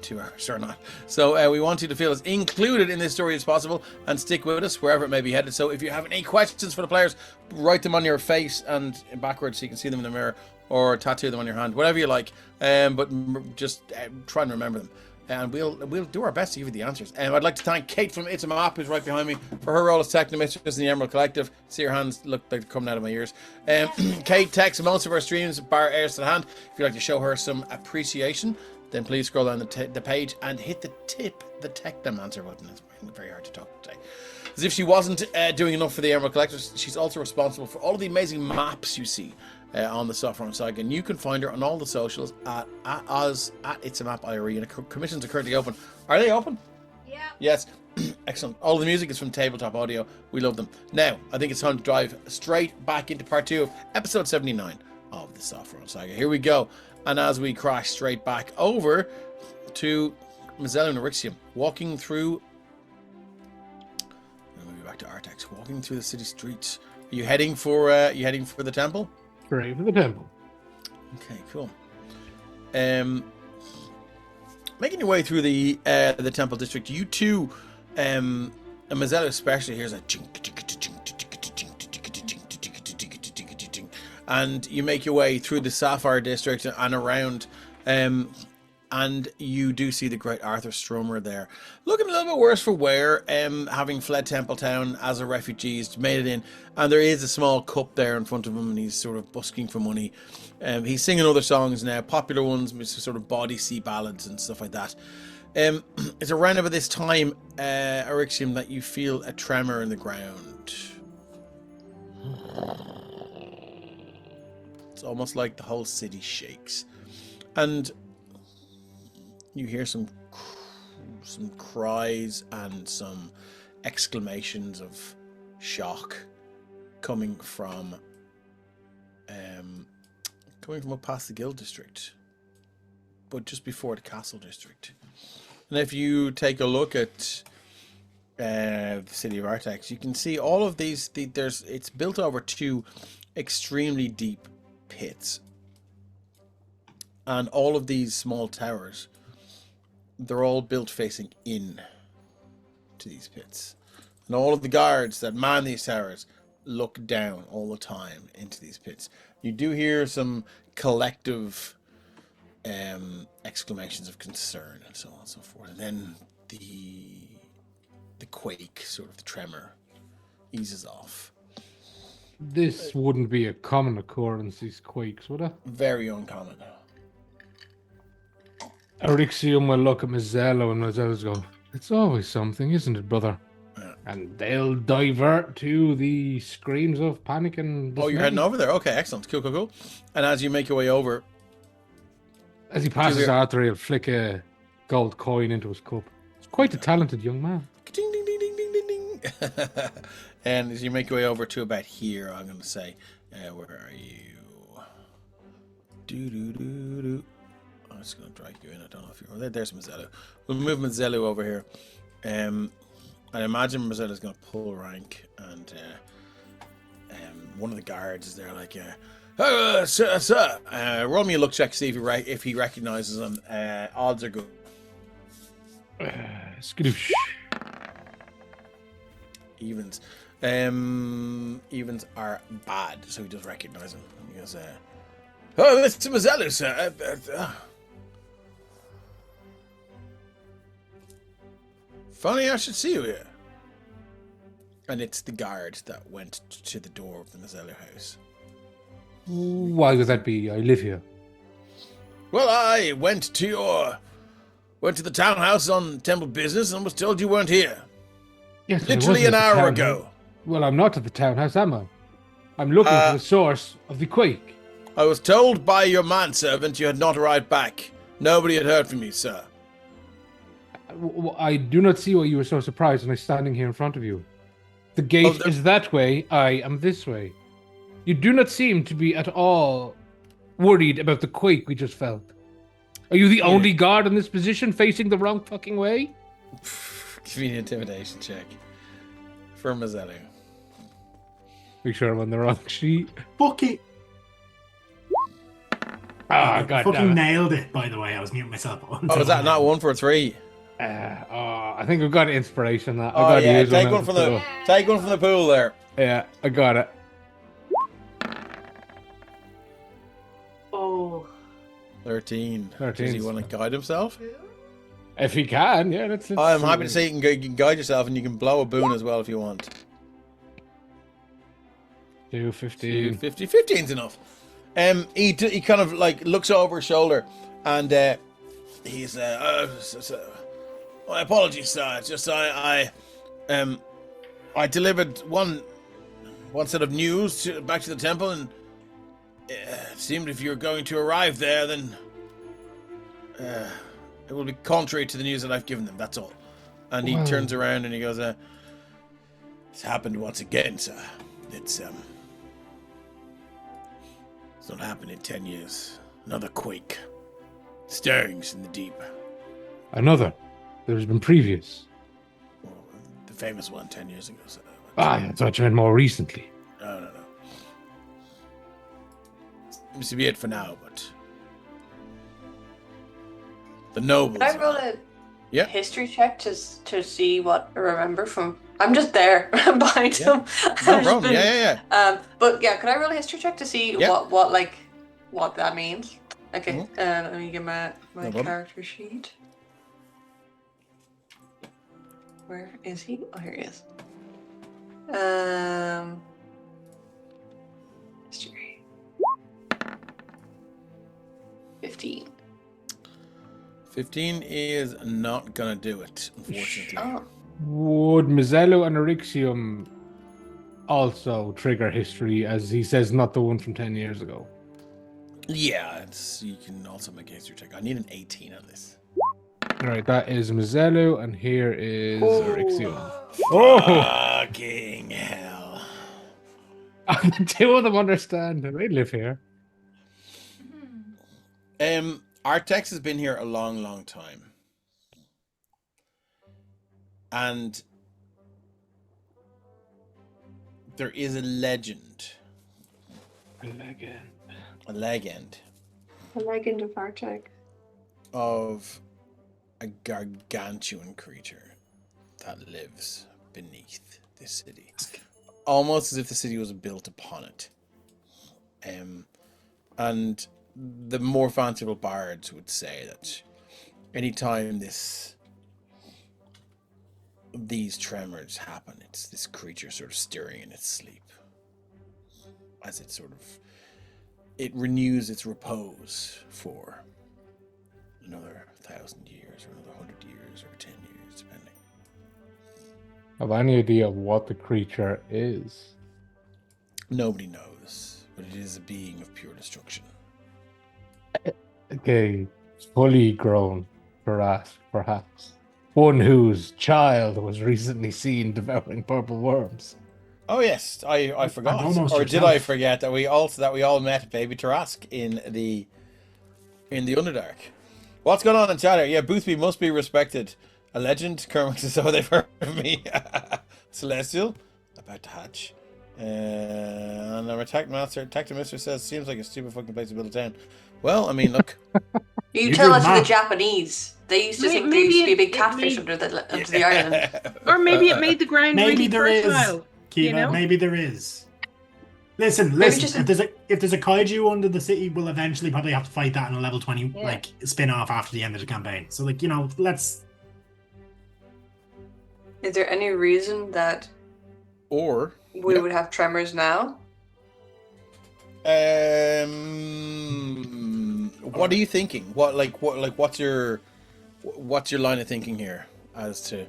2 hours or not. So we want you to feel as included in this story as possible and stick with us wherever it may be headed. So if you have any questions for the players, write them on your face and backwards so you can see them in the mirror, or tattoo them on your hand, whatever you like, but just try and remember them, and we'll do our best to give you the answers. I'd like to thank Kate from It's a Map, who's right behind me, for her role as Technomistress in the Emerald Collective. See, her hands look like they're coming out of my ears. Kate texts most of our streams, bar airs to the hand. If you'd like to show her some appreciation, then please scroll down the page and hit the Technomancer button. It's very hard to talk today. As if she wasn't doing enough for the Emerald Collective, she's also responsible for all of the amazing maps you see on the Sopherone Saga, and you can find her on all the socials at It's a Map IRE, and commissions are currently open. Are they open? Yeah. Yes. Excellent. All the music is from Tabletop Audio. We love them. Now, I think it's time to dive straight back into part 2 of episode 79 of the Sopherone Saga. Here we go. And as we crash straight back over to Mezelus and Orixium, walking through... Maybe back to Artax. Walking through the city streets. Are you heading for the temple? Great for the temple. Okay, cool. Making your way through the temple district, you two, and Mezelus especially hears a and you make your way through the Sapphire district and around, and you do see the great Arthur Strummer there, looking a little bit worse for wear, having fled Templetown as a refugee. He's made it in, and there is a small cup there in front of him, and he's sort of busking for money. He's singing other songs now, popular ones, sort of body sea ballads and stuff like that. It's around about this time, Orixium, that you feel a tremor in the ground. It's almost like the whole city shakes, and you hear some cries and some exclamations of shock coming from up past the guild district, but just before the castle district. And if you take a look at the city of Artax, you can see all of these. It's built over 2 extremely deep pits, and all of these small towers, they're all built facing in to these pits, and all of the guards that man these towers look down all the time into these pits. You do hear some collective exclamations of concern and so on and so forth. And then the quake, sort of the tremor, eases off. This wouldn't be a common occurrence, these quakes, would it? Very uncommon. Erixium will look at Mezelus and Mezelus go, it's always something, isn't it, brother? Yeah. And they'll divert to the screams of panic and dismay. Oh, you're heading over there? Okay, excellent. Cool. And as you make your way over... As he passes Arthur, he'll flick a gold coin into his cup. He's quite a talented young man. Ding, ding, ding, ding, ding, ding, ding. And as you make your way over to about here, I'm going to say, where are you? Do. I'm just going to drag you in. I don't know if you're... Oh, there's Mezelus. We'll move Mezelus over here. I imagine Mezelus is going to pull rank, and one of the guards is there like, sir, roll me a look check to see if he recognizes him. Odds are good. Skadoosh. Evens. Evens are bad, so he does recognize him. He goes, oh, Mr. Mezelus. Funny I should see you here. And it's the guard that went to the door of the Mezelus house. Why would that be? I live here. Well, I went to the townhouse on temple business and was told you weren't here. Yes, literally an hour ago. Well, I'm not at the townhouse, am I? I'm looking for the source of the quake. I was told by your manservant you had not arrived back. Nobody had heard from you, sir. I do not see why you were so surprised when I'm standing here in front of you. The gate is that way, I am this way. You do not seem to be at all worried about the quake we just felt. Are you the only guard in this position facing the wrong fucking way? Give me an intimidation check. For Mezelus. Make sure I'm on the wrong sheet. Fuck it. Ah, God fucking damn it. nailed it, by the way. I was muting myself. Oh, was that not 1 for 3? I think I've got inspiration. That Oh, yeah, take one from the pool there. Yeah, I got it. Oh. 13. 13. Does he want to guide himself? If he can, yeah. Let's I'm happy to say you can guide yourself, and you can blow a boon as well if you want. 215. 15's enough. He kind of like looks over his shoulder, and he's my apologies, sir. It's just I delivered one set of news back to the temple, and it seemed if you're going to arrive there, then it will be contrary to the news that I've given them. That's all. And he turns around and he goes, "It's happened once again, sir. It's not happened in 10 years. Another quake. Stirrings in the deep. Another. There's been previous. Well, the famous one 10 years ago, sir. I thought you meant more recently. No. Seems to be it for now, but the nobles. Can I roll a Yeah. history check to see what I remember from? I'm just there behind him. No problem. Yeah. But yeah, can I roll a history check to see what that means? Okay. Let me get my problem. character sheet. Where is he? Oh, here he is. History. 15. 15 is not gonna do it, unfortunately. Oh. Would Mezelus and Erixium also trigger history, as he says, not the one from 10 years ago? Yeah, you can also make a history check. I need an 18 on this. Alright, that is Mezelus, and here is Erixium. Fucking hell. The two of them understand. They live here. Artex has been here a long, long time. And there is a legend. A legend. A legend A legend of Arctic. of a gargantuan creature that lives beneath this city. Almost as if the city was built upon it. And the more fanciful bards would say that anytime these tremors happen, it's this creature sort of stirring in its sleep. As it renews its repose for another 1,000 years, or another 100 years, or 10 years, depending. Have any idea of what the creature is? Nobody knows, but it is a being of pure destruction. Okay, fully grown perhaps. One whose child was recently seen devouring purple worms. Oh yes, I forgot, almost or did yourself. I forget that we all met Baby Tarask in the Underdark? What's going on in chat here? Yeah, Boothby must be respected. A legend, Kermit says, so they've heard of me. Celestial, about to hatch. And our Tactomister says, seems like a stupid fucking place to build a town. Well, I mean, look. You You tell do that to the not. Japanese. They used to think there Maybe used to be a it- big it catfish may- under the island. Or maybe it made the ground Maybe really there is. fertile. Kiva, You know? maybe there is. Listen. just If there's a kaiju under the city, we'll eventually probably have to fight that in a level 20 Yeah. like spin-off after the end of the campaign. So let's. Is there any reason that Or we would have tremors now? what are you thinking? What's your line of thinking here as to?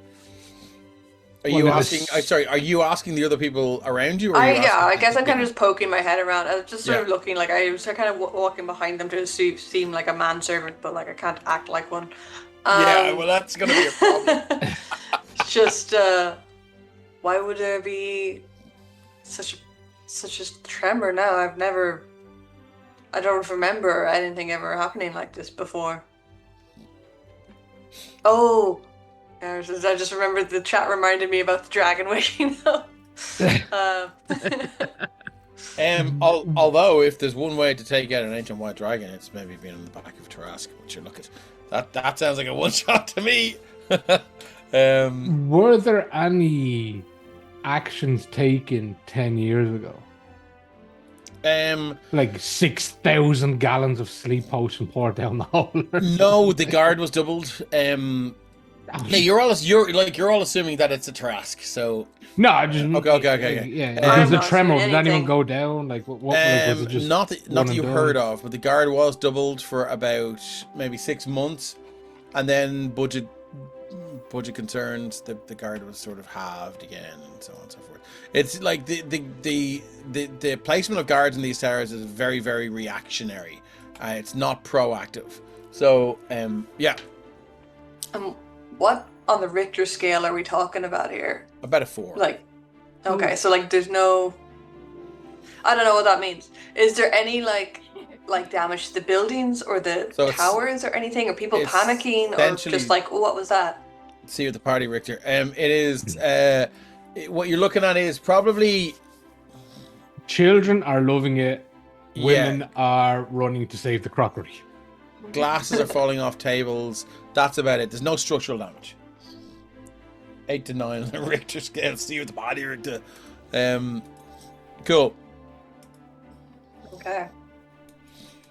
Are you Well, asking? Sorry, are you asking the other people around you? Or I are you asking I guess I'm kind people? of just poking my head around. I was just sort of Yeah. looking like I was kind of walking behind them to seem like a manservant, but like I can't act like one. Yeah, well, that's gonna be a problem. Just why would there be such a tremor now? I don't remember anything ever happening like this before. Oh, I just remembered the chat reminded me about the dragon waking up. Although if there's one way to take out an ancient white dragon, it's maybe being on the back of Tarask. But you look at that sounds like a one shot to me. Were there any actions taken 10 years ago? Like 6,000 gallons of sleep potion poured down the hole. No, the guard was doubled. No, you're all assuming that it's a Tarask. So No, I just Okay. Yeah, I'm was the not tremor? seeing Did anyone anything. go down? Like what? Was it just not that one you and heard done? of, but the guard was doubled for about maybe 6 months, and then budget concerns, the guard was sort of halved again, and so on and so forth. It's like the placement of guards in these towers is very, very reactionary. It's not proactive. So yeah, What on the Richter scale are we talking about here? about a 4. Like, okay, so like there's no. I don't know what that means. Is there any like damage to the buildings or the So it's- towers or anything? Are people it's panicking or essentially- just like, oh, what was that? See you at the party, Richter. It is what you're looking at is probably Children are loving it. Yeah. Women are running to save the crockery. glasses are falling off tables. That's about it. There's no structural damage. 8 to 9 on the Richter scale. See you at the party, Richter. Cool. Okay.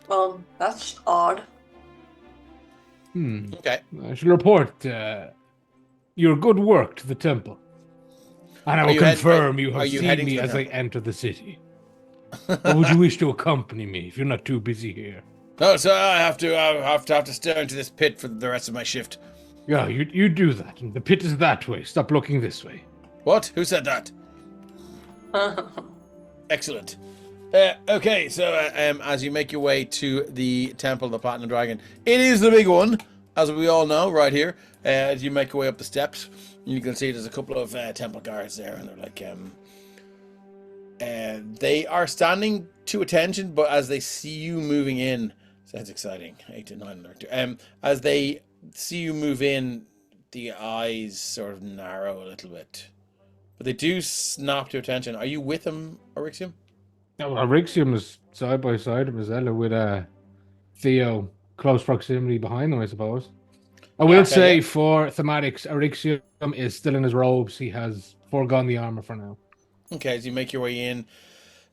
Well, that's odd. Okay. I shall report your good work to the temple. And I Are will you confirm you are have you seen heading me to the as I temple? enter the city. Or would you wish to accompany me if you're not too busy here? No, so I have to stare into this pit for the rest of my shift. Yeah, you do that. The pit is that way. Stop looking this way. What? Who said that? Excellent. Okay, so as you make your way to the Temple of the Platinum Dragon, it is the big one, as we all know, right here. As you make your way up the steps, you can see there's a couple of temple guards there, and they're like, they are standing to attention, but as they see you moving in, sounds exciting. 8 to 9 as they see you move in, the eyes sort of narrow a little bit. But they do snap your attention. Are you with him, Orixium? Arixium is side by side with Mezelus with Theo close proximity behind him, I suppose. I will say for thematics, Arixium is still in his robes. He has foregone the armor for now. Okay, as you make your way in,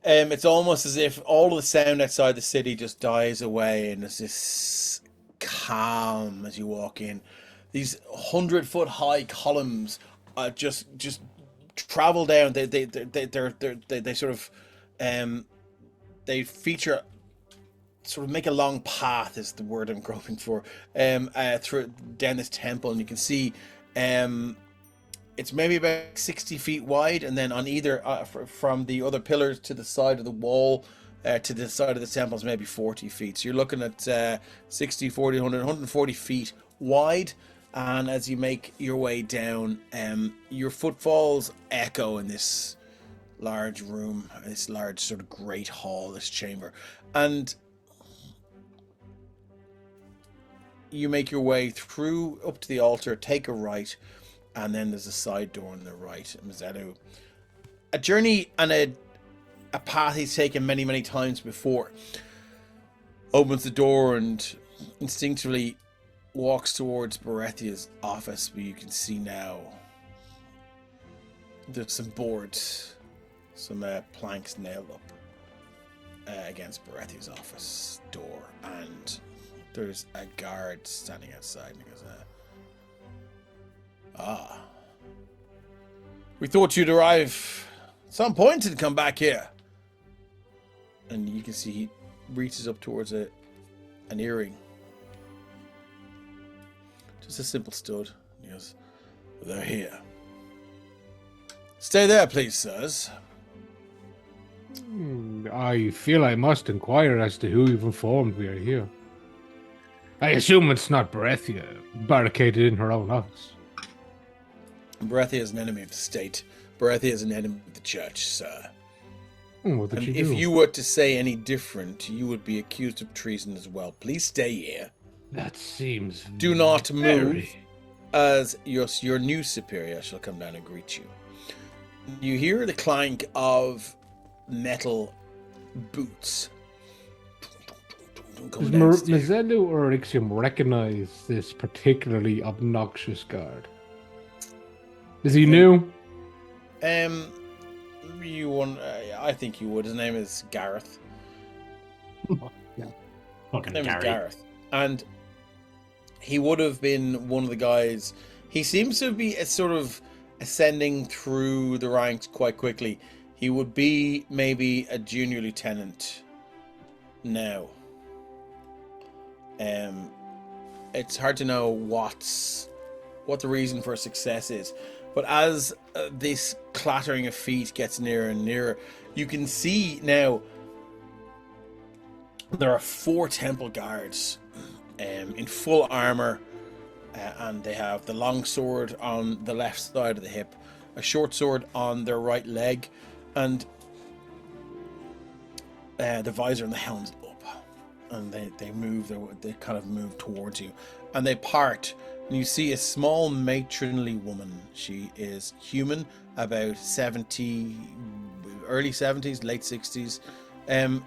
it's almost as if all of the sound outside the city just dies away, and there's this calm as you walk in. These 100-foot high columns just travel down. They sort of they feature sort of make a long path is the word I'm groping for through down this temple, and you can see it's maybe about 60 feet wide, and then on either from the other pillars to the side of the wall to the side of the temple is maybe 40 feet. So you're looking at 60, 40, 100, 140 feet wide. And as you make your way down, your footfalls echo in this large room, this large sort of great hall, this chamber. And you make your way through up to the altar, take a right, and then there's a side door on the right. Mezelus, a journey and a path he's taken many, many times before, opens the door and instinctively walks towards Berethia's office, but you can see now there's some boards, some planks nailed up against Berethia's office door, and there's a guard standing outside, and he goes, we thought you'd arrive at some point and come back here. And you can see he reaches up towards an earring. Just a simple stud. He goes, they're here. Stay there, please, sirs. I feel I must inquire as to who you've informed we are here. I assume it's not Berethia, barricaded in her own office. Berethia is an enemy of the state. Berethia is an enemy of the church, sir. What did And she if do? you were to say any different, you would be accused of treason as well. Please stay here. That seems Do not move, very... as your new superior shall come down and greet you. You hear the clank of metal boots. Does Mezelus or Arixium recognize this particularly obnoxious guard? Is he new? You won. I think you would. His name is Gareth. Fucking His name is Gary. Gareth, and he would have been one of the guys. He seems to be sort of ascending through the ranks quite quickly. He would be maybe a junior lieutenant now. It's hard to know what the reason for success is, but as this clattering of feet gets nearer and nearer, you can see now there are 4 temple guards in full armor, and they have the long sword on the left side of the hip, a short sword on their right leg, and the visor and the helm's up, and they kind of move towards you, and they part, and you see a small matronly woman. She is human, about 70, early 70s, late 60s.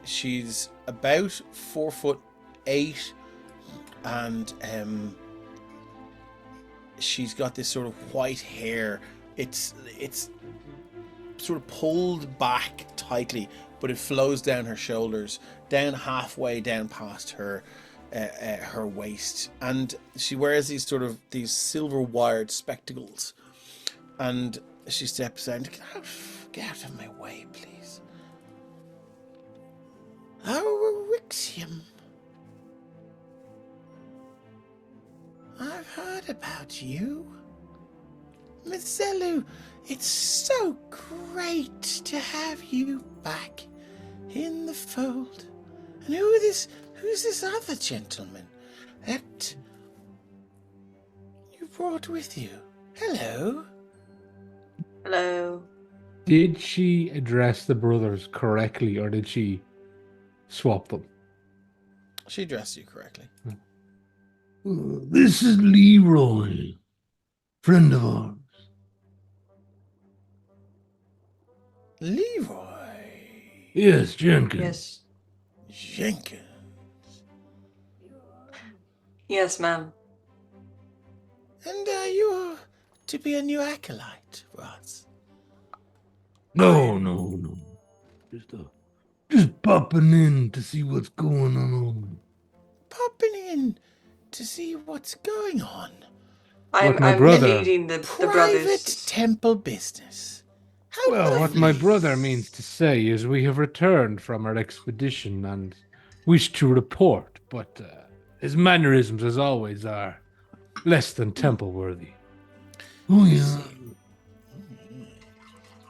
She's about 4'8", and she's got this sort of white hair. It's sort of pulled back tightly, but it flows down her shoulders, down halfway down past her waist, and she wears these silver wired spectacles, and she steps out. Get out of my way, please. Oh, Arixium. I've heard about you. Mezelus, it's so great to have you back in the fold. And who's this other gentleman that you brought with you? Hello. Hello. Did she address the brothers correctly, or did she swap them? She addressed you correctly. This is Leroy. friend of ours. Leroy Yes, Jenkins. Yes. Jenkins. Yes, ma'am. And you are to be a new acolyte for us. No. Just popping in to see what's going on. Popping in to see what's going on. I'm my brother- leading the Private brothers. temple business. How Well, what my lovely. brother means to say is we have returned from our expedition and wish to report, but his mannerisms, as always, are less than temple worthy. Oh, yeah.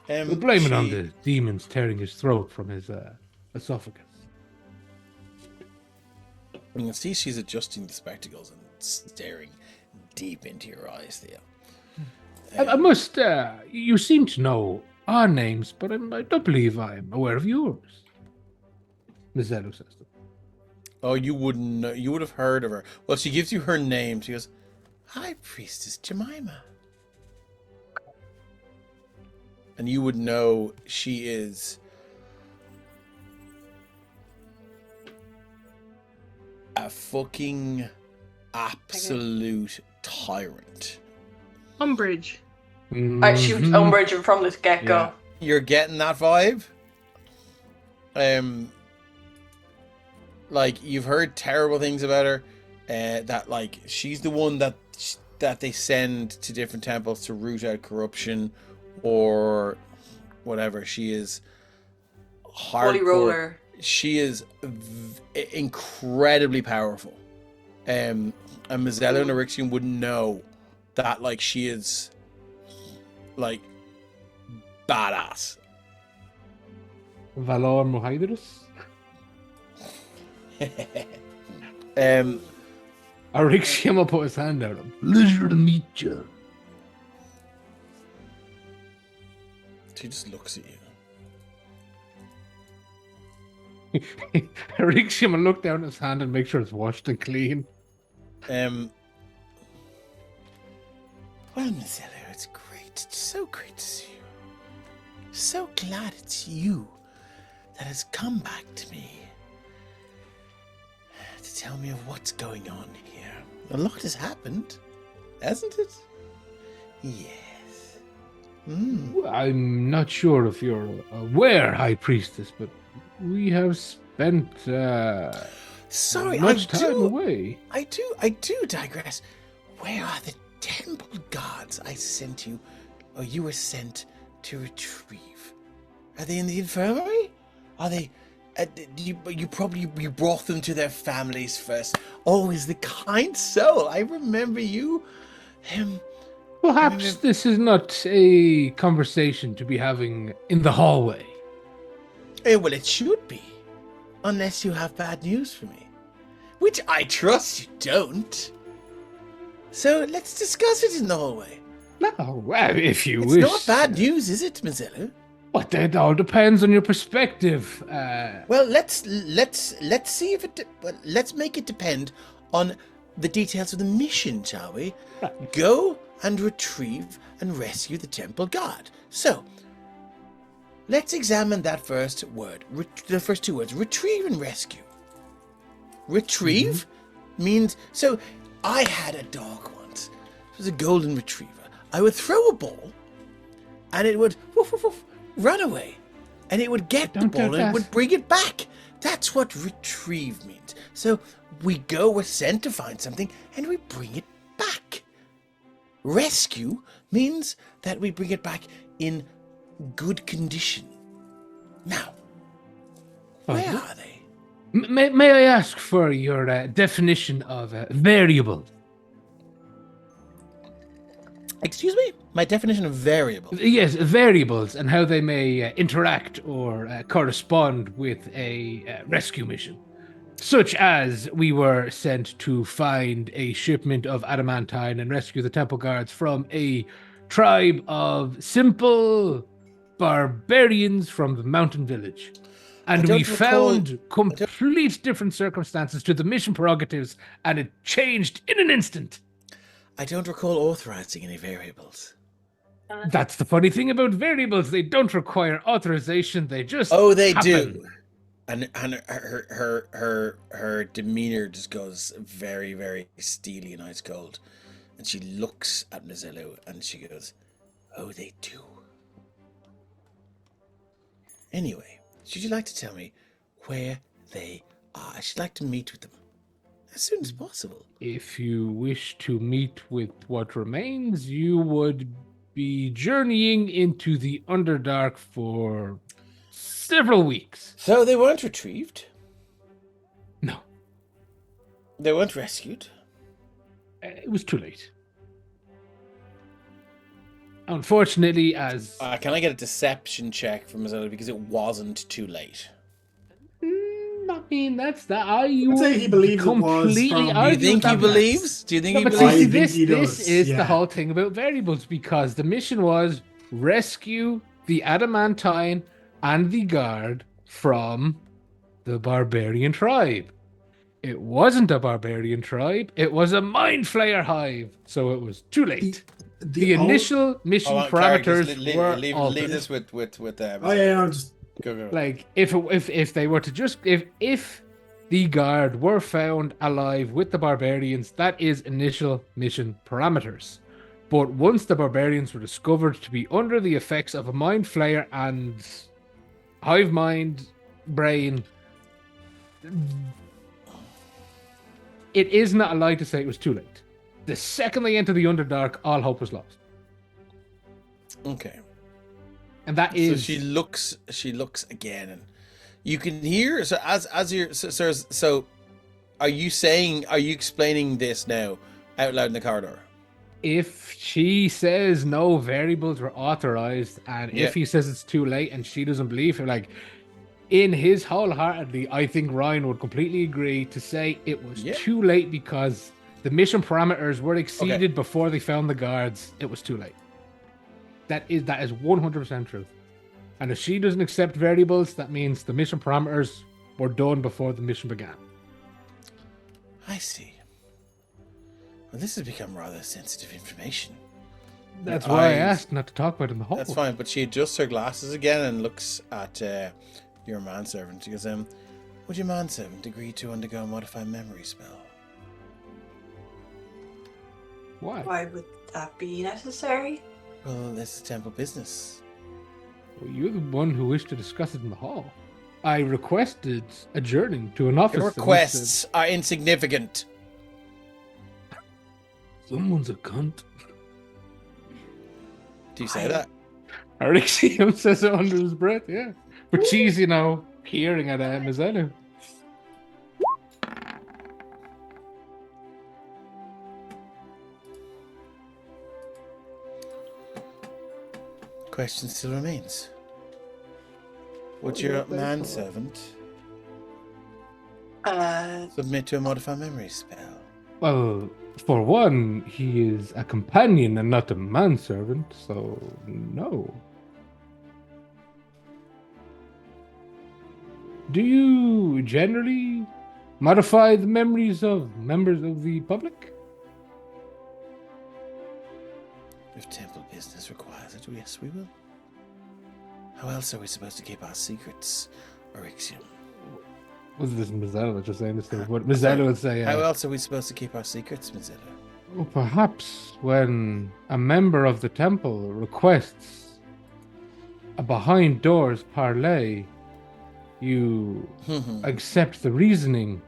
We'll blame it on the demons tearing his throat from his esophagus. You can see she's adjusting the spectacles and staring deep into your eyes there. I must, you seem to know our names, but I don't believe I'm aware of yours. Mezelus says that. Oh, you wouldn't know. You would have heard of her. Well, she gives you her name. She goes, High Priestess Jemima. And you would know she is a fucking absolute tyrant. Umbrage. She was Umbridge from the get-go. Yeah. You're getting that vibe? Like, you've heard terrible things about her. That, like, she's the one that they send to different temples to root out corruption or whatever. She is Holy hardcore. roller. She is incredibly powerful. And Mezelus and Eryxion wouldn't know that, like, she is, like, badass. Valor Mohydrus? Arixium will put his hand out. Pleasure to meet you. She just looks at you. Arixium will look down at his hand and make sure it's washed and clean. Well, Mezelus, it's great. It's so great to see you. So glad it's you that has come back to me to tell me of what's going on here. A lot has happened, hasn't it? Yes. Well, I'm not sure if you're aware, High Priestess, but we have spent Sorry, much time away. I do digress. Where are the temple guards I sent you, or you were sent to retrieve? Are they in the infirmary? Are they? You brought them to their families first. Always the kind soul. I remember you. Perhaps this is not a conversation to be having in the hallway. Well, it should be, unless you have bad news for me, which I trust you don't. So let's discuss it in the hallway. No, well, if you It's wish. not bad news, is it, Mezelus? But that all depends on your perspective. Well, let's see if it. Well, let's make it depend on the details of the mission, shall we? Go and retrieve and rescue the temple guard. So, let's examine that first word. The first two words: retrieve and rescue. Retrieve means so. I had a dog once. It was a golden retriever. I would throw a ball, and it would woof, woof, woof, run away, and it would get the Don't do ball and that. it would bring it back. That's what retrieve means. So we're sent to find something, and we bring it back. Rescue means that we bring it back in good condition. Now, where are they? May I ask for your definition of variable? Excuse me? My definition of variable. Yes, variables and how they may interact or correspond with a rescue mission. Such as we were sent to find a shipment of adamantine and rescue the temple guards from a tribe of simple barbarians from the mountain village. And don't we recall- found complete different circumstances to the mission prerogatives, and it changed in an instant. I don't recall authorizing any variables. That's the funny thing about variables. They don't require authorization. They just They happen. do. And her demeanor just goes very, very steely and ice cold. And she looks at Mezelus and she goes, oh, they do. Anyway, should you like to tell me where they are? I'd like to meet with them as soon as possible. If you wish to meet with what remains, you would be journeying into the Underdark for several weeks. So they weren't retrieved? No. They weren't rescued? It was too late. Unfortunately, as... Can I get a deception check from Mezelus because it wasn't too late? I mean, that's that. I'd say he believes it was completely from- Do you argue think with he that. believes? Do you think No, he but believes? I see, think he this does, is yeah. the whole thing about variables, because the mission was rescue the adamantine and the guard from the barbarian tribe. It wasn't a barbarian tribe, it was a mind flayer hive, so it was too late. The initial mission Hold on, Carrick, parameters just were leave altered. this with Oh yeah, I'm just go. Like if they were to just if the guard were found alive with the barbarians, that is initial mission parameters. But once the barbarians were discovered to be under the effects of a mind flayer and hive mind brain, it is not a lie to say it was too late. The second they enter the Underdark, all hope was lost. Okay. And that So is she looks again, and you can hear. So as you're so, are you explaining this now out loud in the corridor? if she says no variables were authorized, and Yeah. if he says it's too late and she doesn't believe him, like in his wholeheartedly, I think Ryan would completely agree to say it was Yeah. too late because the mission parameters were exceeded before they found the guards. It was too late. That is 100% truth. And if she doesn't accept variables, that means the mission parameters were done before the mission began. I see. Well, this has become rather sensitive information. That's why I eyes- asked not to talk about it in the hall. That's fine, but she adjusts her glasses again and looks at your manservant. She goes, would your manservant agree to undergo a modified memory spell? Why? Why would that be necessary? Well, this is temple business. Well, you're the one who wished to discuss it in the hall. I requested adjourning to an office. Your and you requests are insignificant. said, someone's a cunt. Do you say that? I already see him says it under his breath, yeah. But she's, peering at Mezelus. Question still remains. Would your manservant submit to a modified memory spell? Well, for one, he is a companion and not a manservant, so no. Do you generally modify the memories of members of the public? If temple business requires it, yes, we will. How else are we supposed to keep our secrets, Orixium? Was this Mezelus just saying this thing? What Sorry. Mezelus would say? How else are we supposed to keep our secrets, Mezelus? Well, perhaps when a member of the temple requests a behind doors parley, you accept the reasoning.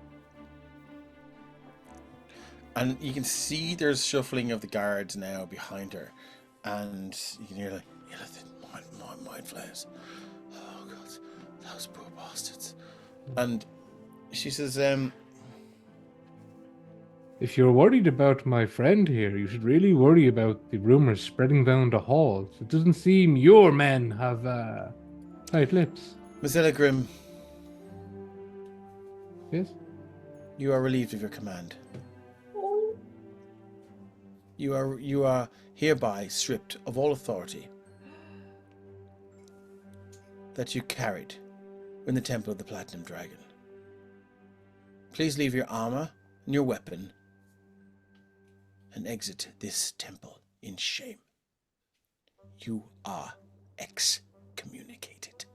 And you can see there's shuffling of the guards now behind her, and you can hear mind flares. Oh God, those poor bastards. And she says, If you're worried about my friend here, you should really worry about the rumors spreading down the halls. It doesn't seem your men have tight lips. Mezelus Grimm, Yes? you are relieved of your command. You are hereby stripped of all authority that you carried in the Temple of the Platinum Dragon. Please leave your armor and your weapon and exit this temple in shame. You are excommunicated.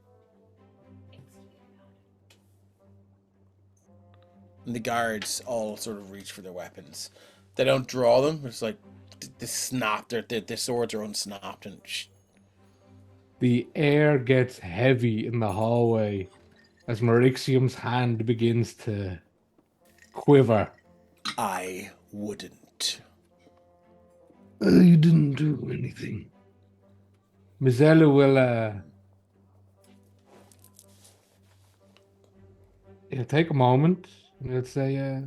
And the guards all sort of reach for their weapons. They don't draw them. It's like the snap. Their swords are unsnapped and. The air gets heavy in the hallway as Marixium's hand begins to quiver. I wouldn't. You didn't do anything. Mezelus will he'll take a moment and he'll say,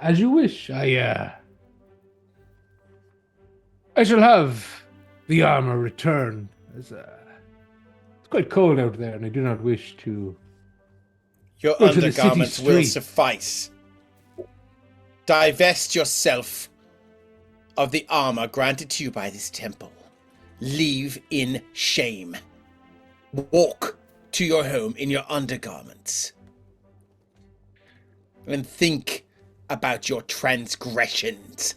as you wish. I shall have the armor returned. As, it's quite cold out there, and I do not wish to. Your go to the undergarments city will street. suffice. Divest yourself of the armor granted to you by this temple. Leave in shame. Walk to your home in your undergarments. And think about your transgressions.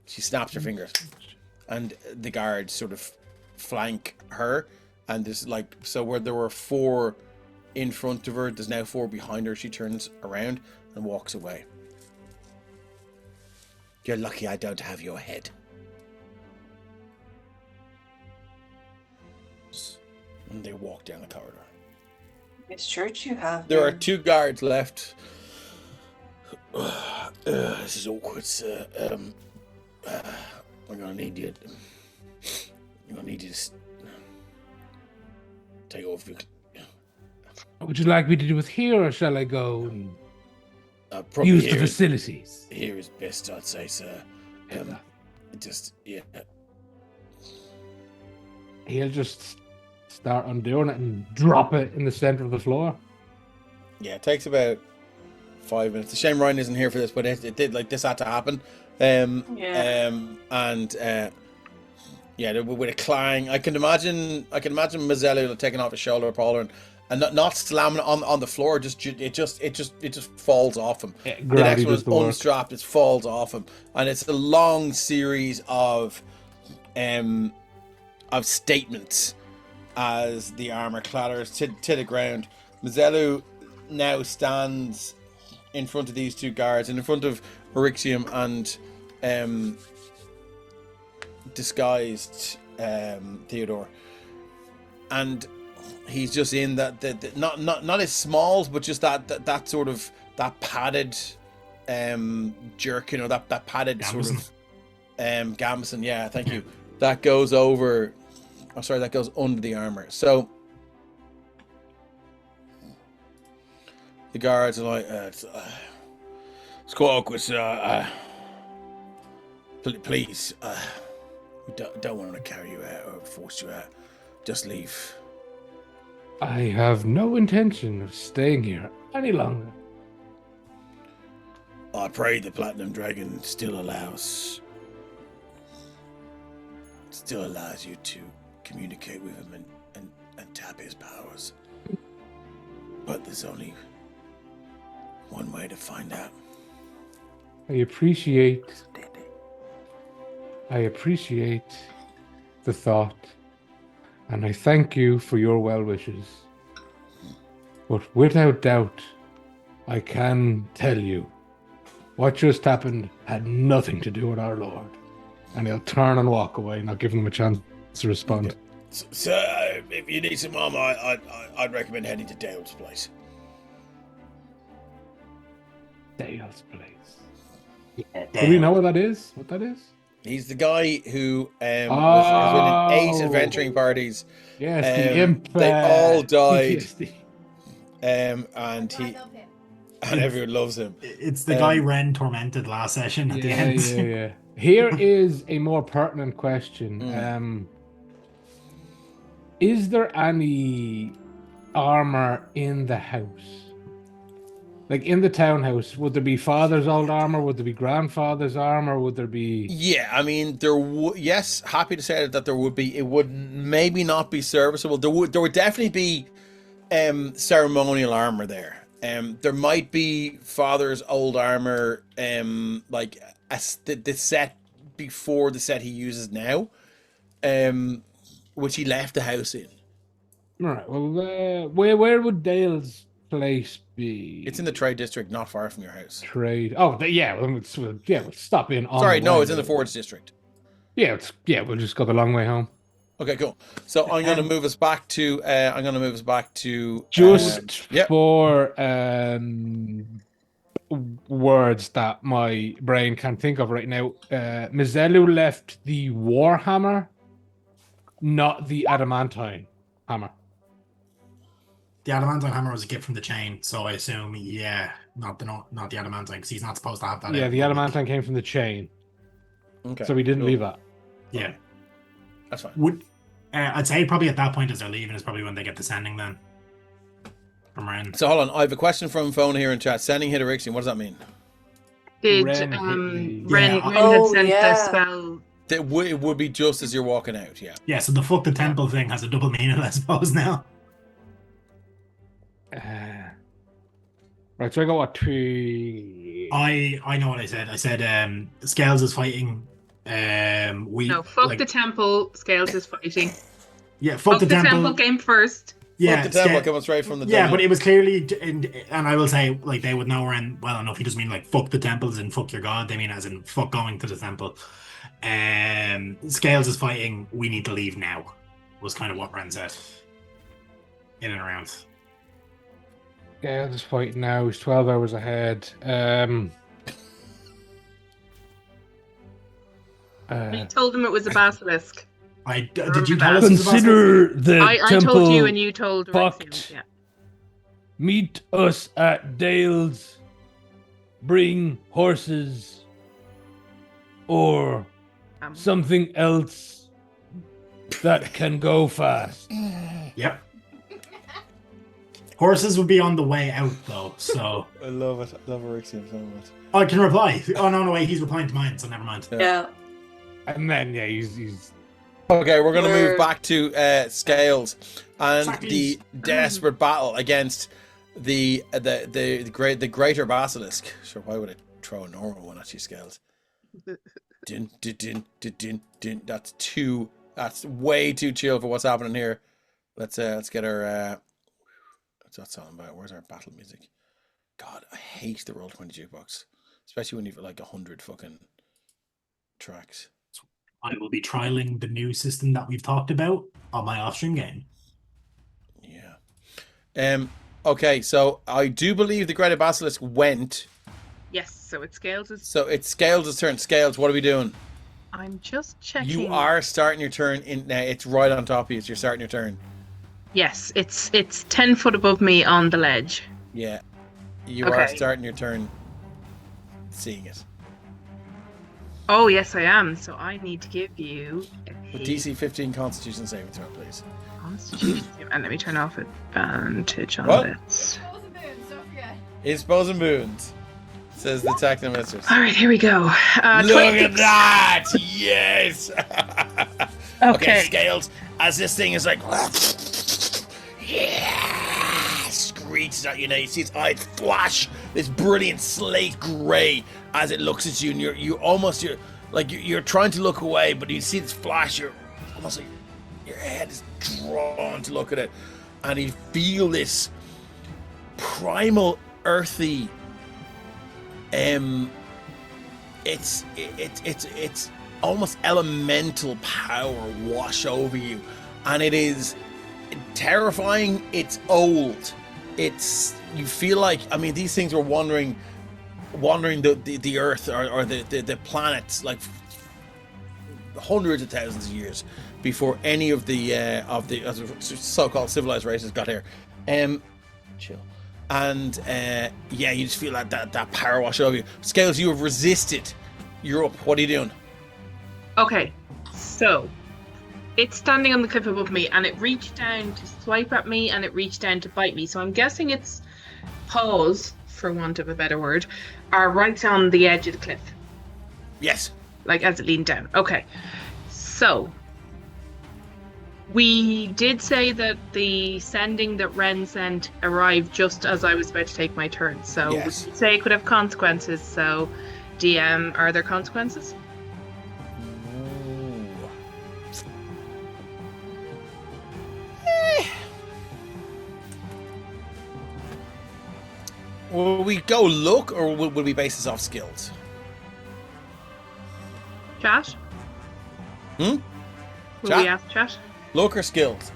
She snaps her fingers. And the guards sort of flank her. And there's like, so where there were 4 in front of her, there's now 4 behind her. She turns around and walks away. You're lucky I don't have your head. And they walk down the corridor. It's church you have. There are 2 guards left. This is awkward, sir. I'm gonna need you. I'm gonna need you to take off your. Would you like me to do it here, or shall I go and Probably use the here, facilities? here is best, I'd say, sir. Just yeah. He'll just start undoing it and drop it in the center of the floor. Yeah, it takes about 5 minutes. It's a shame Ryan isn't here for this, but it did, like, this had to happen. Yeah, with a clang, I can imagine Mezelus taking off his shoulder collar and not slamming it on the floor. It just falls off him. Yeah, The next one is does the work. unstrapped. It falls off him, and it's a long series of statements as the armor clatters to the ground. Mezelus now stands in front of these 2 guards and in front of Marixium and disguised Theodore, and he's just in that not his smalls, but just that sort of that padded jerkin, or that padded Gambeson. sort of gambeson. Yeah, thank you. That goes over. Oh, sorry, that goes under the armor. So the guards are like, it's quite awkward, sir. Please, we don't want to carry you out or force you out. Just leave. I have no intention of staying here any longer. I pray the Platinum Dragon still allows you to communicate with him and tap his powers. But there's only one way to find out. I appreciate the thought, and I thank you for your well wishes. But without doubt, I can tell you, what just happened had nothing to do with our Lord. And he'll turn and walk away, not giving them a chance to respond. Okay. Sir, if you need some armor, I'd recommend heading to Dale's place. Dale's place. Yeah, Do we know what that is? What that is? He's the guy who was in 8 Oh. adventuring parties. Yes, the imp. They all died. PTSD. And I he love him. and everyone loves him. It's the guy Ren tormented last session at the Yeah, end. yeah. Here is a more pertinent question. Is there any armor in the house? Like in the townhouse, would there be father's old armor? Would there be grandfather's armor? Would there be? Yeah, I mean, yes, happy to say that there would be. It would maybe not be serviceable. There would definitely be ceremonial armor there. There might be father's old armor, like the set before the set he uses now, which he left the house in. All right. Well, where would Dale's place be? It's in the trade district, not far from your house. Trade. Oh, yeah. We'll stop in on. Sorry, the no, way. it's in the Forge district. Yeah, we'll just go the long way home. Okay, cool. So I'm going to move us back to. Just yep. for words that my brain can't think of right now. Mezelus left the Warhammer, not the Adamantine hammer. The Adamantine hammer was a gift from the chain, so I assume, not the Adamantine, because he's not supposed to have that. Yeah, the Adamantine came from the chain. Okay. So we didn't leave that. Yeah. That's fine. I'd say probably at that point as they're leaving is probably when they get the sending then. From Ren. So hold on, I have a question from phone here in chat. Sending hit Erixian, what does that mean? Did Ren Ren had sent the spell? It would be just as you're walking out, yeah. Yeah, so the fuck the temple thing has a double meaning, I suppose, now. Right, so I got what, 2... I know what I said. I said Scales is fighting. No, fuck the temple. Scales is fighting. Yeah, fuck the temple came first. Yeah, fuck the temple coming straight from the dungeon. But it was clearly, and I will say, like, they would know Ren well enough. He doesn't mean like fuck the temples and fuck your god. They mean as in fuck going to the temple. Scales is fighting. We need to leave now. Was kind of what Ren said. In and around. Yeah, this fight now is 12 hours ahead. You told him it was a basilisk. Did you tell us? Consider the I temple told you, and you told fucked. Yeah. Meet us at Dale's. Bring horses or something else that can go fast. Yep. Horses would be on the way out, though, so... I love it. I love Erixian so much. I can reply. Oh, no, wait, he's replying to mine, so never mind. Yeah. And then, he's... Okay, we're going to move back to Scales and the Sackies. desperate battle against the greater basilisk. Sure, why would I throw a normal one at you, Scales? Din, din, din, din, din, din. That's way too chill for what's happening here. Let's get our... what's that song about? Where's our battle music? God, I hate the Roll20 jukebox, especially when you've like 100 fucking tracks. I will be trialing the new system that we've talked about on my off-stream game. Yeah. Okay, so I do believe the Greater Basilisk went. Yes, so it's Scales'. So it's Scales' turn. Scales, what are we doing? I'm just checking. You are starting your turn in now. It's right on top of you. So you're starting your turn. Yes, it's 10 foot above me on the ledge. Yeah. You are starting your turn seeing it. Oh, yes, I am. So I need to give you With DC 15 Constitution saving throw, please. Constitution. And let me turn off advantage on What? this. Bows and boons, don't forget. It's bows and boons, says the Technomistress. All right, here we go. Look 26. at that! Yes! Okay. Scales, as this thing is like... Yeah! Screeches at you now. You see its eyes flash this brilliant slate grey as it looks at you, and you're trying to look away, but you see this flash. You're almost like your head is drawn to look at it, and you feel this primal, earthy. It's almost elemental power wash over you, and it is terrifying. It's old. You feel like, I mean, these things were wandering the earth or the planets like hundreds of thousands of years before any of the so-called civilized races got here. Chill. And you just feel like that power wash over you. Scales, you have resisted. You're up. What are you doing? Okay, so it's standing on the cliff above me, and it reached down to swipe at me, and it reached down to bite me. So I'm guessing its paws, for want of a better word, are right on the edge of the cliff. Yes. Like as it leaned down. Okay, so we did say that the sending that Ren sent arrived just as I was about to take my turn. So Yes. we did say it could have consequences. So DM, are there consequences? Ooh. Will we go luck, or will we base this off skills? Chat? Hmm? Will Chat? we ask chat? Luck or skills? Scale,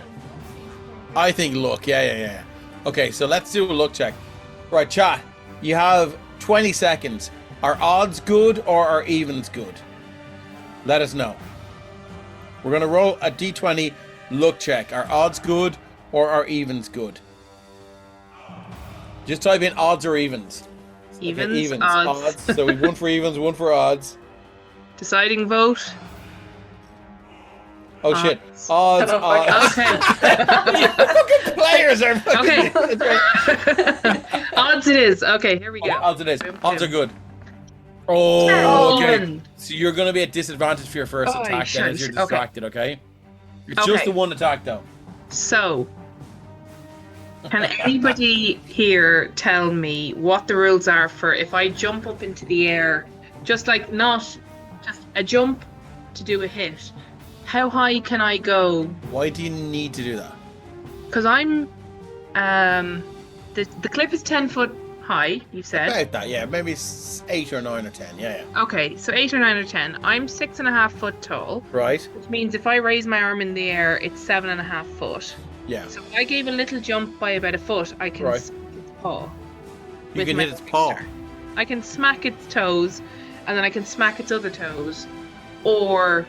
don't see score. I think luck. Yeah. Okay, so let's do a luck check. Right, chat. You have 20 seconds. Are odds good or are evens good? Let us know. We're going to roll a d20 luck check. Are odds good or are evens good? Just type in odds or evens. Evens, Okay, evens. odds. So we've one for evens, one for odds. Deciding vote. Oh shit. Odds. Odds. Oh my Odds. Okay. Fucking players are Okay. fucking... Odds it is. Okay, here we go. Odds it is. Boom, Odds boom. are good. Oh, okay. Even. So you're going to be at disadvantage for your first Oh, attack then as you're shite. Okay. distracted, okay? It's just Okay. the one attack though. So, can anybody here tell me what the rules are for if I jump up into the air, just like not just a jump to do a hit? How high can I go? Why do you need to do that? Because I'm, the cliff is 10 foot high. You said. About that, yeah. Maybe it's 8 or 9 or 10. Yeah. Okay, so 8 or 9 or 10. I'm 6.5 foot tall, Right? which means if I raise my arm in the air, it's 7.5 foot. Yeah. So if I gave a little jump by about a foot, I can Right. smack its paw. You with can my hit its Morning paw. Star. I can smack its toes, and then I can smack its other toes, or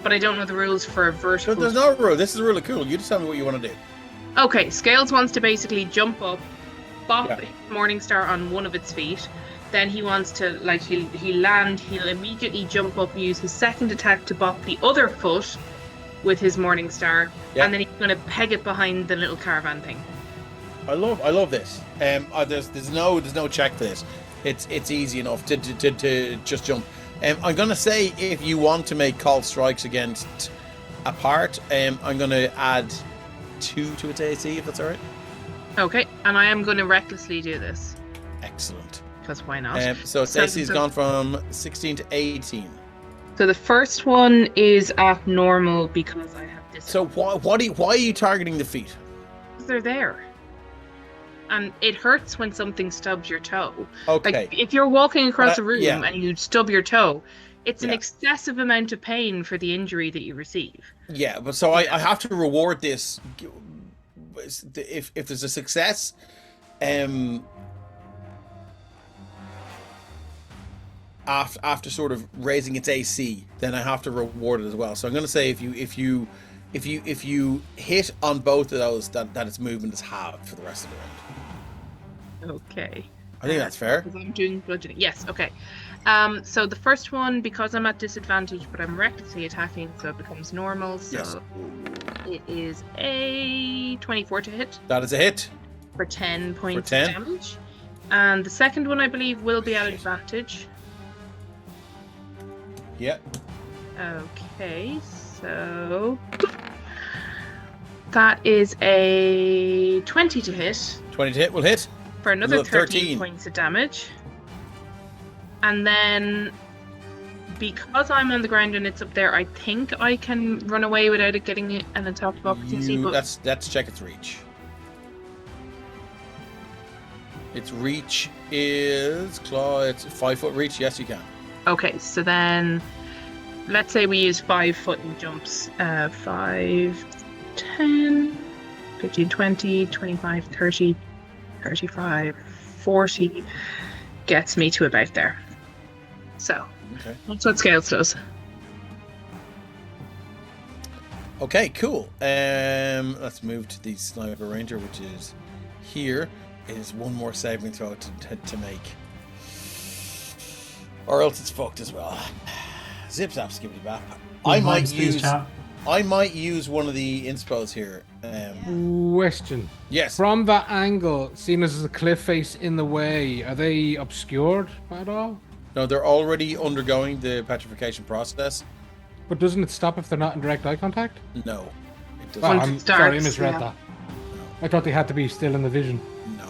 but I don't know the rules for a So vertical. there's no rule. This is really cool. You just tell me what you want to do. Okay, Scales wants to basically jump up, bop Yeah. Morningstar on one of its feet. Then he wants to, like, he'll immediately jump up, use his second attack to bop the other foot with his Morningstar, Yeah. and then he's going to peg it behind the little caravan thing. I love this. There's no check for this. It's easy enough to just jump. I'm gonna say if you want to make called strikes against a part, I'm gonna add 2 to its AC if that's alright. Okay, and I am going to recklessly do this, Excellent. because why not? So its So- AC has so- gone from 16 to 18. So the first one is at normal because I have this. So why are you targeting the feet? They're there. And it hurts when something stubs your toe. Okay. Like if you're walking across But a room yeah. and you stub your toe, it's an Yeah. excessive amount of pain for the injury that you receive. Yeah, but so I have to reward this if there's a success. After sort of raising its AC, then I have to reward it as well. So I'm going to say if you hit on both of those, that its movement is halved for the rest of the round. Okay. I think that's fair. Because I'm doing bludgeoning. Yes, okay. So the first one, because I'm at disadvantage, but I'm recklessly attacking, so it becomes normal. So Yes. it is a 24 to hit That is a hit. for 10 points 10. of damage. And the second one, I believe, will be at advantage. Yeah. Okay, so that is a 20 to hit 20 to hit will hit. for another Another 13 13. points of damage. And then because I'm on the ground and it's up there, I think I can run away without it getting an attack of opportunity. But Let's check its reach. Its reach is claw. It's 5 foot reach. Yes, you can. okay, so then let's say we use 5 foot in jumps. 5, 10, 15, 20, 25, 30, 35, 40 gets me to about there. So Okay. that's what Scales does. Okay, cool. Let's move to the sniper ranger, which is here. Is one more saving throw to make, or else it's fucked as well. Zip zap skibbity bap. I might use one of the inspos here. Question. Yes. From that angle, seeing as the cliff face in the way, are they obscured at all? No, they're already undergoing the petrification process. But doesn't it stop if they're not in direct eye contact? No, it Oh, doesn't. Once it I'm sorry, I starts, misread yeah. that. I thought they had to be still in the vision. No.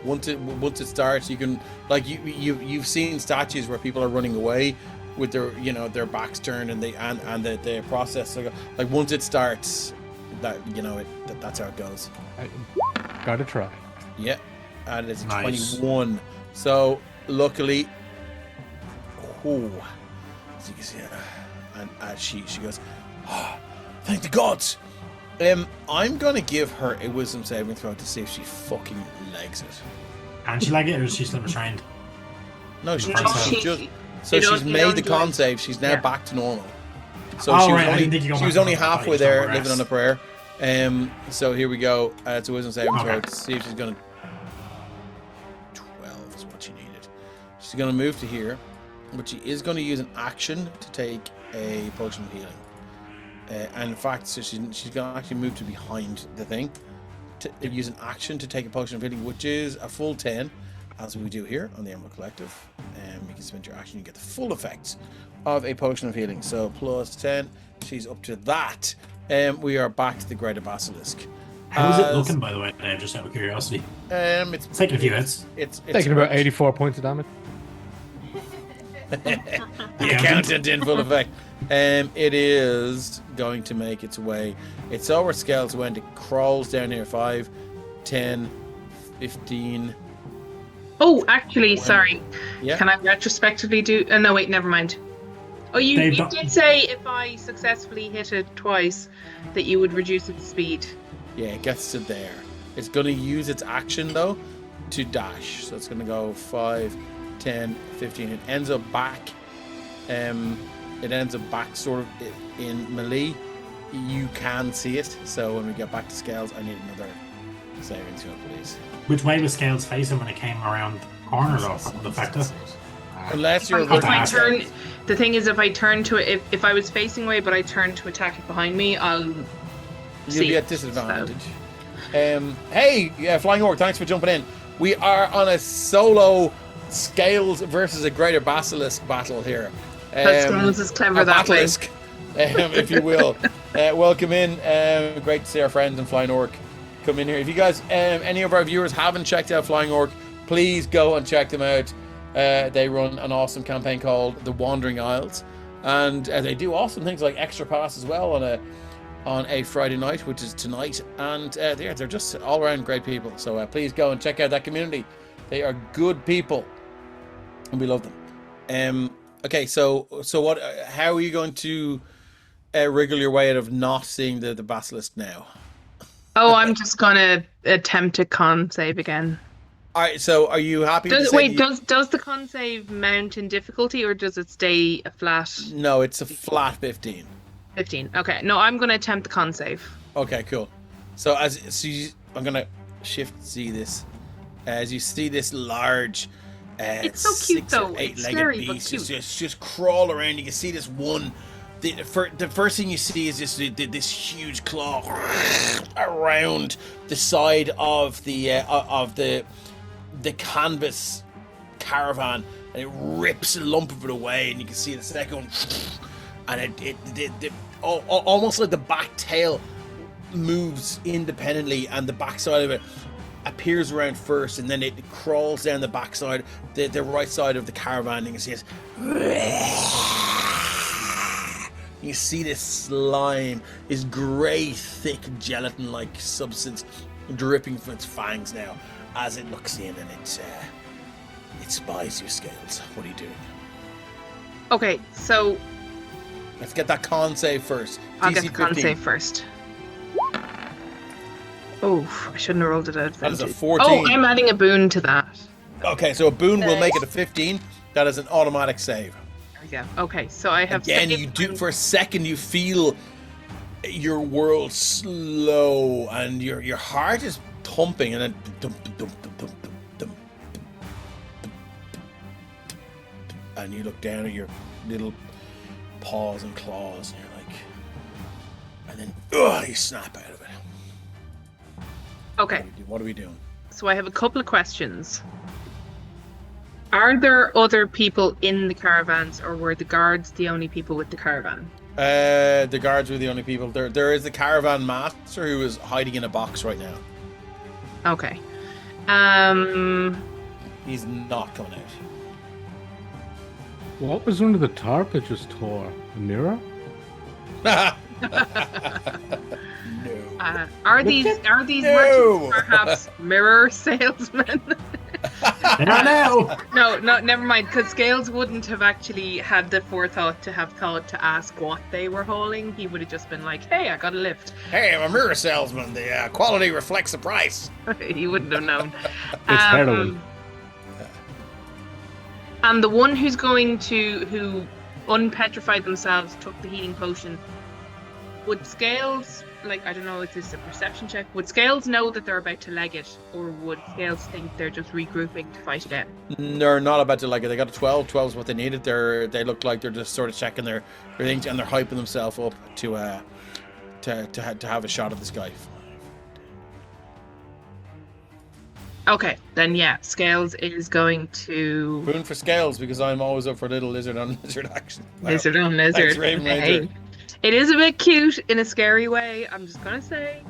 once it starts, you can you've seen statues where people are running away with their backs turned and the process like once it starts, that's how it goes. Gotta try. Yeah, and it's Nice. 21. So luckily, so you can see, and she goes, oh, thank the gods. I'm gonna give her a wisdom saving throw to see if she fucking legs it. Can she leg it, or is she still restrained? No, she's No, she's made the con save. She's now back to normal. So Oh, she was right, I only, didn't think you go she back was to only normal. halfway I thought there, you living on a progressed. prayer. So here we go. It's a wisdom saving throw Okay. to see if she's gonna. 12 is what she needed. She's gonna move to here, but she is gonna use an action to take a potion of healing. And in fact, so she's gonna actually move to behind the thing to use an action to take a potion of healing, which is a full 10, as we do here on the Emerald Collective. You can spend your action, you get the full effects of a potion of healing. So plus 10, she's up to that. We are back to the Greater Basilisk. How's it looking, by the way, Dave, just out of curiosity? It's Taking a few hits. It's Taking about 84 points of damage. the accountant in full effect. It is going to make its way. It's over scales when it crawls down here. 5, 10, 15. Oh, actually, sorry. Yeah. Can I retrospectively do? No, wait, never mind. Oh, you Dave, don't- did say if I successfully hit it twice, that you would reduce its speed. Yeah, it gets to there. It's going to use its action, though, to dash. So it's going to go 5, 10, 15. It ends up back. It ends up back sort of in melee. You can see it. So when we get back to scales, I need another saving throw, please. Which way was Scales facing when it came around the corner, though? That would affect it. Unless you're If I Okay. turn, the thing is, if I turn to it, if I was facing away, but I turn to attack it behind me, I'll You'll see be it, at disadvantage. Hey, Flying Orc, thanks for jumping in. We are on a solo Scales versus a Greater Basilisk battle here. Because Scales is clever a that way. Basilisk, if you will. Welcome in. Great to see our friends in Flying Orc come in here. If you guys, any of our viewers haven't checked out Flying Orc, please go and check them out. They run an awesome campaign called The Wandering Isles, and they do awesome things like Extra Pass as well on a Friday night, which is tonight. And they're just all around great people. So please go and check out that community. They are good people, and we love them. Okay, so what? How are you going to wriggle your way out of not seeing the basilisk now? Oh, I'm just gonna attempt a con save again. All right. So are you happy? to say that you- Does the con save mount in difficulty, or does it stay a flat No, it's a flat 15. 15? Okay, no, I'm gonna attempt the con save. Okay, cool. So I'm gonna shift see this. As you see this large, It's so cute, 6 or though. It's 8-legged scary, but beast cute. just crawl around. You can see this one. The first thing you see is just this huge claw around the side of the canvas caravan, and it rips a lump of it away, and you can see the second one, and it almost like the back tail moves independently, and the backside of it appears around first, and then it crawls down the backside, the right side of the caravan, and you can see it. You see this slime, this grey, thick, gelatin-like substance dripping from its fangs now, as it looks in, and it spies you, Scales. What are you doing? Okay, so Let's get that con save first. I'll DC get the con 15. save first. Oh, I shouldn't have rolled it out. That is a advantage. 14. Oh, I'm adding a boon to that. Okay, so a boon will make Nice. it a 15. That is an automatic save. There we go. Okay, so I have. Again, save you do and- for a second. You feel your world slow, and your heart is pumping, and then dum, dum, dum, dum, dum, dum, dum, and you look down at your little paws and claws, and you're like, and then you snap out of it. Okay, What are we doing? so I have a couple of questions. Are there other people in the caravans, or were the guards the only people with the caravan? The guards were the only people. There is the caravan master who is hiding in a box right now. Okay. He's not coming out. What was under the tarp that just tore? A mirror? No. Are these merchants perhaps mirror salesmen? I don't know. No, never mind. Because Scales wouldn't have actually had the forethought to have thought to ask what they were hauling. He would have just been like, "Hey, I got a lift." Hey, I'm a mirror salesman. The quality reflects the price. He wouldn't have known. It's heroin. And the one who unpetrified themselves, took the healing potion. Would Scales, like, I don't know if this is a perception check, would Scales know that they're about to leg it, or would Scales think they're just regrouping to fight again? They're not about to leg it. They got a 12. 12 is what they needed. They look like they're just sort of checking their things, and they're hyping themselves up to have a shot at this guy. Okay, then yeah, Scales is going to... Boon for Scales, because I'm always up for a little lizard on lizard action. Wow. Lizard on lizard. Thanks, Raven Ranger. It is a bit cute in a scary way, I'm just gonna say.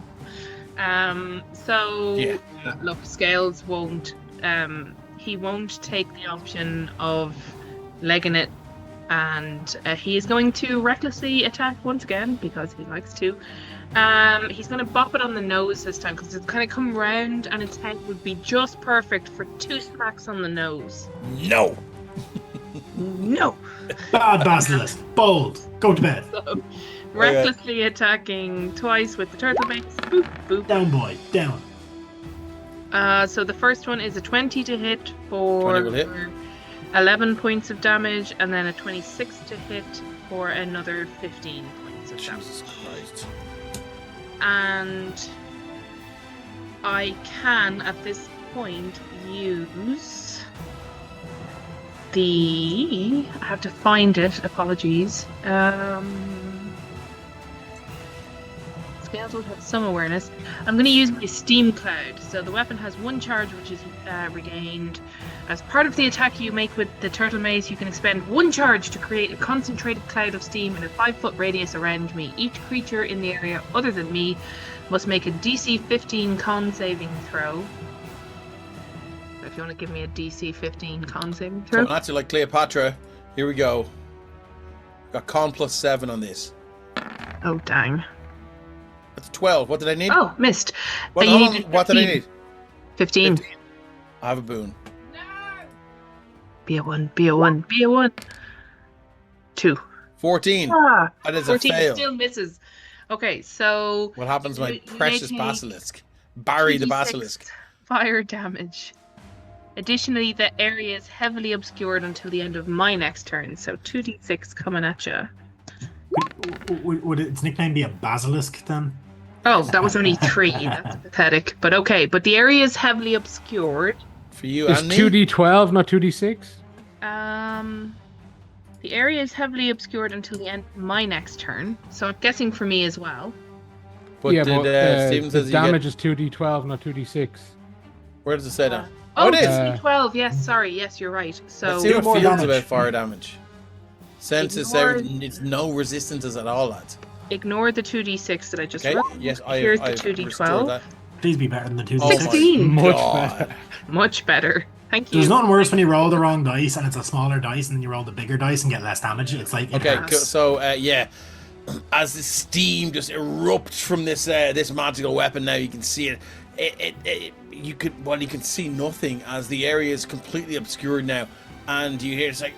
Look, Scales won't he won't take the option of legging it, and he is going to recklessly attack once again because he likes to. He's going to bop it on the nose this time because it's kind of come round and its head would be just perfect for 2 smacks on the nose. No. No. Bad Basilisk. Bold. Go to bed. So, recklessly attacking twice with the turtle base. Boop, boop. Down, boy. Down. So the first one is a 20 to hit for 20 will hit. 11 points of damage, and then a 26 to hit for another 15 points of damage. Jesus Christ. And I can, at this point, use I have to find it, apologies. Scales will have some awareness. I'm going to use my Steam Cloud. So the weapon has 1 charge, which is regained. As part of the attack you make with the turtle mace, you can expend 1 charge to create a concentrated cloud of steam in a 5-foot radius around me. Each creature in the area other than me must make a DC 15 con saving throw. If you want to give me a DC 15 con saving throw. So, actually, like Cleopatra, here we go. Got con plus 7 on this. Oh, dang. That's 12. What did I need? Oh, missed. What, You hold on, needed what did I 15. need? 15. I have a boon. Be a 1, be a 1, be a 1. 2. 14. Ah, That is 14 a fail. still misses. Okay, so What happens to my You precious may take basilisk? Barry the 2d6 basilisk. fire damage. Additionally, the area is heavily obscured until the end of my next turn, so 2d6 coming at you. Would its nickname be a basilisk then? Oh, that was only 3. That's pathetic. But okay, but the area is heavily obscured. For you It's and me? 2d12, not 2d6? The area is heavily obscured until the end of my next turn, so I'm guessing for me as well. But yeah, did, but Steven the says you damage get... is 2d12, not 2d6. Where does it say that? Oh, it is. it's 12. Yes, sorry. Yes, you're right. So Let's see what more it feels damage. about fire damage. Senses Ignore- everything. It's no resistances at all, lads. ignore the 2d6 that I just Okay, rolled. yes, Here's I the 2d12. restored that. Please be better than the 2d6. Oh my 16. Much God. better. Much better. Thank you. There's nothing worse when you roll the wrong dice and it's a smaller dice and then you roll the bigger dice and get less damage. It's like, it Okay, hurts. cool. So yeah, as the steam just erupts from this this magical weapon, now you can see it. You can see nothing as the area is completely obscured now, and you hear it's like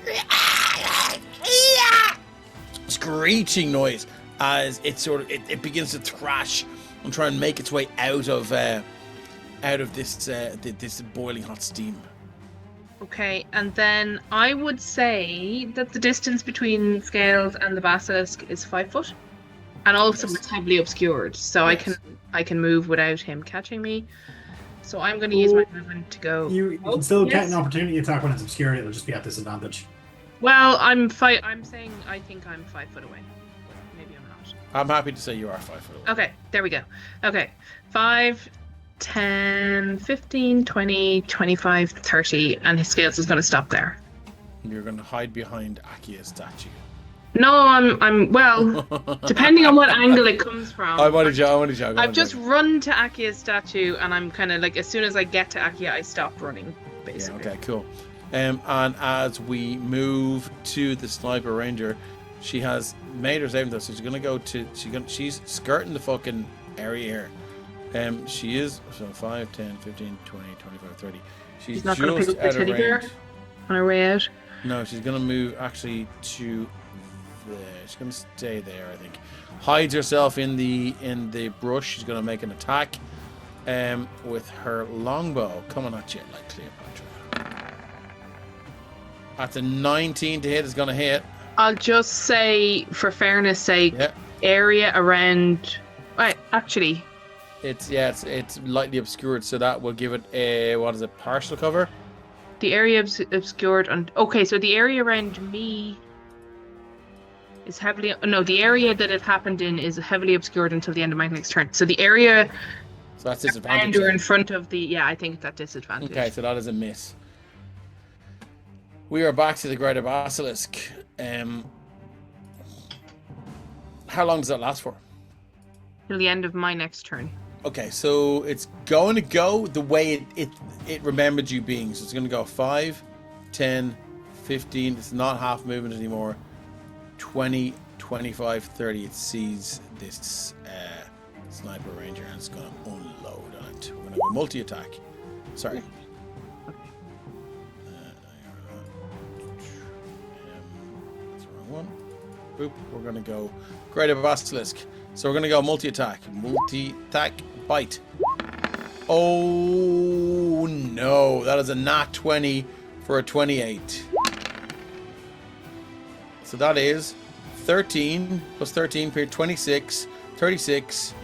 screeching noise as it begins to thrash and try and make its way out of this boiling hot steam. Okay, and then I would say that the distance between Scales and the Basilisk is 5 foot, and also Yes. it's heavily obscured, so Yes. I can move without him catching me. So I'm going to use my movement to go. You can still get yes. an opportunity attack when it's obscured. It'll just be at disadvantage. Well, I'm saying I think I'm 5 foot away. Maybe I'm not. I'm happy to say you are 5 foot away. Okay, there we go. Okay, 5, 10, 15, 20, 25, 30, and his Scales is going to stop there. You're going to hide behind Akia's statue. No, I'm well, depending on what angle it comes from. I want to joke. I've just run to Akia's statue, and I'm kind of like, as soon as I get to Akia, I stop running, Yeah, basically. okay, cool. And as we move to the sniper ranger, she has made her saving throw, so she's gonna go to she's skirting the fucking area here. She is so 5, 10, 15, 20, 25, 30. She's not gonna pick just up the out of teddy bear range. on her way out. No, she's gonna move actually to there. She's gonna stay there, I think. Hides herself in the brush. She's gonna make an attack with her longbow coming at you like Cleopatra. That's a 19 to hit. Is gonna hit. I'll just say, for fairness sake, Yeah. area around. Right, actually, It's lightly obscured, so that will give it a what is it, partial cover? the area obscured. Okay, so the area around me is heavily. No, the area that it happened in is heavily obscured until the end of my next turn. So the area So that's around disadvantage. or in front of the. Yeah, I think that disadvantage. Okay, so that is a miss. We are back to the Greater Basilisk. How long does that last for? Till the end of my next turn. Okay, so it's going to go the way it remembered you being. So it's going to go 5, 10, 15. It's not half movement anymore. 20, 25, 30. It sees this sniper ranger and it's going to unload on it. We're going to go multi-attack. Sorry. That's the wrong one. Boop. We're going to go Greater Basilisk. So we're going to go multi-attack. Multi-attack. Bite. Oh no, that is a nat 20 for a 28. So that is 13 plus 13 period 26, 36,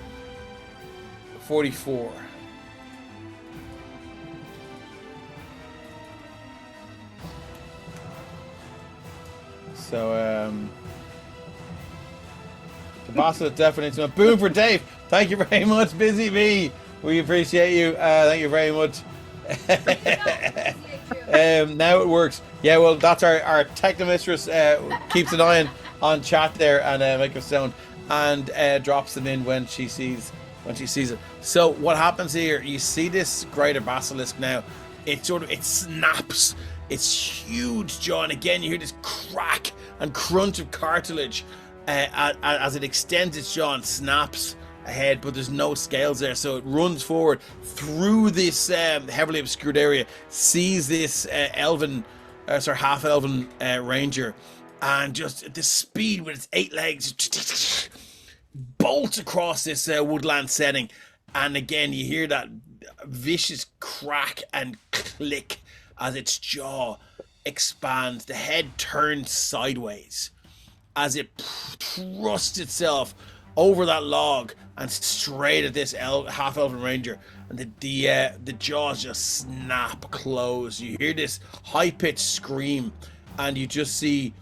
44. So the boss is definitely boom for Dave. Thank you very much, Busy Bee. We appreciate you. Thank you very much. Now it works. Yeah, well, that's our technomistress. Keeps an eye on chat there and make a sound and drops them in when she sees it. So what happens here? You see this Greater Basilisk now. It snaps. It's huge jaw, and again you hear this crack and crunch of cartilage as it extends its jaw and snaps ahead, but there's no scales there, so it runs forward through this heavily obscured area, sees this half elven ranger, and just at the speed with its 8 legs bolts across this woodland setting. And again you hear that vicious crack and click as its jaw expands. The head turns sideways as it thrusts itself over that log and straight at this half-elven ranger, and the jaws just snap closed. You hear this high-pitched scream, and you just see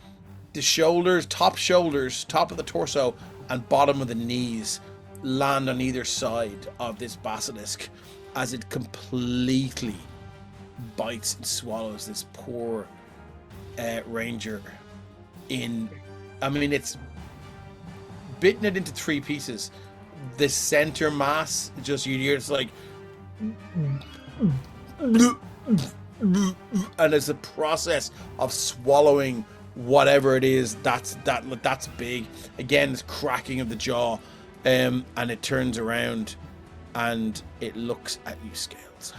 the shoulders, top of the torso, and bottom of the knees land on either side of this basilisk as it completely bites and swallows this poor ranger in. I mean, it's bitten it into 3 pieces. The center mass, just you hear it's like, and it's a process of swallowing whatever it is that's big. Again, it's cracking of the jaw, and it turns around and it looks at you, Scales.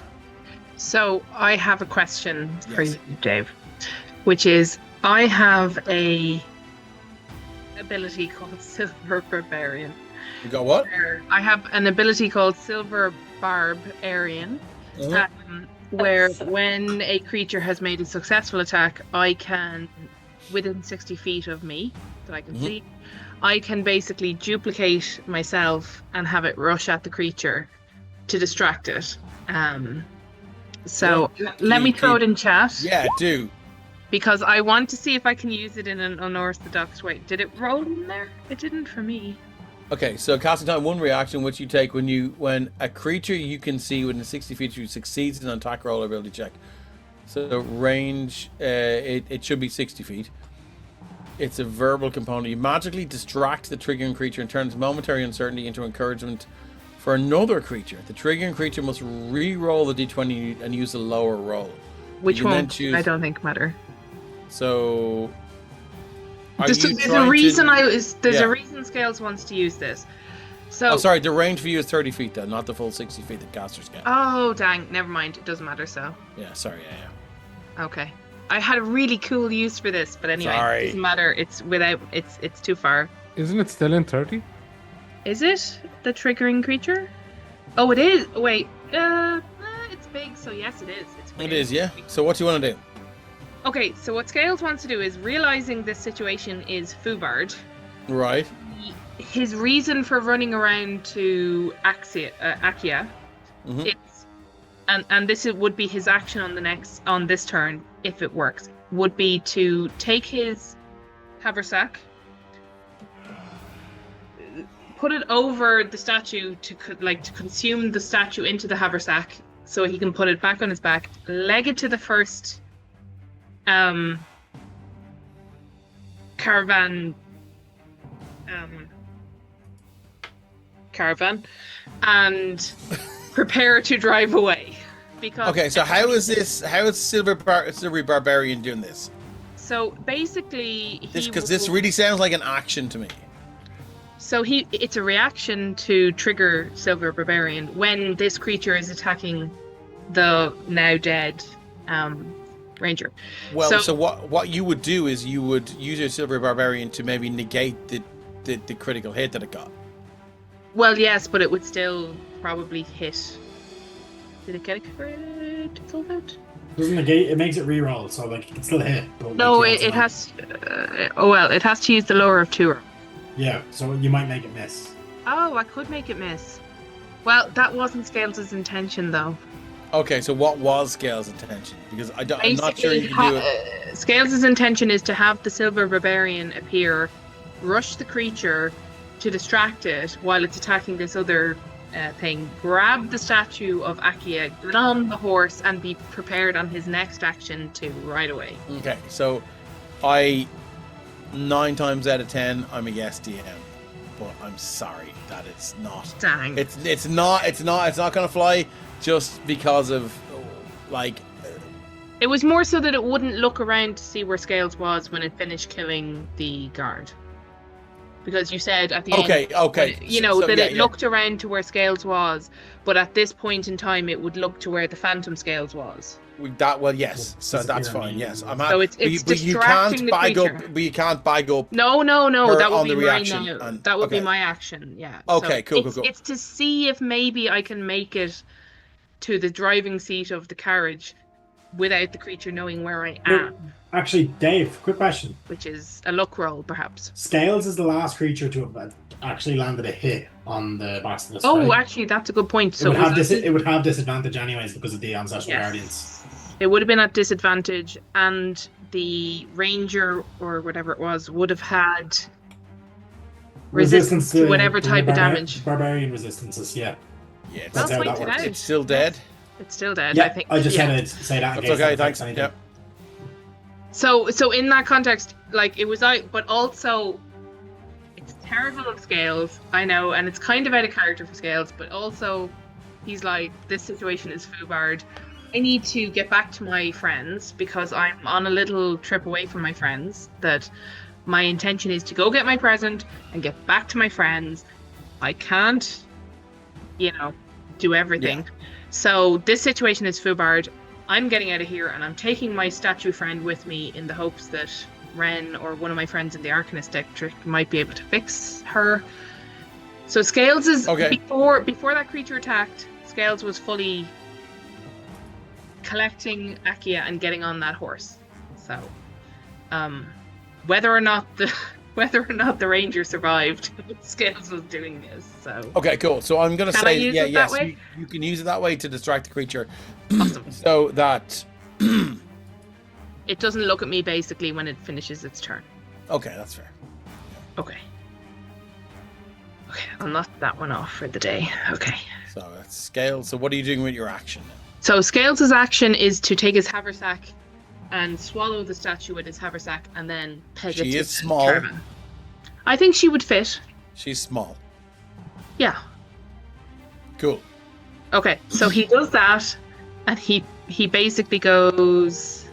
So I have a question for Yes. you, Dave, which is, I have a ability called Silver Barbarian. You got what? I have an ability called Silver Barbarian, where when a creature has made a successful attack, I can, within 60 feet of me that I can see, I can basically duplicate myself and have it rush at the creature to distract it. So let me throw it in chat. Yeah, do. Because I want to see if I can use it in an unorthodox way. Did it roll in there? It didn't for me. Okay, so casting time, 1 reaction which you take when a creature you can see within 60 feet of you succeeds in an attack roll or ability check. So range, it should be 60 feet. It's a verbal component. You magically distract the triggering creature and turns momentary uncertainty into encouragement for another creature. The triggering creature must re-roll the d20 and use a lower roll. Which You can then won't, choose- I don't think, matter. So, There's a reason Scales wants to use this. So, Oh, sorry. The range for you is 30 feet, then, not the full 60 feet that casters get. oh, dang, never mind. It doesn't matter, so. Yeah, sorry. Yeah. Okay. I had a really cool use for this, but anyway, Sorry. it doesn't matter. It's too far. Isn't it still in 30? Is it the triggering creature? Oh, it is. Wait. It's big, so yes, it is. It's It is, yeah. So, what do you want to do? Okay, so what Scales wants to do is, realizing this situation is Fubard, Right. his reason for running around to Akia, Mhm. it's, and this would be his action on this turn, if it works, would be to take his haversack, put it over the statue to consume the statue into the haversack, so he can put it back on his back, leg it to the first caravan and prepare to drive away. Because Okay, so how is Silver Barbarian doing this? so basically Because this really sounds like an action to me. So it's a reaction to trigger Silver Barbarian when this creature is attacking the now dead ranger. Well, so what you would do is you would use your Silver Barbarian to maybe negate the critical hit that it got. Well, yes, but it would still probably hit. Did it get a critical hit? Doesn't negate, it makes it reroll, so like it can still hit. But No, like, it has. It has to use the lower of 2. Yeah, so you might make it miss. Oh, I could make it miss. Well, that wasn't Scales' intention, though. Okay, so what was Scale's intention? Because I'm not sure you can do it. Scales' intention is to have the Silver Barbarian appear, rush the creature to distract it while it's attacking this other thing, grab the statue of Akia, get on the horse, and be prepared on his next action to ride away. Okay, so 9 times out of 10, I'm a yes DM, but I'm sorry that it's not. Dang. It's not gonna fly just because of like. It was more so that it wouldn't look around to see where Scales was when it finished killing the guard. Because you said at the end, Okay. It looked around to where Scales was, but at this point in time, it would look to where the Phantom Scales was. Yes. So that's fine. Yes, I'm happy. So it's but you distracting the can't creature. But you can't bag up. No. her That would on be the my reaction now. and- That would be okay. my action. Yeah. Okay, So cool. It's to see if maybe I can make it to the driving seat of the carriage without the creature knowing where I am, Actually, Dave, quick question. which is a luck roll, perhaps. Scales is the last creature to have actually landed a hit on the basilisk. Oh, right? actually, that's a good point. It So would, was have that- it would have disadvantage anyways because of the Ancestral Yes. Guardians. It would have been at disadvantage, and the ranger or whatever it was would have had resistance to whatever type of damage. Barbarian resistances, yeah. Yeah, Well That's how that pointed works. out. it's still dead. It's still dead, Yeah, I think. I just yeah. had to say that. in That's case okay. that Thanks. affects anything. Yeah. So in that context, like it was out, but also it's terrible of Scales, I know, and it's kind of out of character for Scales, but also he's like, this situation is Fubard. I need to get back to my friends because I'm on a little trip away from my friends. That my intention is to go get my present and get back to my friends. I can't, do everything. So this situation is Fubard. I'm getting out of here and I'm taking my statue friend with me in the hopes that Ren or one of my friends in the Arcanist district might be able to fix her. So Scales is Okay. before that creature attacked, Scales was fully collecting Akia and getting on that horse. So whether or not the ranger survived, Scales was doing this. So Okay, cool. So I'm gonna Can I say, use yeah, it that yes, way? you can use it that way to distract the creature, awesome. so that. It doesn't look at me basically when it finishes its turn. Okay, that's fair. Okay, I'll knock that one off for the day. Okay. So that's scale. So what are you doing with your action now? So Scales' action is to take his haversack and swallow the statue with his haversack and then peg it She to is the small. caravan. I think she would fit. She's small. Yeah. Cool. Okay, so he does that, and he basically goes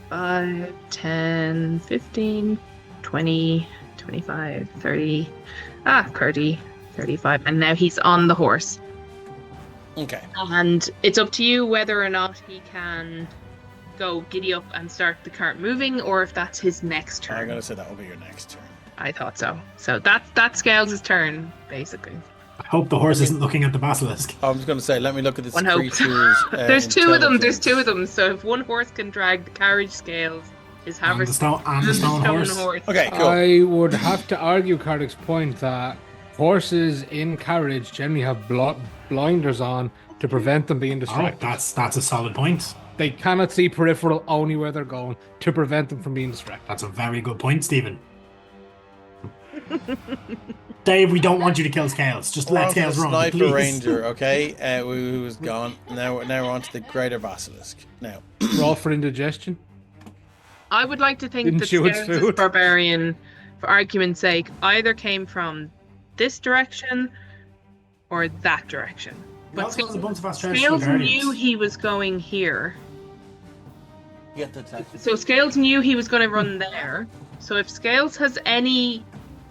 5, 10, 15, 20, 25, 30, 30, 35, and now he's on the horse. Okay. And it's up to you whether or not he can go giddy up and start the cart moving, or if that's his next I'm turn. gonna say that will be your next turn. I thought so. So that's Scales' turn, basically. I hope the horse isn't looking at the basilisk. I'm just gonna say, let me look at this One hope. creature's. There's two of them. There's intelligence. two of them. So if one horse can drag the carriage Scales, his And the haversack stone, and the stone horse. Okay, cool. I would have to argue Kardic's point that horses in carriage generally have blinders on to prevent them being Oh, distracted. that's a solid point. They cannot see peripheral, only where they're going, to prevent them from being distracted. That's a very good point, Stephen. Dave, we don't want you to kill Scales. Just We're let on to the Scales run, Sniper please. Ranger, okay, who was gone. Now we're on to the Greater Basilisk. Now, Raw for indigestion. I would like to think Didn't that chew its Scales' food. barbarian, for argument's sake, either came from this direction or that direction. He But also has a bunch of Scales astrological knew guardians. he was going here. get the attack. So Scales knew he was going to run there. So if Scales has any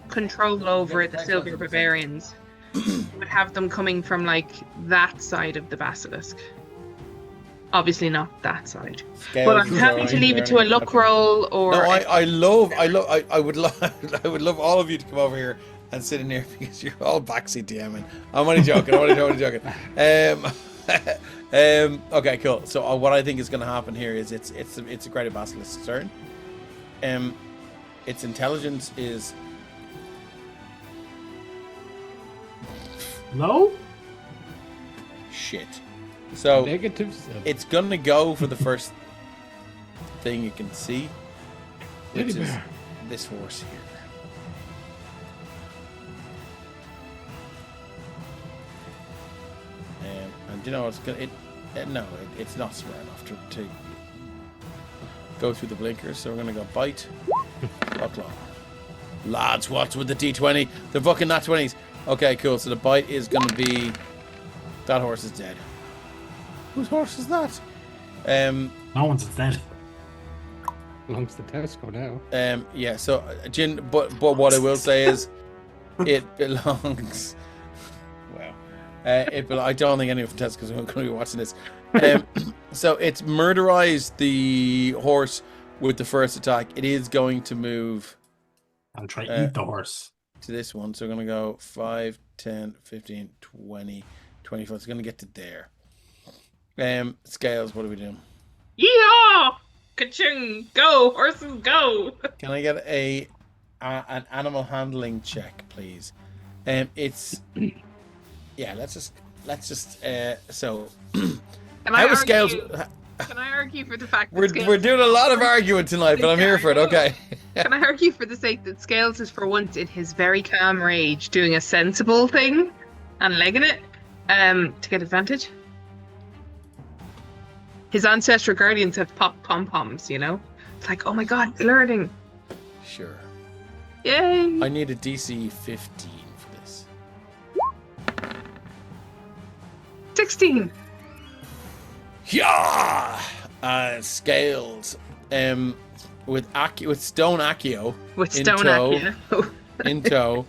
control over the Silver Barbarians, he would have them coming from like that side of the basilisk. Obviously not that side. But I'm happy to leave it to a luck roll or. No, I would love all of you to come over here and sit in here because you're all backseat DMing. I'm only joking. Okay, cool. So what I think is going to happen here is it's a Greater Basilisk's turn. Its intelligence is No? shit. So Negative. it's gonna go for the first thing you can see, which Teddy is bear. this horse here. And you know it's gonna it's not smart enough to go through the blinkers, so we're gonna go bite. Claw. Lads, what's with the D20? The fucking nat 20s. Okay, cool. So the bite is gonna be that horse is dead. Whose horse is that? No one's dead. Belongs to Tesco now. Yeah. So, Jin. But what I will say is, it belongs. Wow. I don't think anyone from Tesco's going to be watching this. So it's murderized the horse with the first attack. It is going to move I'll try to eat the horse. to this one. So we're going to go 5, 10, 15, 20, 24. It's going to get to there. Scales, what are we doing? Yeehaw! Ka-chung! Go! Horses, go! Can I get an animal handling check, please? It's yeah. Let's just so. Can How is Scales? Can I argue for the fact that We're Scales... we're doing a lot of arguing tonight, but I'm here for it. Okay. Can I argue for the sake that Scales is for once in his very calm rage doing a sensible thing and legging it to get advantage? His ancestral guardians have popped pom-poms, you know? It's like, oh my god, learning. Sure. Yay! I need a DC 15 for this. 16! Yeah. Scales. With stone Accio With in stone tow. Accio. in tow,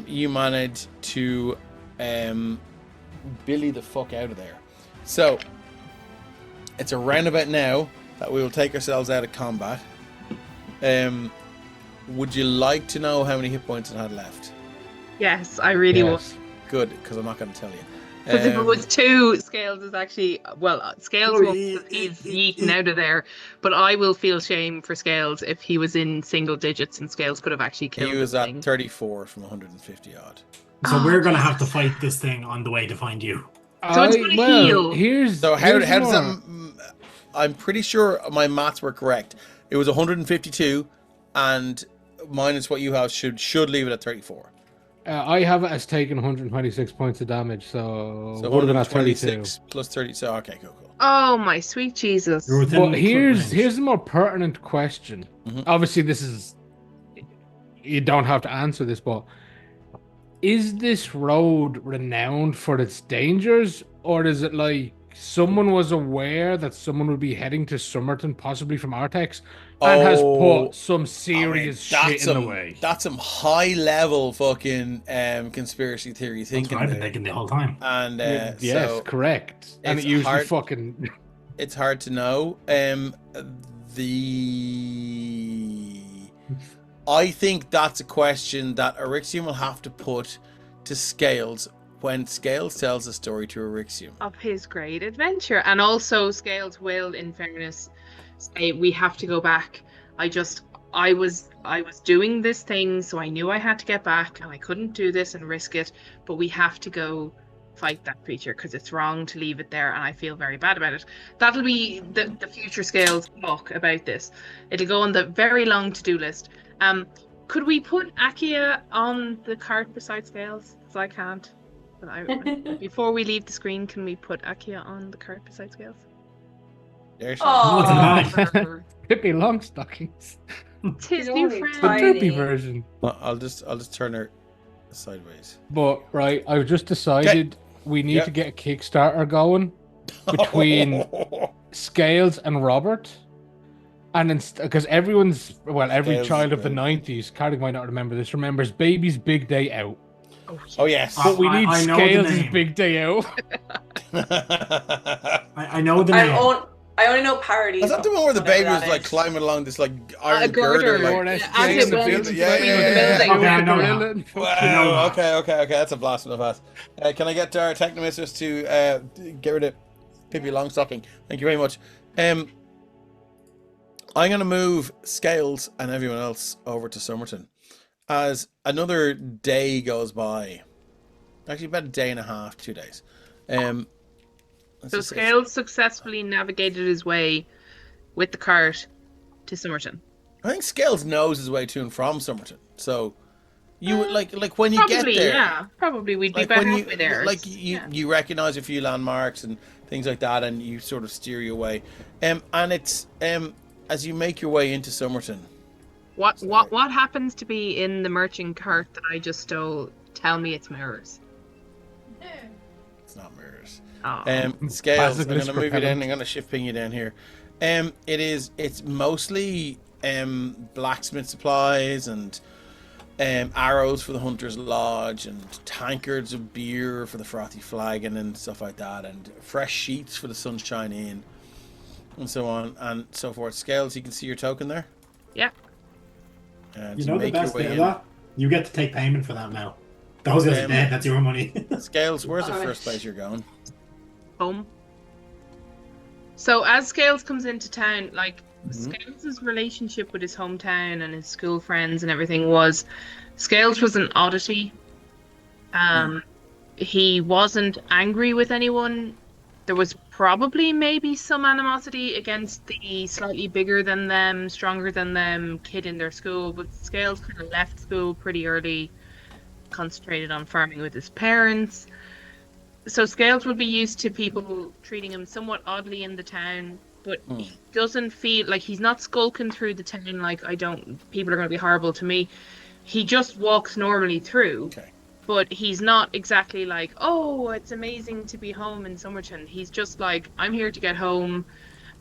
you managed to billy the fuck out of there. So it's a roundabout now that we will take ourselves out of combat. Would you like to know how many hit points it had left? Yes, I really would. Yes. Good, because I'm not going to tell you. Because if it was 2, Scales is actually... Well, Scales Oh, won't, he's yeeting out of there. But I will feel shame for Scales if he was in single digits and Scales could have actually killed He was the at thing. 34 from 150 odd. So we're gonna have to fight this thing on the way to find you. So it's gonna heal. Here's So how here's does more. that? I'm pretty sure my maths were correct. It was 152, and minus what you have should leave it at 34. I have it as taking 126 points of damage, so, So would have been at 32. 126 plus 30. So okay, cool. Oh my sweet Jesus! You're within But here's range. here's the more pertinent question. Mhm. Obviously, this is you don't have to answer this, but is this road renowned for its dangers, or is it like someone was aware that someone would be heading to Sumerton, possibly from Artex, and has put some serious shit in the way? That's some high level fucking conspiracy theory That's thinking. what I've been there. thinking the whole time. And Yes, so correct. And it it's usually hard- fucking it's hard to know. I think that's a question that Eryxium will have to put to Scales when Scales tells a story to Eryxium. Of his great adventure, and also Scales will, in fairness, say we have to go back. I was doing this thing, so I knew I had to get back, and I couldn't do this and risk it. But we have to go fight that creature because it's wrong to leave it there, and I feel very bad about it. That'll be the future Scales talk about this. It'll go on the very long to-do list. Could we put Akia on the cart beside Scales? Because I can't. But before we leave the screen, can we put Akia on the cart beside Scales? There's Oh, Pippi Longstockings. Tis new Glory. friend. The Tiny. derpy version. I'll just turn her sideways. But right, I've just decided we need Yep. to get a Kickstarter going between Scales and Robert. And because every Scales child is of the great. 90s, Cardigan might not remember this, remembers Baby's Big Day Out. Oh yes. But we need I know the Scales' name. Big Day Out. I know the name. I only know parodies. Is that the of one where the whatever baby was that like is. climbing along this like iron girder, girder? Like, More or less Yeah, Jay as in the it field went and yeah, Freddy yeah, with yeah, the yeah. building Okay, I with the know gorilla that. and fucking- Wow. Okay. That's a blast from the past. Can I get our Technomistress to get rid of Pippi Longstocking? Thank you very much. I'm going to move Scales and everyone else over to Sumerton as another day goes by. Actually, about a day and a half, 2 days. Let's So just say- Scales successfully navigated his way with the cart to Sumerton. I think Scales knows his way to and from Sumerton. So you would like when you Probably, get there. yeah. Probably we'd be Like about when halfway there. you recognize a few landmarks and things like that, and you sort of steer your way. And it's as you make your way into Sumerton. What happens to be in the merchant cart that I just stole? Tell me it's mirrors. No. It's not mirrors. Oh. Scales. Classic I'm going to move you down. repellent. I'm going to shift ping you down here. It's mostly blacksmith supplies and arrows for the Hunter's Lodge and tankards of beer for the Frothy Flagon and stuff like that, and fresh sheets for the Sunshine Inn, and so on and so forth. Scales, you can see your token there. Yeah. And You to know the make your best way bit of in. that? You get to take payment for that now. Those guys are dead. That's your money. Scales, where's the Alright. first place you're going? Home. So as Scales comes into town, like Mhm. Scales' relationship with his hometown and his school friends and everything was, Scales was an oddity. He wasn't angry with anyone. There was probably maybe some animosity against the slightly bigger than them, stronger than them kid in their school, but Scales kind of left school pretty early, concentrated on farming with his parents. So Scales would be used to people treating him somewhat oddly in the town, but he doesn't feel like he's not skulking through the town like people are going to be horrible to me. He just walks normally through. Okay. But he's not exactly like, oh, it's amazing to be home in Sumerton. He's just like, I'm here to get home.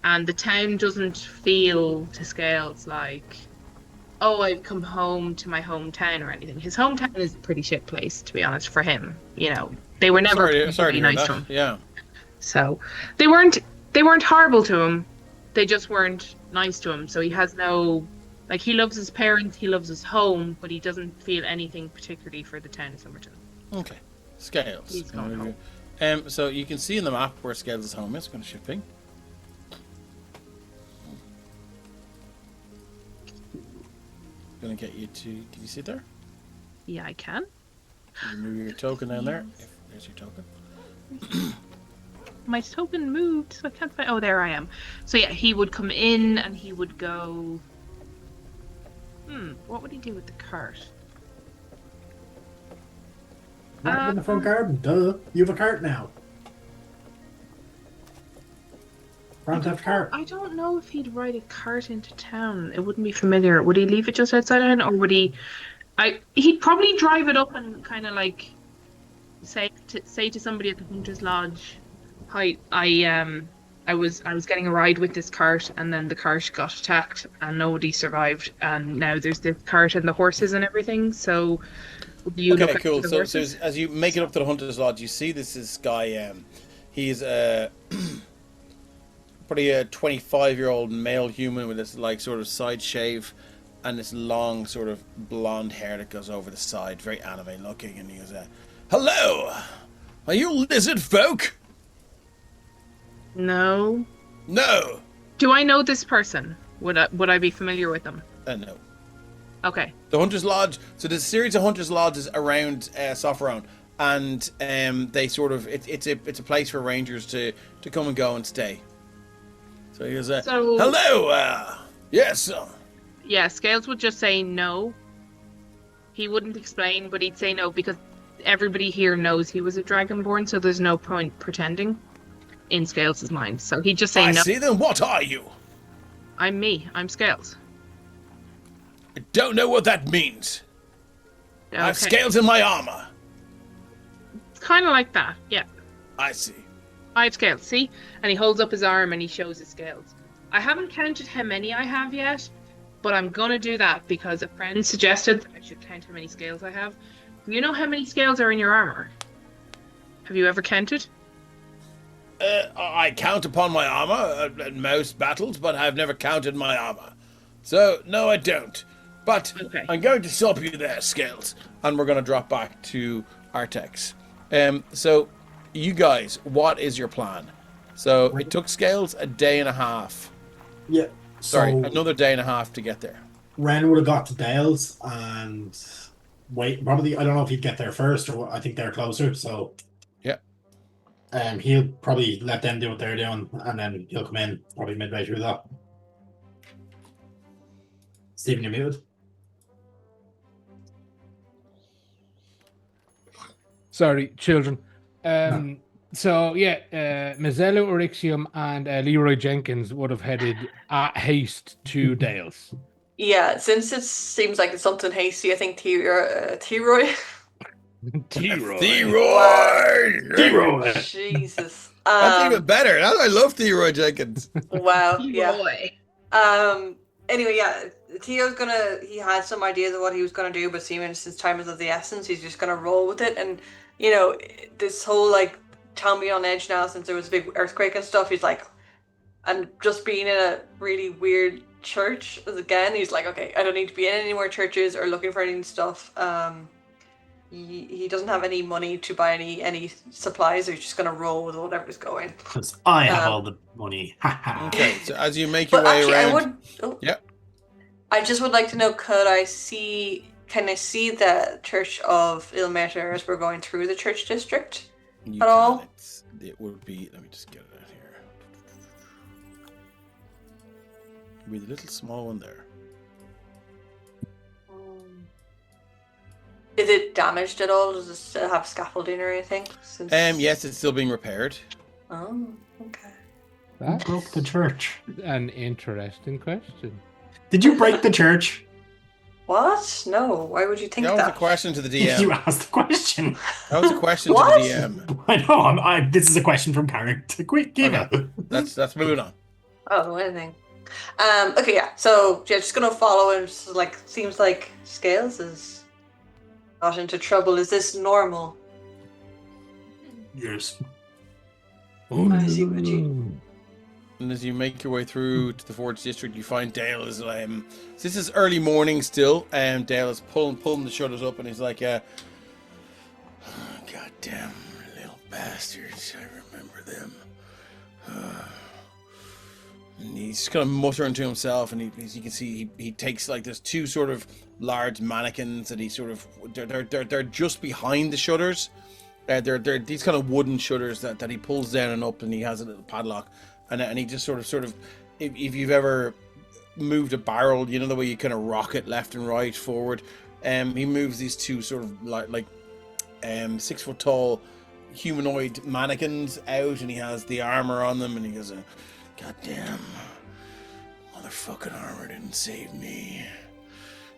And the town doesn't feel to Scales like, oh, I've come home to my hometown or anything. His hometown is a pretty shit place, to be honest, for him. You know, they were never Sorry to particularly hear nice to that. him. Yeah. So they weren't horrible to him. They just weren't nice to him. So he has no, like, he loves his parents, he loves his home, but he doesn't feel anything particularly for the town of Sumerton. Okay. Scales. He's gone home. So you can see in the map where Scales' home is. Going to shift ping. Going to get you to. Can you see it there? Yeah, I can. You move your token down there. There's your token. My token moved, so I can't find. Oh, there I am. So yeah, he would come in and he would go. What would he do with the cart? Right in the front garden. Duh. You have a cart now. Grand Theft cart. I don't know if he'd ride a cart into town. It wouldn't be familiar. Would he leave it just outside town, or would he? He'd probably drive it up and kind of like say to somebody at the Hunter's Lodge, "Hi, I was getting a ride with this cart, and then the cart got attacked, and nobody survived, and now there's this cart and the horses and everything. So, would you look Okay, after cool. the So horses?" as you make it up to the Hunter's Lodge, you see this guy. He's probably a 25-year-old male human with this like sort of side shave and this long sort of blonde hair that goes over the side, very anime looking, and he goes, "Hello, are you lizard folk?" No. No. Do I know this person? Would I be familiar with them? No. Okay. The Hunter's Lodge. So there's a series of Hunter's Lodges around Sopherone, and they sort of it's a place for rangers to come and go and stay. So he goes, "Hello, yes." Yeah, Scales would just say no. He wouldn't explain, but he'd say no because everybody here knows he was a Dragonborn, so there's no point pretending in Scales' mind. So he'd just say I no. see. Then what are you? I'm me. I'm Scales. I don't know what that means. I have Okay. scales in my armor. It's kind of like that. Yeah. I see. I have scales, see? And he holds up his arm and he shows his scales. I haven't counted how many I have yet, but I'm gonna do that because a friend suggested that I should count how many scales I have. Do you know how many scales are in your armor? Have you ever counted? I count upon my armor at most battles, but I've never counted my armor. So, no, I don't. But Okay. I'm going to stop you there, Scales. And we're going to drop back to Artex. So, you guys, what is your plan? So, it took Scales a day and a half. Yeah. Sorry, So another day and a half to get there. Ren would have got to Dale's and wait. Probably, I don't know if he'd get there first, or I think they're closer. So Yeah. He'll probably let them do what they're doing, and then he'll come in probably midway through that. Stephen, you're muted. Sorry, children. No. So yeah, Mezelus, Orixium, and Leroy Jenkins would have headed at haste to Dale's. Yeah, since it seems like it's something hasty, I think T-Roy. T-Roy. Theroy! Jesus. That's even better. I love Theroy Jenkins. Wow. Yeah. Boy. Anyway, yeah, he had some ideas of what he was gonna do, but seeming since time is of the essence, he's just gonna roll with it. And you know, this whole like town being on edge now since there was a big earthquake and stuff, he's like, and just being in a really weird church again, he's like, okay, I don't need to be in any more churches or looking for any stuff. He doesn't have any money to buy any supplies, so he's just gonna roll with whatever's going. Because I have all the money. Okay, so as you make your But way actually, around... yeah. I just would like to know, can I see the Church of Ilmater as we're going through the church district You at all? can. It would be... Let me just get it out here. It would be the little small one there. Is it damaged at all? Does it still have scaffolding or anything? Since... Yes, it's still being repaired. Oh, okay. Who That's broke the church? an interesting question. Did you break the church? What? No. Why would you think That was that? a question to the You DM. asked the question. That was a question to What? the DM. I know. This is a question from character. Quick, give Okay. it. That's moving on. Oh, anything. Okay, yeah. So yeah, just gonna follow him. So, like, seems like Scales is not into trouble. Is this normal? Yes. I see what you. And as you make your way through to the Forge District, you find Dale is this is early morning still, and Dale is pulling the shutters up, and he's like, "Goddamn little bastards! I remember them." And he's just kind of muttering to himself, and as you can see, he takes like there's two sort of large mannequins that he sort of they're just behind the shutters. They're these kind of wooden shutters that he pulls down and up, and he has a little padlock. And he just sort of, if you've ever moved a barrel, you know the way you kind of rock it left and right, forward. He moves these two sort of like 6 foot tall humanoid mannequins out, and he has the armor on them, and he goes, "Goddamn, motherfucking armor didn't save me."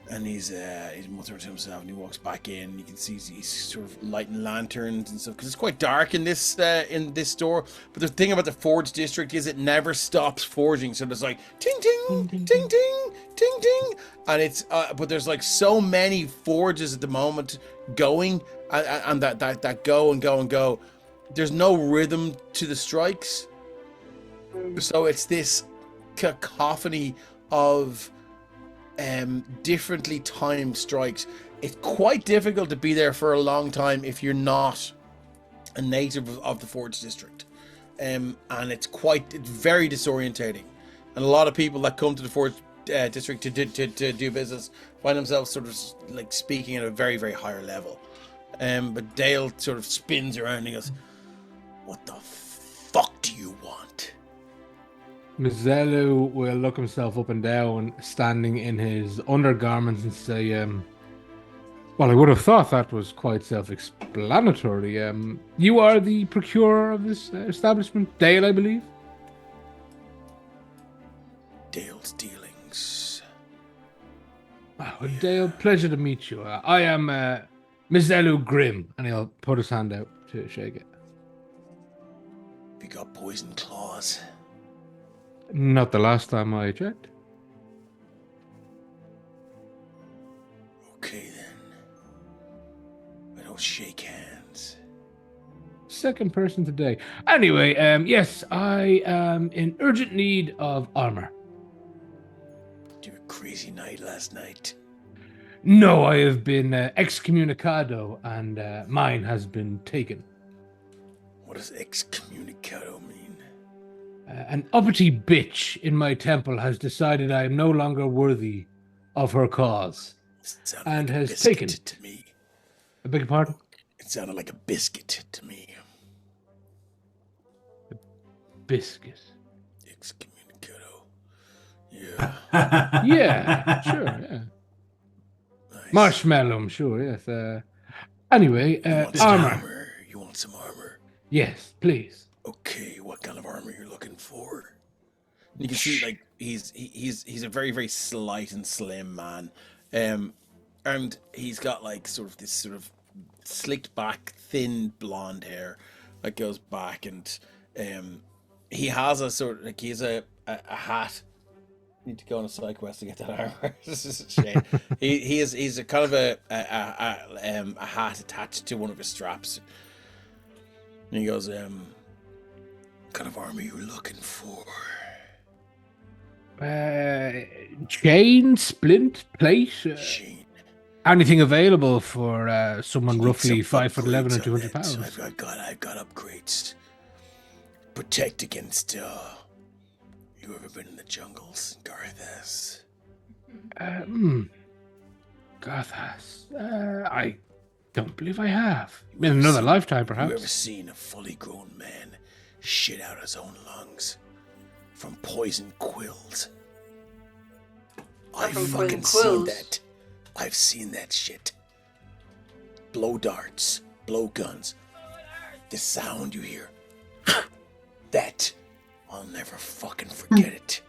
And he's muttering to himself, and he walks back in. You can see he's sort of lighting lanterns and stuff because it's quite dark in this store. But the thing about the Forge District is it never stops forging. So there's like ting ting ting ting ting ting, and it's but there's like so many forges at the moment going, and that go and go and go. There's no rhythm to the strikes, so it's this cacophony of differently timed strikes. It's quite difficult to be there for a long time if you're not a native of the Forge District, and it's very disorientating. And a lot of people that come to the Forge District to do business find themselves sort of like speaking at a very, very higher level. But Dale sort of spins around and he goes, "What the fuck do you want?" Mezelus will look himself up and down, standing in his undergarments, and say, "Well, I would have thought that was quite self-explanatory. You are the procurer of this establishment, Dale, I believe?" Dale's dealings. Oh, Dale, pleasure to meet you. I am Mezelus Grimm, and he'll put his hand out to shake it. You got poison claws? Not the last time I checked. Okay then. I don't shake hands. Second person today. Anyway, yes, I am in urgent need of armor. Did you have a crazy night last night? No, I have been excommunicado, and mine has been taken. What does excommunicado mean? An uppity bitch in my temple has decided I am no longer worthy of her cause, Sounded and like a has biscuit taken. to me. I beg your pardon? It sounded like a biscuit to me. Biscuit. Excommunicado. Yeah. Yeah, sure, yeah. Nice. Marshmallow, sure, yes. Anyway, You want some armor. You want some armor? Yes, please. Okay, what kind of armor you're looking for? You can see like he's a very, very slight and slim man, and he's got like sort of this sort of slicked back, thin blonde hair that goes back, and he has a sort of like he has a hat. Need to go on a side quest to get that armor. This is a shame. He's a kind of a hat attached to one of his straps. And he goes, what kind of armor you looking for? Chain, splint, plate, Shane. anything available for someone You need roughly some 5'11" and upgrades on 200 that. pounds. I've got upgrades. Protect against you ever been in the jungles, Garthas? Garthas. I don't believe I have. In another lifetime, You ever perhaps. seen a fully grown man shit out his own lungs from poison quills? I've from fucking poison seen quills? that. I've seen that shit. Blow darts, blow guns. The sound you hear. That, I'll never fucking forget it.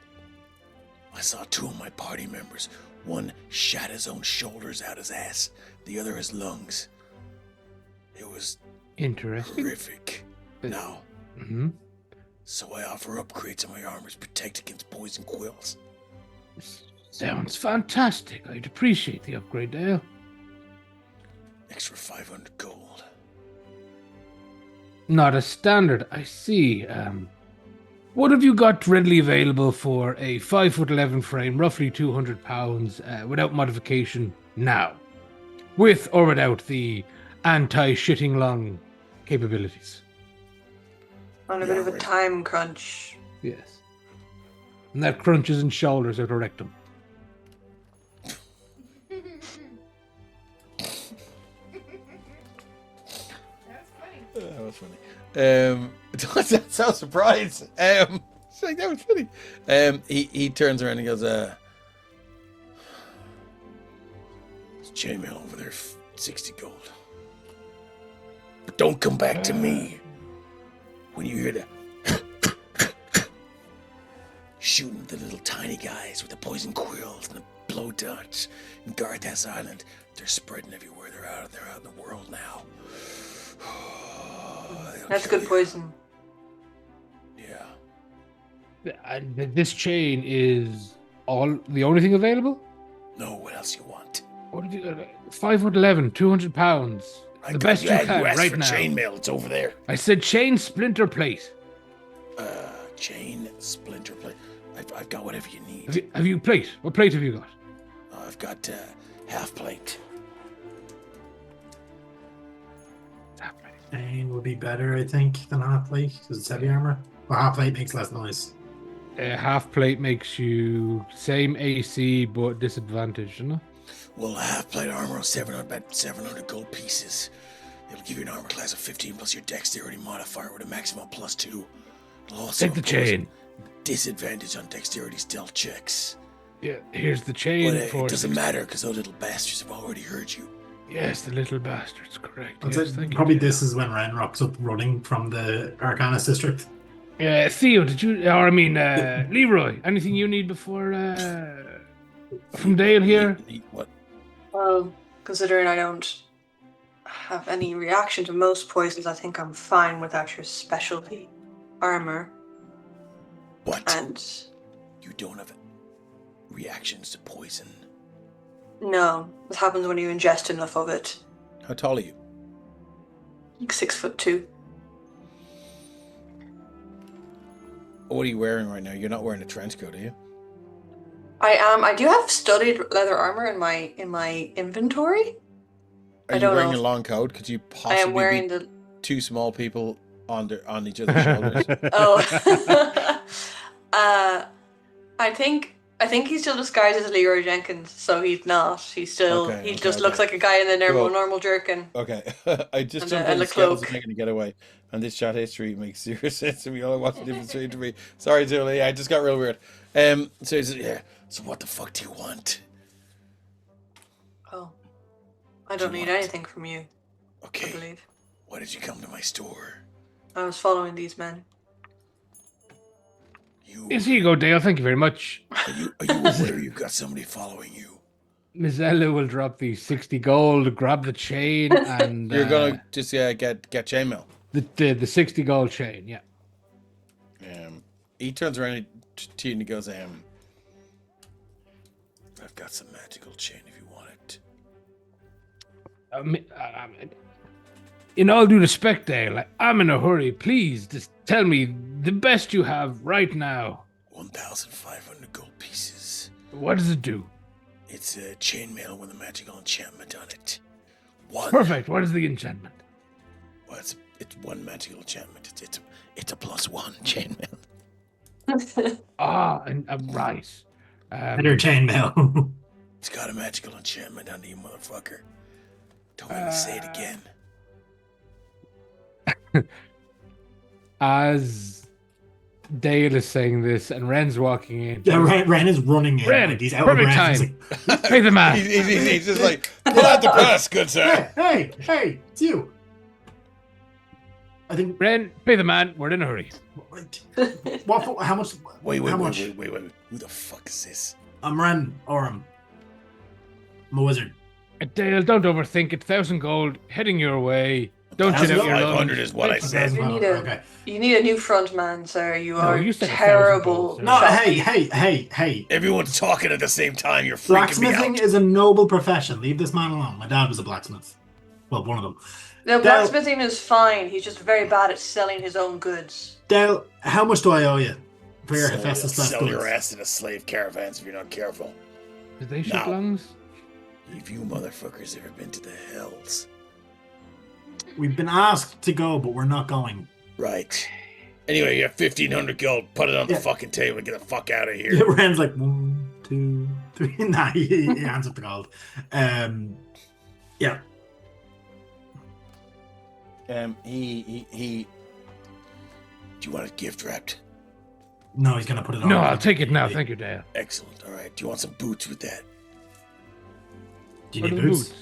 I saw two of my party members. One shot his own shoulders out his ass, the other his lungs. It was Interesting. horrific. Now, hmm so I offer upgrades on my armors, protect against poison quills. Sounds fantastic. I'd appreciate the upgrade, Dale. Extra 500 gold. Not a standard, I see. What have you got readily available for a 5'11" frame, roughly 200 pounds, without modification now? With or without the anti-shitting lung capabilities? On a bit of a time crunch. Yes. And that crunches and shoulders out a rectum. That's funny. That was funny. That's so surprised. It's like, that was funny. He turns around and goes, "There's chainmail over there, 60 gold." But don't come back to me. When you hear the shooting the little tiny guys with the poison quills and the blow darts in Garthas Island, they're spreading everywhere. They're out in the world now. That's good poison. Yeah. And this chain is the only thing available? No, what else you want? What did you 5'11", 200 pounds. The best you can asked right for now. chainmail. It's over there. I said chain splinter plate. Chain splinter plate. I've got whatever you need. Have you plate? What plate have you got? I've got half plate. Chain would be better, I think, than half plate because it's heavy armor. Well, half plate makes less noise. Half plate makes you same AC but disadvantaged, isn't it? Well, half plate armor is about 700 gold pieces. It'll give you an armor class of 15 plus your dexterity modifier with a maximum +2. It'll also Take the impose chain. disadvantage on dexterity stealth checks. Yeah, here's the chain. But for it doesn't matter because those little bastards have already heard you. Yes, the little bastards, correct. I'd Yes, say thank you. probably this is when Ren rocks up running from the Arcanus district. Theo, Leroy, anything you need before from Dale here? What? Well, considering I don't have any reaction to most poisons, I think I'm fine without your specialty armor. What? And You don't have reactions to poison. no, this happens when you ingest enough of it. How tall are you? Like 6'2". What are you wearing right now? You're not wearing a trench coat, are you? I am. I do have studded leather armor in my inventory. Are I you don't wearing know. a long coat? Could you I possibly am wearing be the. two small people on each other's shoulders? Oh. I think he's still disguised as Leroy Jenkins, so he's not. He's still. Okay, he okay, just okay. looks like a guy in the Cool. normal jerkin. Okay, I just And jumped the- on and the the skeletons cloak. making a getaway, and this chat history makes zero sense to me. All I watched the difference between me. Sorry, Julie. I just got real weird. So he says, yeah. So what the fuck do you want? Oh, I don't you need want? anything from you. I Okay. believe Why did you come to my store? I was following these men. Yes, here you go, Dale. Thank you very much. Are you aware you've got somebody following you? Mezelus will drop the 60 gold, grab the chain, and You're gonna just get chainmail. the 60 gold chain. Yeah. He turns around to you and he goes, I've got some magical chain if you want it. In all due respect, Dale, I'm in a hurry. Please, just tell me the best you have right now. 1,500 gold pieces. What does it do? It's a chainmail with a magical enchantment on it. One. Perfect. What is the enchantment? Well, it's one magical enchantment. It's a +1 chainmail. Right. Better chainmail. It's got a magical enchantment on it, you motherfucker. Don't let me say it again. As Dale is saying this and Ren's walking in. Yeah, Ren is running in. Ren, Like he's out of perfect breath. time. He's like, Pay the man. He's just like, pull out the press, good sir. hey, it's you. I think. Ren, pay the man. We're in a hurry. What? How much? Wait. How much? Wait. Who the fuck is this? I'm Ren Oram. I'm a wizard. Dale, don't overthink it. 1,000 gold heading your way. Don't shit out your 500 lungs. is what I said. You need Okay. You need a new front man, sir. You No, are you said 1,000 terrible. gold, sir. No, shop- hey. Everyone's talking at the same time. You're freaking me Blacksmithing out. is a noble profession. Leave this man alone. My dad was a blacksmith. Well, one of them. No, Dale- blacksmithing is fine. He's just very bad at selling his own goods. Dale, how much do I owe you for your Sell, Hephaestus sell your goods? ass to the slave caravans if you're not careful. Did they shit No. lungs? Have you motherfuckers ever been to the hells? We've been asked to go, but we're not going. Right. Anyway, you have 1,500 gold. Put it on the Yeah. fucking table and get the fuck out of here. Yeah, Ren's like 1, 2, 3. Nah, he hands up the gold. Yeah. He. Do you want it gift wrapped? No, he's gonna put it on. No, I'll take it now. Thank you, Dale. Excellent. All right. Do you want some boots with that? Do you What need are the boots?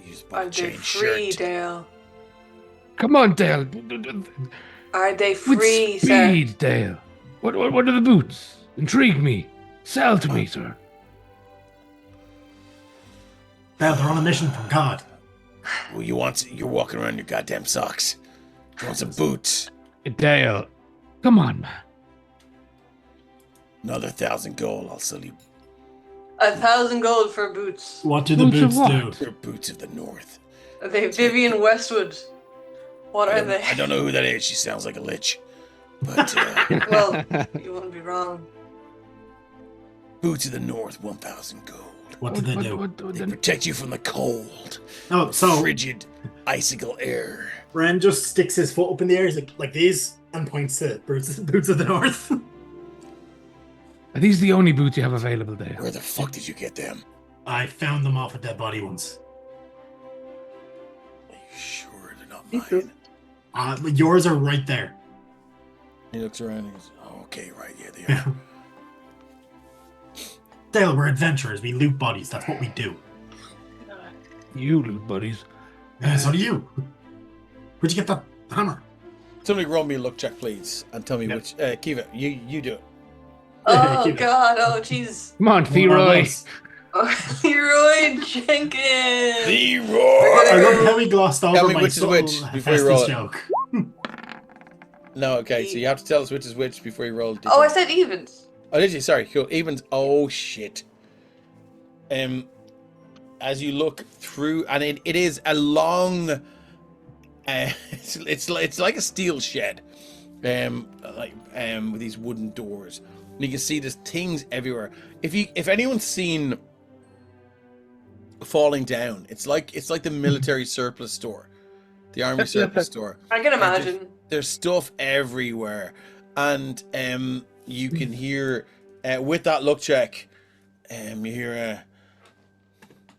You just buy a They're chain free, shirt. Dale. Come on, Dale. Are they With free, sir? speed, Dale. What are the boots? Intrigue me. Sell to me, sir. Dale, they're on a mission from God. Well, you're walking around in your goddamn socks. You want some boots? Dale, come on, man. Another 1,000 gold, I'll sell you. 1,000 gold for boots. What do the Boots of boots what? do? They're boots of the north. Are they Vivian Westwood? What are they? I don't know who that is. She sounds like a lich. But Well, you wouldn't be wrong. boots of the north, 1,000 gold. What do they do? They protect you from the cold, Oh, so frigid, icicle air. Ren just sticks his foot up in the air, he's like these, and points to boots of the north. Are these the only boots you have available, Dale? Where the fuck did you get them? I found them off a dead body once. Are you sure they're not mine? Yours are right there. He looks around and goes, oh, okay, right, yeah, they are. Dale, we're adventurers. We loot bodies. That's what we do. You loot buddies. So do you. Where'd you get that hammer? Somebody roll me a luck check, please, and tell me Yep. which. Kiva, you do it. Oh Keep it. God! Oh jeez! Come on, Theroy. Oh, Leroy Jenkins. The I roar! love how he glossed over Tell me my which is which subtle before you roll Hephaestus it. joke. No, okay, so you have to tell us which is which before you roll. Oh, I said evens. Oh, did you? Sorry, cool. Evens. Oh shit. As you look through, and it is a long. It's like a steel shed, with these wooden doors, and you can see there's things everywhere. If anyone's seen Falling Down, it's like the military surplus store, the army surplus store. I can imagine. There's stuff everywhere, and you can hear with that luck check, you hear,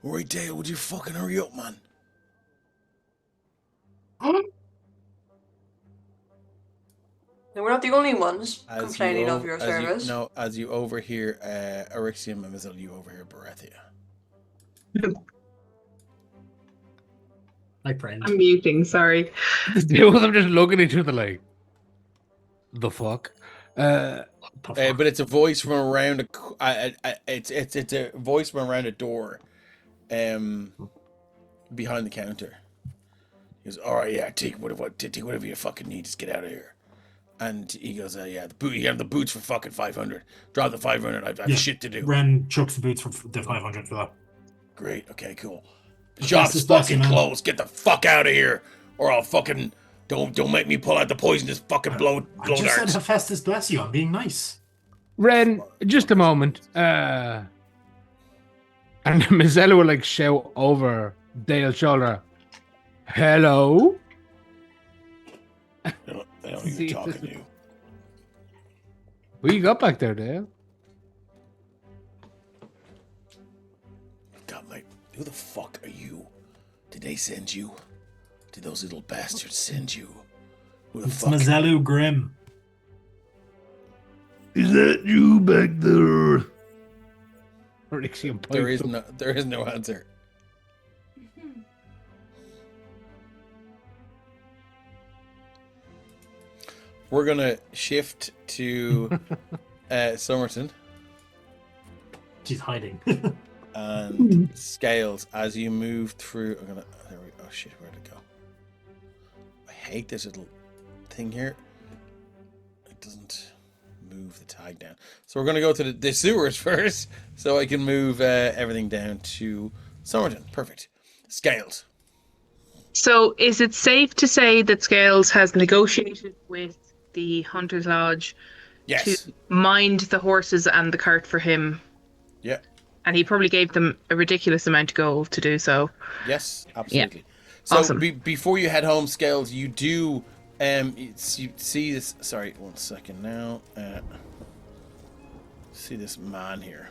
"Roy Dale, would you fucking hurry up, man?" And we're not the only ones As complaining you of your service. as you overhear Eryxium and Mezelus, you overhear Barathia. My friend. I'm muting, sorry. The two of them just looking at each other like, the fuck? But it's a voice from around it's a voice from around a door, behind the counter. He goes, "All right, yeah, take whatever you fucking need. Just get out of here." And he goes, "Yeah, you have the boots for fucking 500. Drop the 500. I've shit to do." Ren chucks the boots for the 500 for that. Great. Okay, cool. The The shop's fastest blessing, fucking man. closed. Get the fuck out of here, or I'll fucking don't make me pull out the poisonous fucking blow I just said darts. Hephaestus bless you. I'm being nice. Ren, just a moment. And Mezelus will like shout over Dale's shoulder, "Hello?" They don't know who you're talking to. What you got back there, Dale? God, mate, who the fuck are you? Did they send you? Did those little bastards send you? Who the It's fuck? Mezelus Grim. Is that you back there? There is no answer. We're gonna shift to Sumerton She's hiding. and Scales as you move through. Oh shit, where'd it go? I hate this little thing here. It doesn't move the tag down. So we're gonna go to the sewers first, so I can move everything down to Sumerton. Perfect. Scales. So, is it safe to say that Scales has negotiated with the Hunter's Lodge Yes. to mind the horses and the cart for him? Yeah. And he probably gave them a ridiculous amount of gold to do so. Yes, absolutely. So Awesome. Before you head home, Scales, you do you see this. Sorry, 1 second now. See this man here.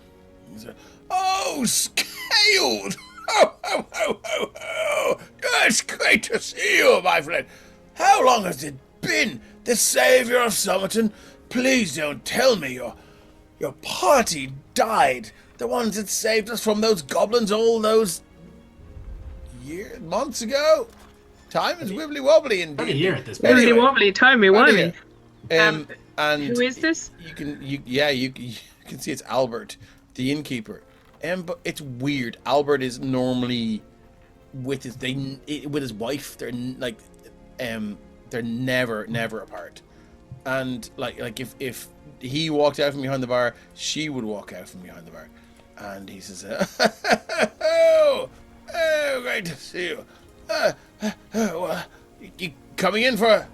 He's like, "Oh, Scales! Oh! It's great to see you, my friend. How long has it been? The savior of Sumerton. Please don't tell me your party died. The ones that saved us from those goblins all those months ago." Time is wibbly wobbly About a indeed. year at this point. Anyway. Wibbly wobbly, timey wimey. And Who is this? You can see it's Albert, the innkeeper. But it's weird. Albert is normally with his wife. They're like, they're never apart. And like if he walked out from behind the bar, she would walk out from behind the bar. And he says, "Oh, great to see you. You coming in for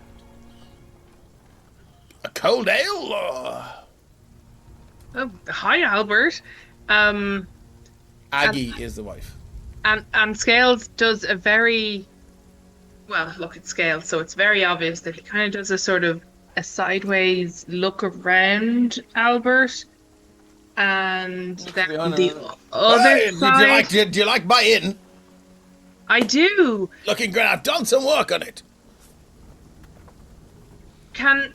a cold ale?" Or... Oh, hi, Albert. Aggie is the wife. And Scales does a very well. Look at Scales, so it's very obvious that he kind of does a sort of a sideways look around Albert, and then the other Hey, side. do you like my inn? I do. Looking great. I've done some work on it. Can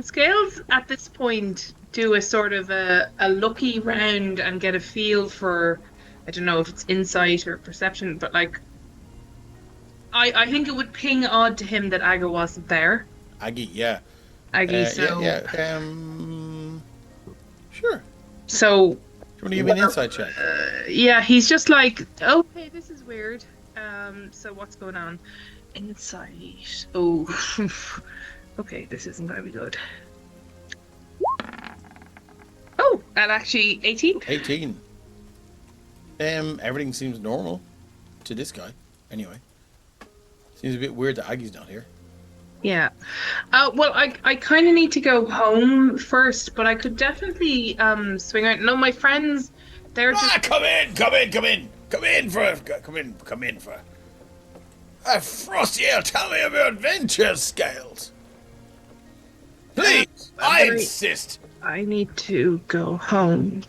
Scales at this point do a sort of a looky round and get a feel for, I don't know if it's insight or perception, but like I think it would ping odd to him that Aga wasn't there. Aggie, yeah. Aggie, so Sure. so Do you want to give me an insight check? yeah, he's just like, okay, this is weird. So what's going on? Insight. Oh, okay, this isn't gonna be good. Oh, and actually 18. 18. Everything seems normal to this guy. Anyway, seems a bit weird that Aggie's not here. Yeah. Well, I kind of need to go home first, but I could definitely swing around. No, my friends, they're just... Come in for a frosty ale. Tell me of your adventures, Scales. Please, I insist. I need to go home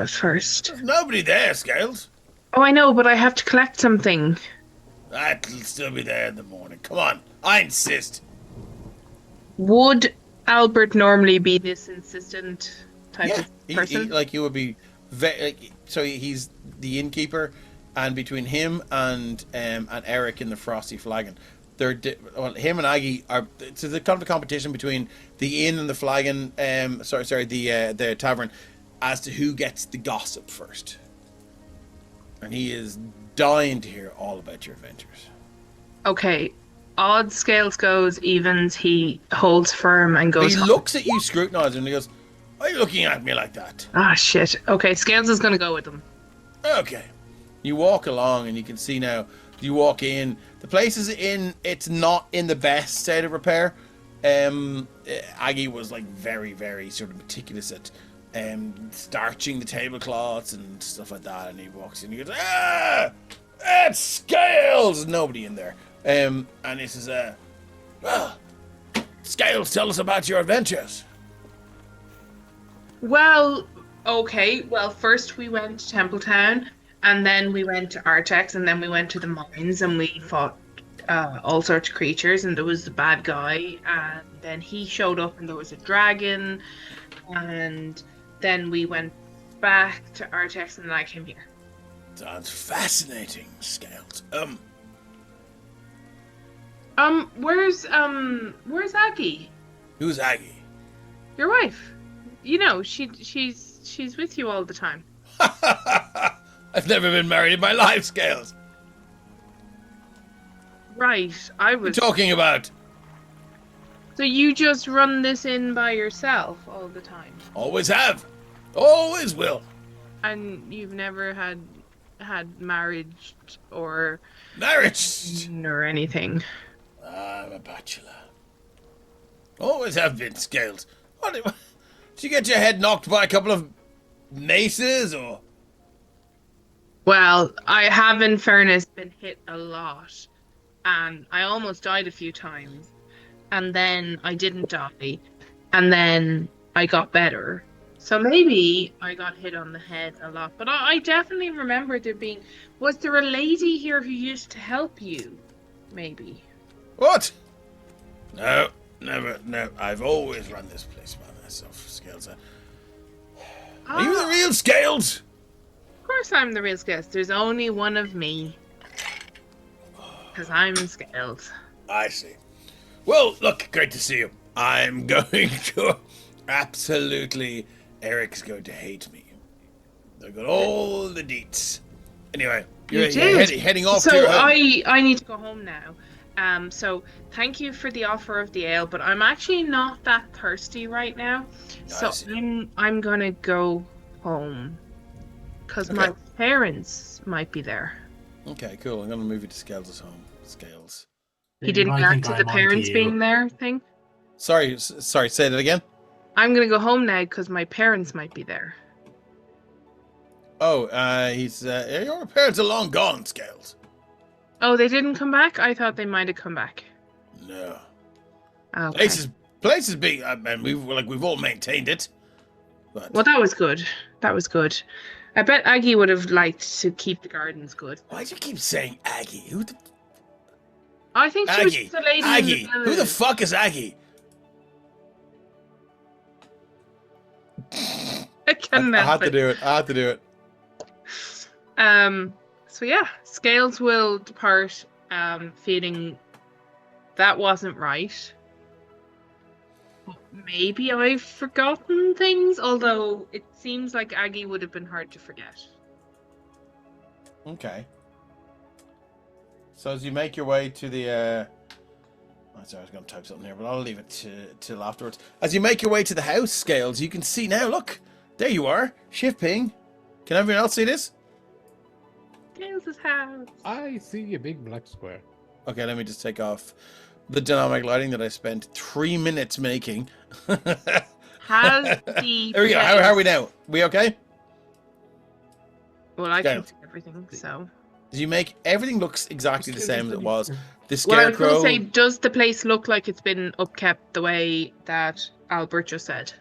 first. There's nobody there, Scales. Oh, I know, but I have to collect something. That'll still be there in the morning. Come on, I insist. Would Albert normally be this insistent type of person? He would be so he's the innkeeper, and between him and Eric in the Frosty Flagon, him and Aggie are. It's a kind of a competition between the inn and the Flagon. The tavern, as to who gets the gossip first. And he is dying to hear all about your adventures. Okay. Odds, Scales goes, evens, he holds firm and goes... He looks at you, scrutinizing, and he goes, "Why are you looking at me like that?" Ah, shit. Okay, Scales is going to go with them. Okay. You walk along, and you can see now, you walk in, the place is it's not in the best state of repair. Aggie was like very, very sort of meticulous at starching the tablecloths and stuff like that, and he walks in, he goes, it's Scales! Nobody in there. And he says, well, Scales, tell us about your adventures. Well, okay. Well, first we went to Templetown, and then we went to Artex, and then we went to the mines, and we fought all sorts of creatures, and there was the bad guy, and then he showed up, and there was a dragon, and then we went back to Artex, and then I came here. Sounds fascinating, Scales. Where's Aggie? Who's Aggie? Your wife. You know, she's with you all the time. I've never been married in my life, Scales. Right, I What are you was... talking about? So you just run this in by yourself all the time? Always have. Always will. And you've never had marriage or Marriage. or anything? I'm a bachelor. Always have been, Scales. What, did you get your head knocked by a couple of maces, or? Well, I have, in fairness, been hit a lot. And I almost died a few times. And then I didn't die. And then I got better. So maybe I got hit on the head a lot. But I definitely remember there being... Was there a lady here who used to help you? Maybe. What? No, never, no. I've always run this place by myself, Scales. Are you the real Scales? Of course I'm the real Scales. There's only one of me. Because I'm Scales. I see. Well, look, great to see you. I'm going to absolutely. Eric's going to hate me. I got all the deets. Anyway, you're heading off to your home. I need to go home now. So thank you for the offer of the ale, but I'm actually not that thirsty right now. So I'm gonna go home because my parents might be there. Okay, cool. I'm gonna move you to Scales' home. Scales. He didn't react to the parents being there thing. Sorry. Say that again. I'm gonna go home now because my parents might be there. Oh, your parents are long gone, Scales. Oh, they didn't come back? I thought they might have come back. No. Okay. Place is big, and we've all maintained it. But Well, that was good. That was good. I bet Aggie would have liked to keep the gardens good. why do you keep saying Aggie? Who the I think she was Aggie? just a lady Aggie? in the Who the fuck is Aggie? I can't I had help to it. do it. I had to do it. So yeah, Scales will depart feeling that wasn't right. Maybe I've forgotten things, although it seems like Aggie would have been hard to forget. Okay. So as you make your way to the sorry, I was going to type something here, but I'll leave it till afterwards. As you make your way to the house, Scales, you can see now. Look, there you are. Shift ping. Can everyone else see this? Scales' house. I see a big black square. Okay, let me just take off the dynamic lighting that I spent 3 minutes making. Has the There we go. How are we now? We okay? Well, I can Scales. see everything, so. Did you make everything looks exactly the same as it was? The Well, I was scarecrow. going to say, does the place look like it's been upkept the way that Albert just said?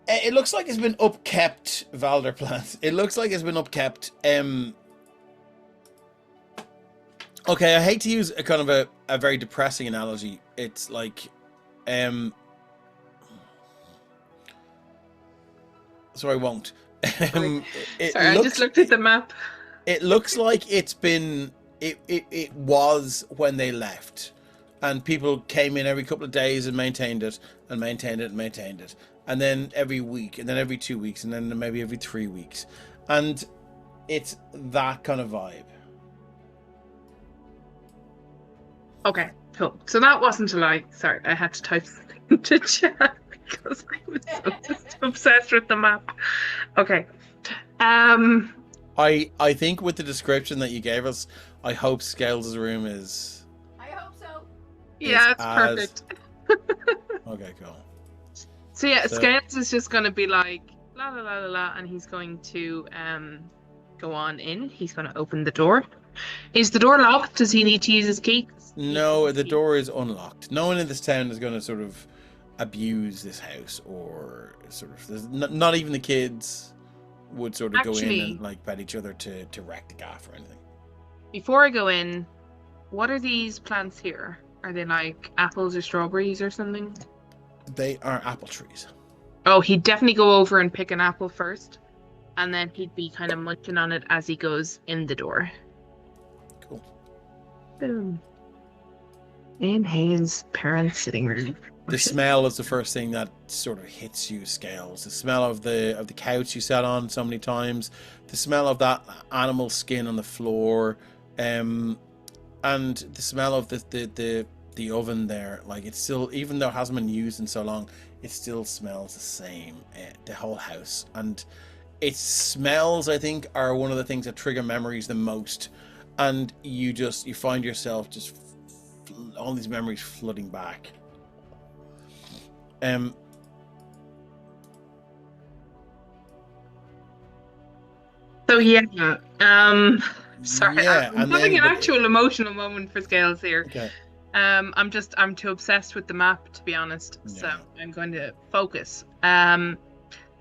It looks like it's been upkept, Valderplant. It looks like it's been upkept. Okay, I hate to use a kind of a very depressing analogy. It's like, so I won't. Sorry, I just looked at the map. It looks like it's been. It was when they left, and people came in every couple of days and maintained it, and maintained it, and maintained it, and then every week, and then every 2 weeks, and then maybe every 3 weeks, and it's that kind of vibe. Okay, cool. So that wasn't a lie. Sorry, I had to type something into chat because I was so just obsessed with the map. Okay. I think with the description that you gave us, I hope Scales' room is. I hope so. Yeah, it's as- perfect. Okay, cool. So yeah, So- Scales is just going to be like la la la la la, and he's going to go on in. He's going to open the door. Is the door locked? Does he need to use his key? No, the door is unlocked. No one in this town is going to sort of abuse this house, or sort of. There's not even the kids would sort of go in Actually- and like pet each other to wreck the gaff or anything. Before I go in, what are these plants here? Are they like apples or strawberries or something? They are apple trees. Oh, he'd definitely go over and pick an apple first, and then he'd be kind of munching on it as he goes in the door. Cool. Boom. In his parents' sitting room. The smell is the first thing that sort of hits you, Scales. The smell of the couch you sat on so many times, the smell of that animal skin on the floor, and the smell of the oven there. Like, it's still, even though it hasn't been used in so long, it still smells the same. The whole house, and its smells, I think, are one of the things that trigger memories the most. And you find yourself just all these memories flooding back. So yeah, sorry, Yeah, I'm and having then an actual emotional moment for Scales here. Okay. I'm too obsessed with the map, to be honest. So Yeah. I'm going to focus.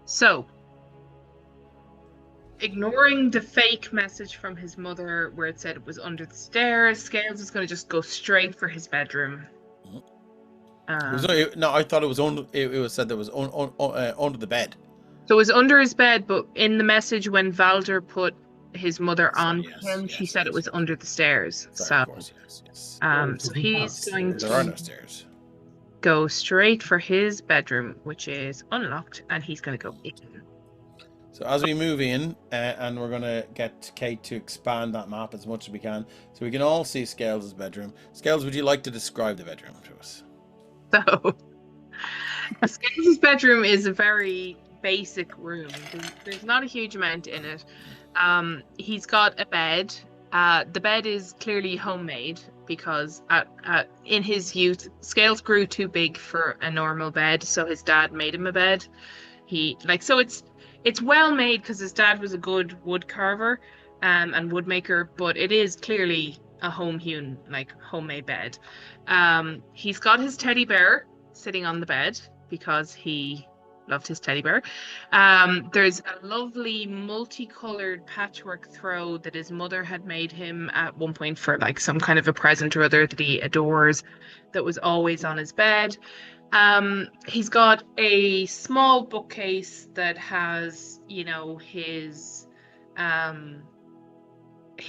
So ignoring the fake message from his mother where it said it was under the stairs, Scales is going to just go straight for his bedroom. No, I thought it was on. It was said that it was under the bed. So it was under his bed, but in the message when Valder put his mother on Yes, him. She yes, said it yes, was yes. under the stairs. Sorry, of So, course, yes. so he's going There are to no stairs. go straight for his bedroom, which is unlocked, and he's going to go in. So as we move in, and we're going to get Kate to expand that map as much as we can, so we can all see Scales' bedroom. Scales, would you like to describe the bedroom to us? So, Scales' bedroom is a very basic room. There's not a huge amount in it. He's got a bed. The bed is clearly homemade because in his youth, Scales grew too big for a normal bed, so his dad made him a bed. It's well made because his dad was a good wood carver and wood maker, but it is clearly a home-hewn, like homemade bed. He's got his teddy bear sitting on the bed because he loved his teddy bear. There's a lovely multicolored patchwork throw that his mother had made him at one point for like some kind of a present or other that he adores, that was always on his bed. He's got a small bookcase that has, his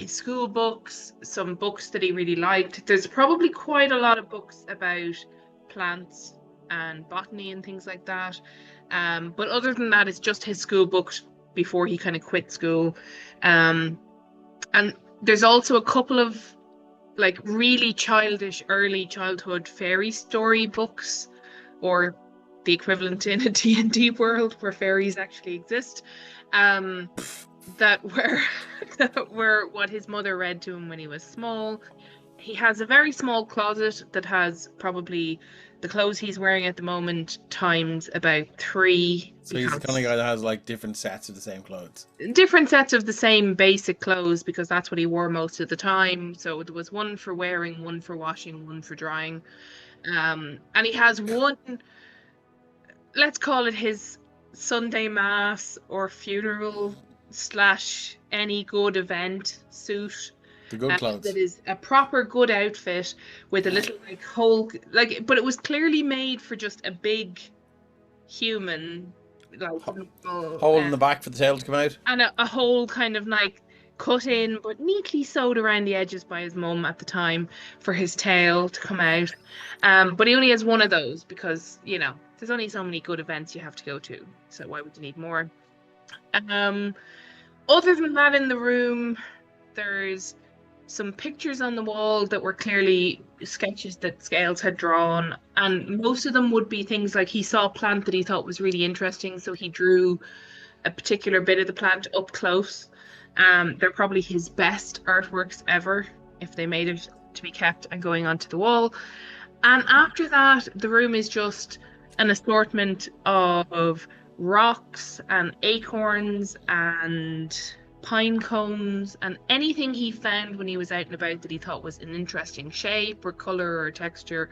school books, some books that he really liked. There's probably quite a lot of books about plants and botany and things like that. But other than that, it's just his school books before he kind of quit school. And there's also a couple of like really childish early childhood fairy story books, or the equivalent in a D&D world where fairies actually exist, that were what his mother read to him when he was small. He has a very small closet that has probably the clothes he's wearing at the moment times about 3. So he's the kind of guy that has like different sets of the same clothes. Different sets of the same basic clothes because that's what he wore most of the time. So there was one for wearing, one for washing, one for drying. And he has one, let's call it his Sunday mass or funeral / any good event suit. The good clothes. That is a proper good outfit with a little like hole, like, but it was clearly made for just a big human, like hole in the back for the tail to come out. And a hole kind of like cut in but neatly sewed around the edges by his mum at the time for his tail to come out. But he only has one of those because, there's only so many good events you have to go to. So why would you need more? Other than that, in the room, there's some pictures on the wall that were clearly sketches that Scales had drawn. And most of them would be things like he saw a plant that he thought was really interesting. So he drew a particular bit of the plant up close. They're probably his best artworks ever if they made it to be kept and going onto the wall. And after that, the room is just an assortment of rocks and acorns and pine cones and anything he found when he was out and about that he thought was an interesting shape or color or texture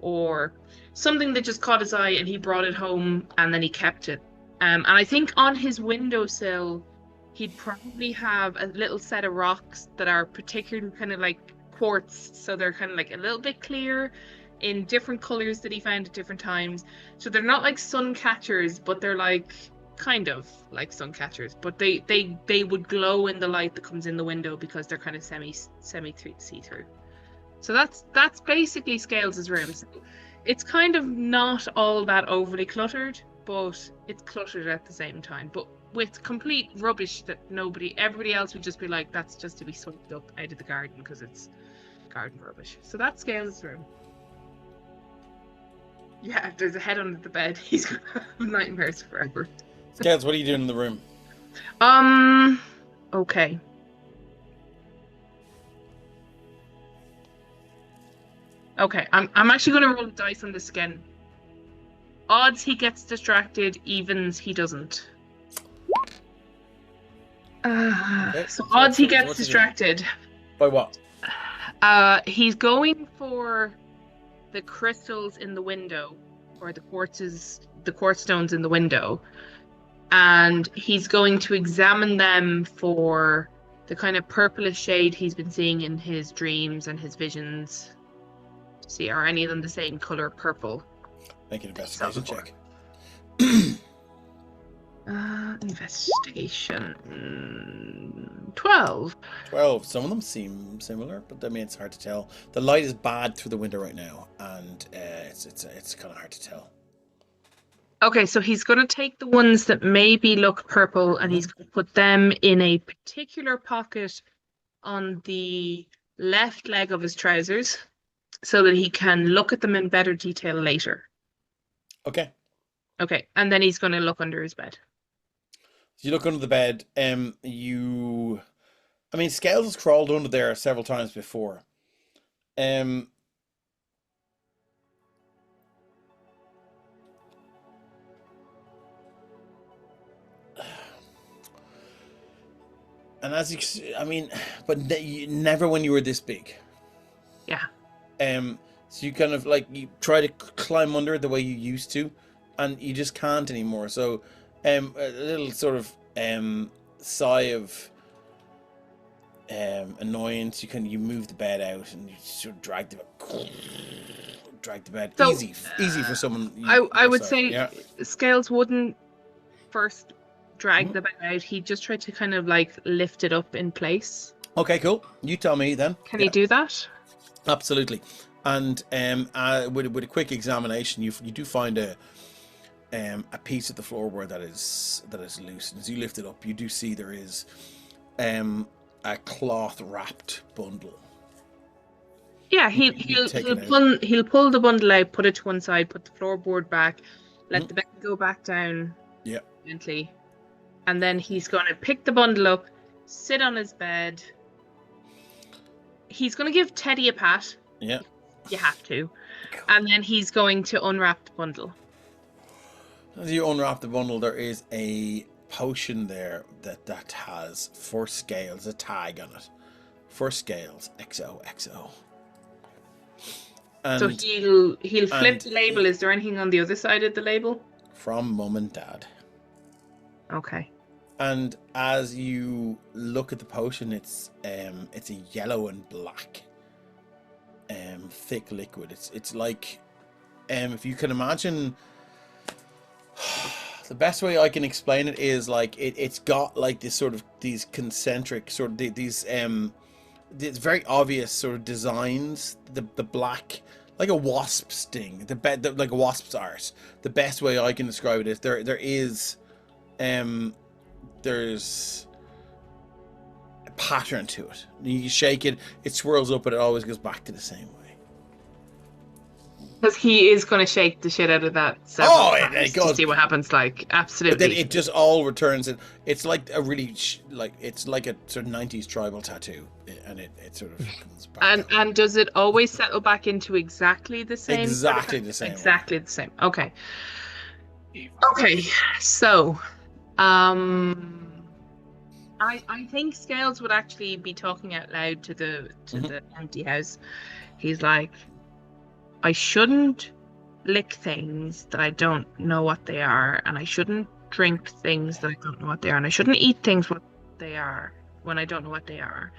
or something that just caught his eye, and he brought it home and then he kept it. And I think on his windowsill, he'd probably have a little set of rocks that are particularly kind of like quartz. So they're kind of like a little bit clear in different colors that he found at different times. So they're not like sun catchers, but they're like kind of like sun catchers. But they would glow in the light that comes in the window because they're kind of semi see-through. So that's basically Scales' room. So it's kind of not all that overly cluttered, but it's cluttered at the same time. But with complete rubbish that everybody else would just be like, that's just to be swept up out of the garden because it's garden rubbish. So that's Scales' room. Yeah, if there's a head under the bed, he's gonna have nightmares forever. Scales, what are you doing in the room? Okay. Okay, I'm actually gonna roll the dice on this again. Odds he gets distracted, evens he doesn't. Okay. So odds he gets what's he distracted. By what? He's going for the crystals in the window, or the quartz stones in the window, and he's going to examine them for the kind of purplish shade he's been seeing in his dreams and his visions. See, are any of them the same color purple? Make an investigation check. Investigation. 12. 12. Some of them seem similar, but I mean, it's hard to tell. The light is bad through the window right now, and it's kind of hard to tell. Okay, so he's going to take the ones that maybe look purple and he's going to put them in a particular pocket on the left leg of his trousers so that he can look at them in better detail later. Okay. Okay, and then he's going to look under his bed. You look under the bed. I mean, Scales has crawled under there several times before. And as you, I mean, but never when you were this big. Yeah. So you kind of like you try to climb under the way you used to, and you just can't anymore. So, a little sort of sigh of annoyance. You move the bed out and you sort of drag the bed. So, easy for someone. I would say yeah. Scales wouldn't first drag the bed out. He just tried to kind of like lift it up in place. Okay, cool. You tell me then. Can he do that? Absolutely. And with a quick examination, you do find a piece of the floorboard that is loose. And as you lift it up, you do see there is a cloth wrapped bundle. Yeah, he'll pull the bundle out, put it to one side, put the floorboard back, let the bed go back down. Yeah. Gently, and then he's going to pick the bundle up, sit on his bed. He's going to give Teddy a pat. Yeah. You have to. And then he's going to unwrap the bundle. As you unwrap the bundle, there is a potion there that has for Scales a tag on it. For Scales XOXO. So he'll flip the label. Is there anything on the other side of the label? From Mum and Dad. Okay. And as you look at the potion, it's a yellow and black, thick liquid. It's like, if you can imagine, the best way I can explain it is like it's got like this sort of these concentric sort of these very obvious sort of designs. The black, like a wasp sting. Like a wasp's art. The best way I can describe it is there is. There's a pattern to it. You shake it, it swirls up, but it always goes back to the same way. Because he is going to shake the shit out of that. It goes to see what happens. Like absolutely. But then it just all returns. It's like a really it's like a sort of 90s tribal tattoo, and it sort of comes back. And does it always settle back into exactly the same? Exactly the same. Exactly the same. Okay. Okay. So. I think Scales would actually be talking out loud to the empty house. He's like, I shouldn't lick things that I don't know what they are, and I shouldn't drink things that I don't know what they are, and I shouldn't eat things what they are when I don't know what they are.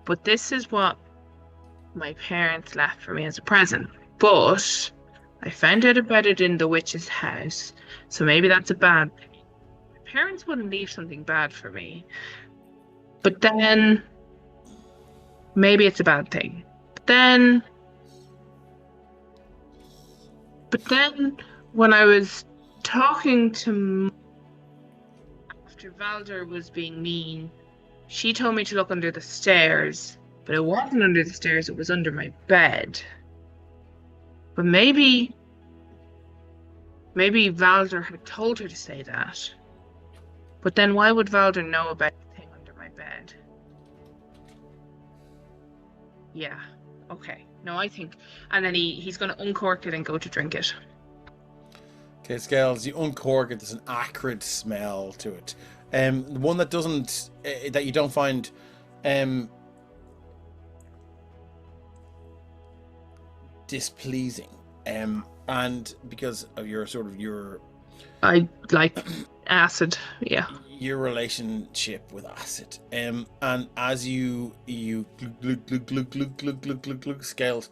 But this is what my parents left for me as a present. But I found out about it in the witch's house, so maybe that's a bad thing. My parents wouldn't leave something bad for me. But then, maybe it's a bad thing. But then, when I was talking to after Valder was being mean, she told me to look under the stairs, but it wasn't under the stairs, it was under my bed. But maybe Valder had told her to say that. But then why would Valder know about the thing under my bed? Yeah, okay. No, I think... And then he's going to uncork it and go to drink it. Okay, Scales, you uncork it, there's an acrid smell to it. The one that doesn't... that you don't find... displeasing, and because of your sort of I like acid, yeah. Your relationship with acid, and as you glug Scales,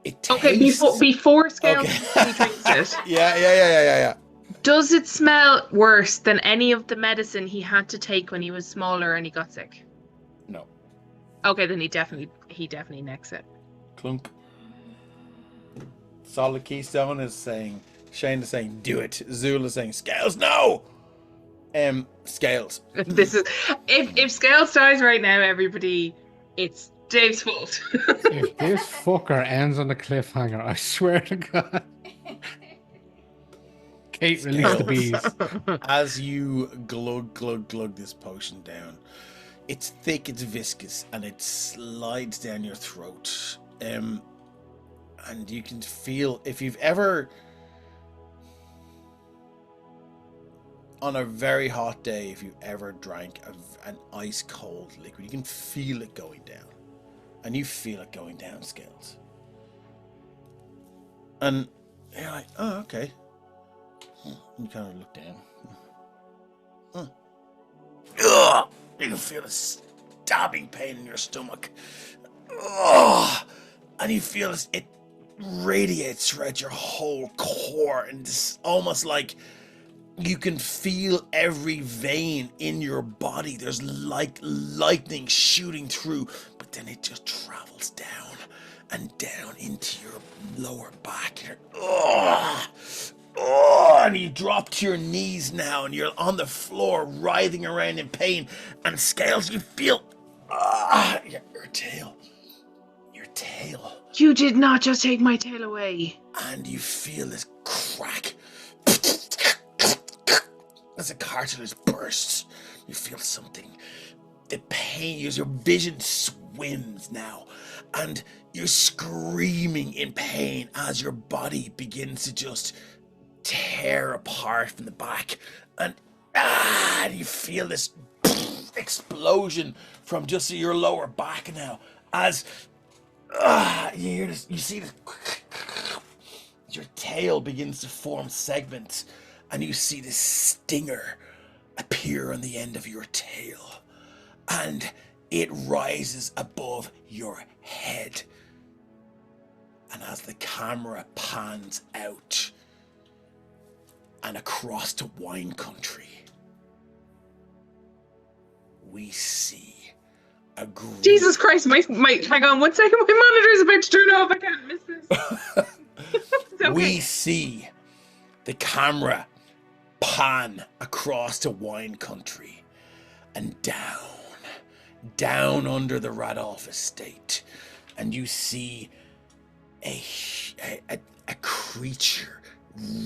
it tastes... Okay, before Scales okay. he drinks it. Yeah. Does it smell worse than any of the medicine he had to take when he was smaller and he got sick? No. Okay, then he definitely necks it. Clunk. Solid Keystone is saying, Shane is saying, do it. Zool is saying, Scales, no! Scales. This is if Scales dies right now, everybody, it's Dave's fault. If this fucker ends on a cliffhanger, I swear to God. Kate, release the bees. As you glug this potion down, it's thick, it's viscous, and it slides down your throat. And you can feel, if you've ever, on a very hot day, if you ever drank an ice cold liquid, you can feel it going down. And you feel it going down, Scales. And you're like, oh, okay. You kind of look down. Ugh! You can feel a stabbing pain in your stomach. Ugh! And you feel it radiates throughout your whole core, and it's almost like you can feel every vein in your body. There's like lightning shooting through, but then it just travels down and down into your lower back. And you drop to your knees now, and you're on the floor writhing around in pain. And Scales, you feel your tail. You did not just take my tail away. And you feel this crack as the cartilage bursts. You feel something. The pain, your vision swims now, and you're screaming in pain as your body begins to just tear apart from the back, and you feel this explosion from just your lower back now, as you hear this, you see this, your tail begins to form segments, and you see this stinger appear on the end of your tail, and it rises above your head. And as the camera pans out and across to wine country, we see a group. Jesus Christ, my hang on 1 second, my monitor's about to turn off, I can't miss this. Okay. We see the camera pan across to wine country and down under the Radolf estate, and you see a creature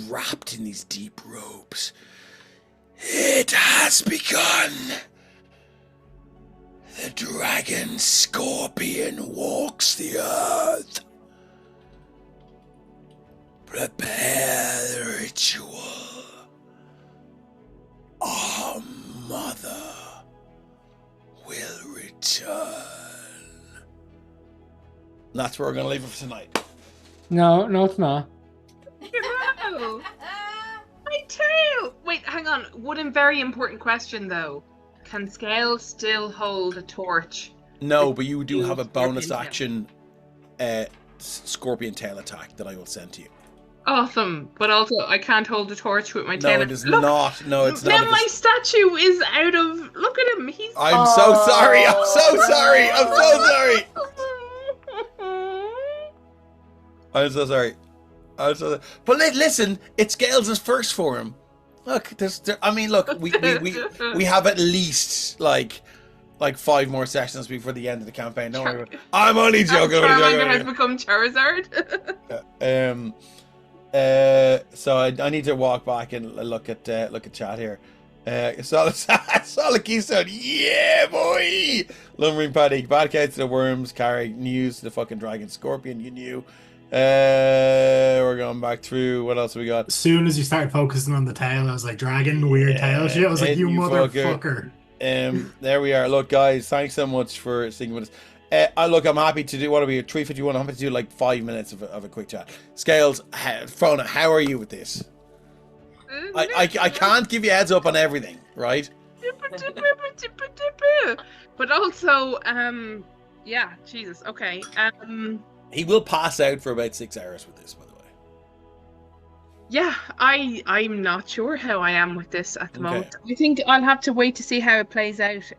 wrapped in these deep robes. It has begun. The dragon scorpion walks the earth. Prepare the ritual. Our mother will return. That's where we're going to leave it for tonight. No, it's not. No. My tail! Wait, hang on. One very important question, though. Can Scale still hold a torch? No, but you do have a bonus Scorpion action scorpion tail attack that I will send to you. Awesome. But also, I can't hold a torch with my tail. No, it is not. No, it's not. Now my statue is out of... Look at him. He's... I'm so sorry. I'm so sorry. I'm so sorry. I'm so sorry. But listen, it's Gales' first for him. Look, look, we have at least like 5 more sessions before the end of the campaign. Don't worry. I'm only joking. Charmander has become Charizard. So I need to walk back and look at chat here. Solid Keystone, yeah boy. Lumbering Paddy, bad cats to the worms, carry news to the fucking dragon scorpion. You knew. We're going back through. What else have we got? As soon as you started focusing on the tail, I was like, dragon, weird tail shit. I was like, you motherfucker. There we are. Look, guys, thanks so much for sticking with us. I'm happy to do, what are we, 351? I'm happy to do like 5 minutes of a quick chat. Scales, Frona, how are you with this? I can't give you a heads up on everything, right? But also, yeah, Jesus, okay. He will pass out for about 6 hours with this, by the way. Yeah, I'm not sure how I am with this at the Okay. moment. I think I'll have to wait to see how it plays out.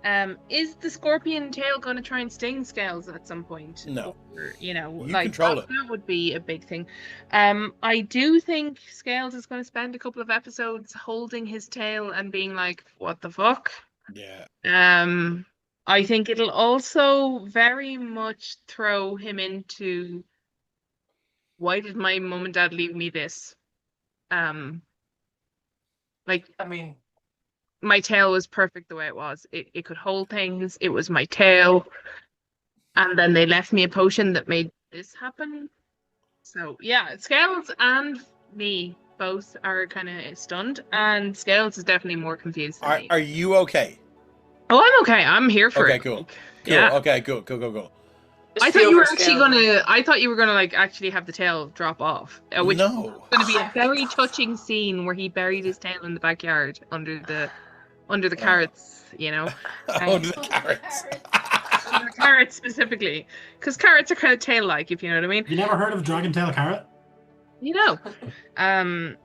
Is the scorpion tail going to try and sting Scales at some point? No. Or, You like control it. that would be a big thing. I do think Scales is going to spend a couple of episodes holding his tail and being like, "What the fuck?" Yeah. I think it'll also very much throw him into, "Why did my mum and dad leave me this?" Like I mean, my tail was perfect the way it was. It could hold things. It was my tail. And then they left me a potion that made this happen. So yeah, Scales and me both are kind of stunned, and Scales is definitely more confused than me. Are you okay? Oh, I'm okay. I'm here for Okay, it. cool. Like, Cool. yeah. Okay, cool. just I thought feel you were for actually Scales. I thought you were gonna like actually have the tail drop off, which No. was gonna be a very touching scene where he buried his tail in the backyard under the carrots, you know. Oh, the carrots. Under the carrots specifically, because carrots are kind of tail-like, if you know what I mean. You never heard of dragon tail carrot? You know.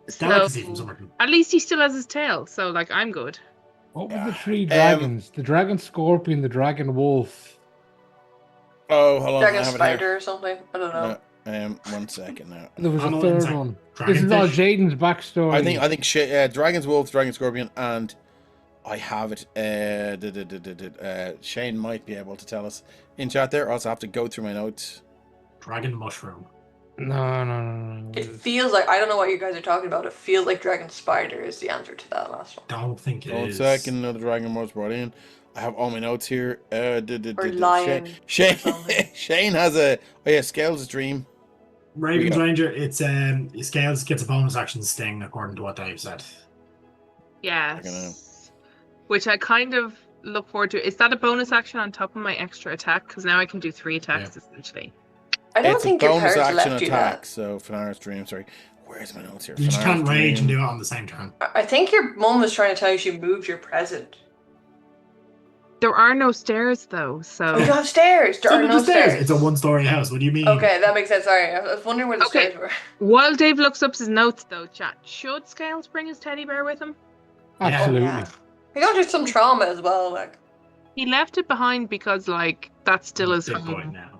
So Delicacy from Sumerton. at least he still has his tail, so like I'm good. What were the three dragons? The dragon scorpion, the dragon wolf. Oh, hold on. Dragon I have it spider or something. I don't know. here. 1 second now. There was I'm a not third inside. one. Dragon This is all fish? Jaden's backstory. I think Dragon's Wolf, Dragon Scorpion, and I have it. Shane might be able to tell us in chat there. I also have to go through my notes. Dragon mushroom. No. It feels like, I don't know what you guys are talking about. It feels like dragon spider is the answer to that last one. Don't think it 1 is. second, another dragon was brought in. I have all my notes here. Or lion. Shane, or something. Shane has a. Oh yeah, Scales' dream. Raven's Yeah. Ranger, it's Scales gets a bonus action sting according to what Dave said. Yes. Which I kind of look forward to. Is that a bonus action on top of my extra attack? Because now I can do 3 attacks essentially. I don't It's think a your bonus parents action left you attack. that. So Fenara's dream. Sorry, where's my notes here? You just Fenara's can't rage and dream. do it on the same turn. I think your mum was trying to tell you she moved your present. There are no stairs though, so Oh, you don't have stairs. There So are with no the stairs. stairs. It's a one-story house. What do you mean? Okay, that makes sense. Sorry, I was wondering where the Okay. stairs were. while Dave looks up his notes though, chat, should Scales bring his teddy bear with him? Absolutely. Oh, yeah. He got through some trauma as well. Like, He left it behind because like that's still his Big boy home. now.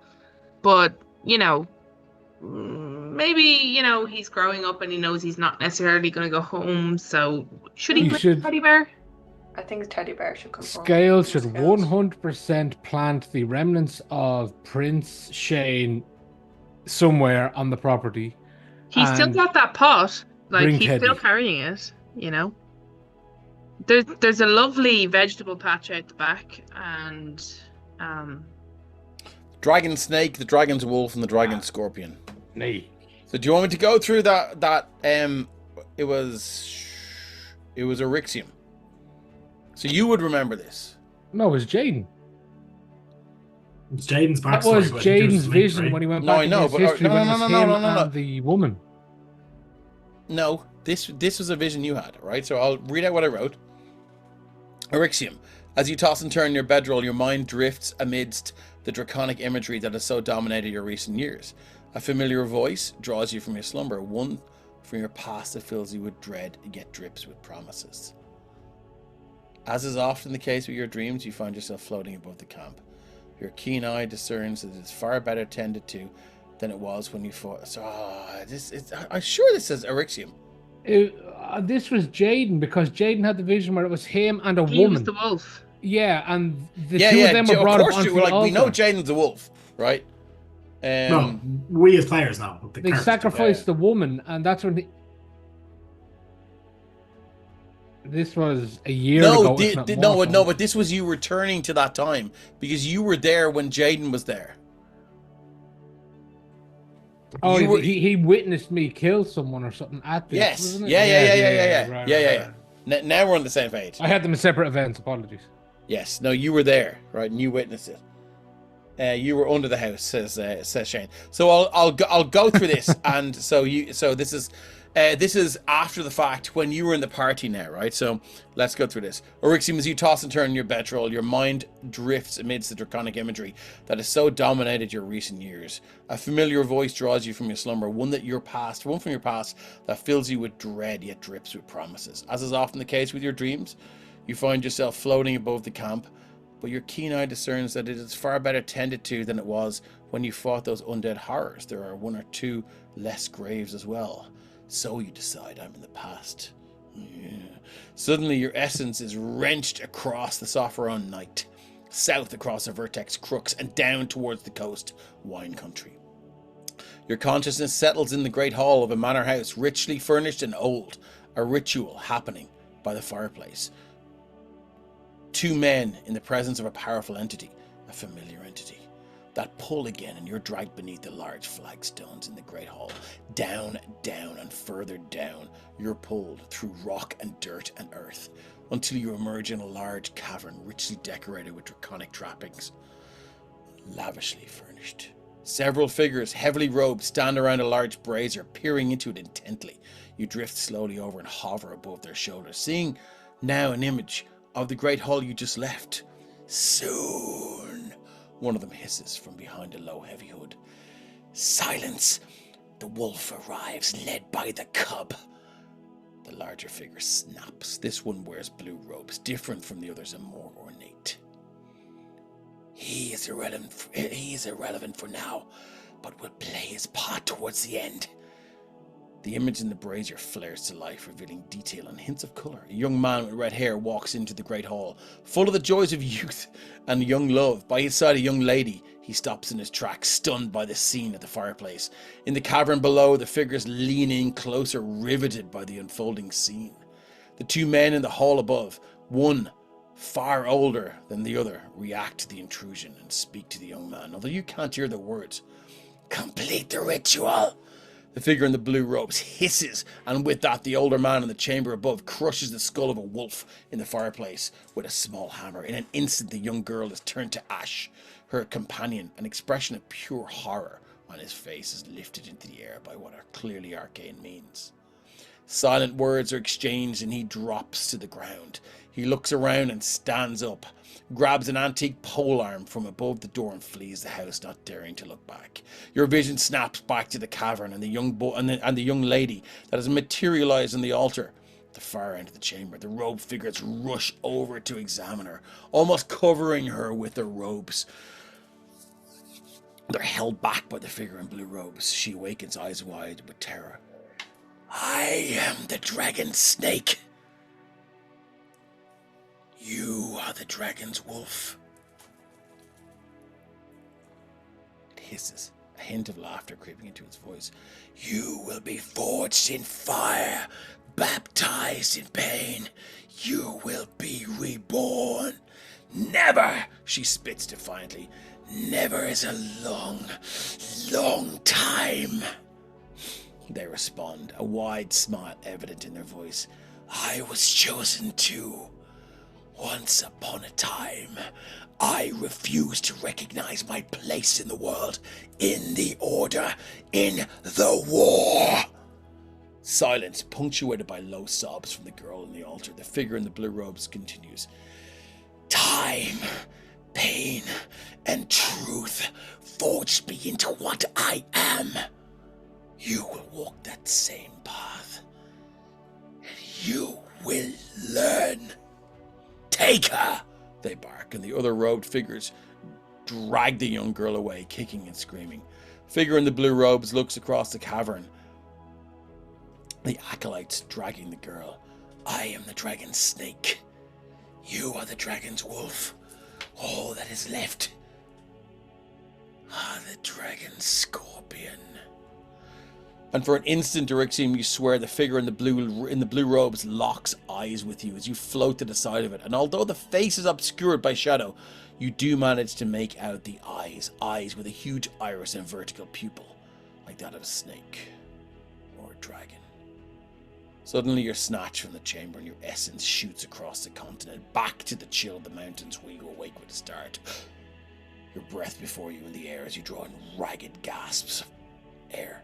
But maybe he's growing up and he knows he's not necessarily going to go home. So should he You bring should- the teddy bear? I think the teddy bear should come home. Scales should Scales. 100% plant the remnants of Prince Shane somewhere on the property. He's still And got that pot. Like bring he's Teddy. still carrying it. There's a lovely vegetable patch out the back, and Dragon Snake, the Dragon's Wolf, and the Dragon Scorpion. Nay. So do you want me to go through that it was Erixium. So you would remember this. No, it was Jaden. It's Jaden's That backstory. was but there's Jaden's link, vision right? when he went No, back I into know, his but- history no, when no, it was no, him no, no, no. and the woman. No, this was a vision you had, right? So I'll read out what I wrote. Erixium. As you toss and turn in your bedroll, your mind drifts amidst the draconic imagery that has so dominated your recent years. A familiar voice draws you from your slumber, one from your past that fills you with dread, yet drips with promises. As is often the case with your dreams, you find yourself floating above the camp. Your keen eye discerns that it is far better tended to than it was when you fought. So, I'm sure this says Erixium. This was Jaden because Jaden had the vision where it was him and a he woman. was the wolf. Yeah, and the two of them were brought up onto the altar. we know Jaden's the wolf, right? No, we as players know. The They characters sacrificed the woman, and that's when this was a year ago. if not more so. but this was you returning to that time because you were there when Jaden was there. Oh, You were- he witnessed me kill someone or something at this. Yes, wasn't it? yeah. Right. Now we're on the same page. I had them as separate events. Apologies. Yes, no, you were there, right? And you witnessed it. You were under the house, says Shane. So I'll go through this, and so this is after the fact when you were in the party now, right? So let's go through this. Orixium, as you toss and turn in your bedroll, your mind drifts amidst the draconic imagery that has so dominated your recent years. A familiar voice draws you from your slumber, one from your past that fills you with dread yet drips with promises. As is often the case with your dreams, you find yourself floating above the camp, but your keen eye discerns that it is far better tended to than it was when you fought those undead horrors. There are one or two less graves as well. So you decide, I'm in the past. Yeah. Suddenly your essence is wrenched across the Sopherone night, south across the Vertex Crux, and down towards the coast, wine country. Your consciousness settles in the great hall of a manor house, richly furnished and old, a ritual happening by the fireplace. Two men in the presence of a powerful entity, a familiar entity. That pull again, and you're dragged beneath the large flagstones in the great hall. Down, down, and further down, you're pulled through rock and dirt and earth, until you emerge in a large cavern richly decorated with draconic trappings, lavishly furnished. Several figures, heavily robed, stand around a large brazier, peering into it intently. You drift slowly over and hover above their shoulders, seeing now an image of the great hall you just left. Soon, one of them hisses from behind a low, heavy hood. Silence! The wolf arrives, led by the cub. The larger figure snaps. This one wears blue robes, different from the others and more ornate. He is irrelevant for now, but will play his part towards the end. The image in the brazier flares to life, revealing detail and hints of colour. A young man with red hair walks into the great hall, full of the joys of youth and young love. By his side, a young lady. He stops in his tracks, stunned by the scene at the fireplace. In the cavern below, the figures lean in closer, riveted by the unfolding scene. The two men in the hall above, one far older than the other, react to the intrusion and speak to the young man, although you can't hear their words. Complete the ritual! The figure in the blue robes hisses, and with that, the older man in the chamber above crushes the skull of a wolf in the fireplace with a small hammer. In an instant, the young girl is turned to ash. Her companion, an expression of pure horror on his face, is lifted into the air by what are clearly arcane means. Silent words are exchanged, and he drops to the ground. He looks around and stands up, grabs an antique polearm from above the door and flees the house, not daring to look back. Your vision snaps back to the cavern and the young boy and the young lady that has materialized on the altar at the far end of the chamber. The robed figures rush over to examine her, almost covering her with their robes. They're held back by the figure in blue robes. She awakens, eyes wide with terror. I am the dragon snake. You are the dragon's wolf. It hisses, a hint of laughter creeping into its voice. You will be forged in fire, baptized in pain. You will be reborn. Never, she spits defiantly. Never is a long, long time. They respond, a wide smile evident in their voice. I was chosen too. Once upon a time, I refused to recognize my place in the world, in the order, in the war. Silence, punctuated by low sobs from the girl on the altar. The figure in the blue robes continues. Time, pain, and truth forged me into what I am. You will walk that same path, and you will learn. Take her! They bark, and the other robed figures drag the young girl away, kicking and screaming. Figure in the blue robes looks across the cavern. The acolytes dragging the girl. I am the dragon's snake. You are the dragon's wolf. All that is left are the dragon's scorpion. And for an instant, Orixium, you swear the figure in the blue robes locks eyes with you as you float to the side of it. And although the face is obscured by shadow, you do manage to make out the eyes with a huge iris and vertical pupil, like that of a snake or a dragon. Suddenly you're snatched from the chamber and your essence shoots across the continent, back to the chill of the mountains where you awake with a start. your breath before you in the air as you draw in ragged gasps of air,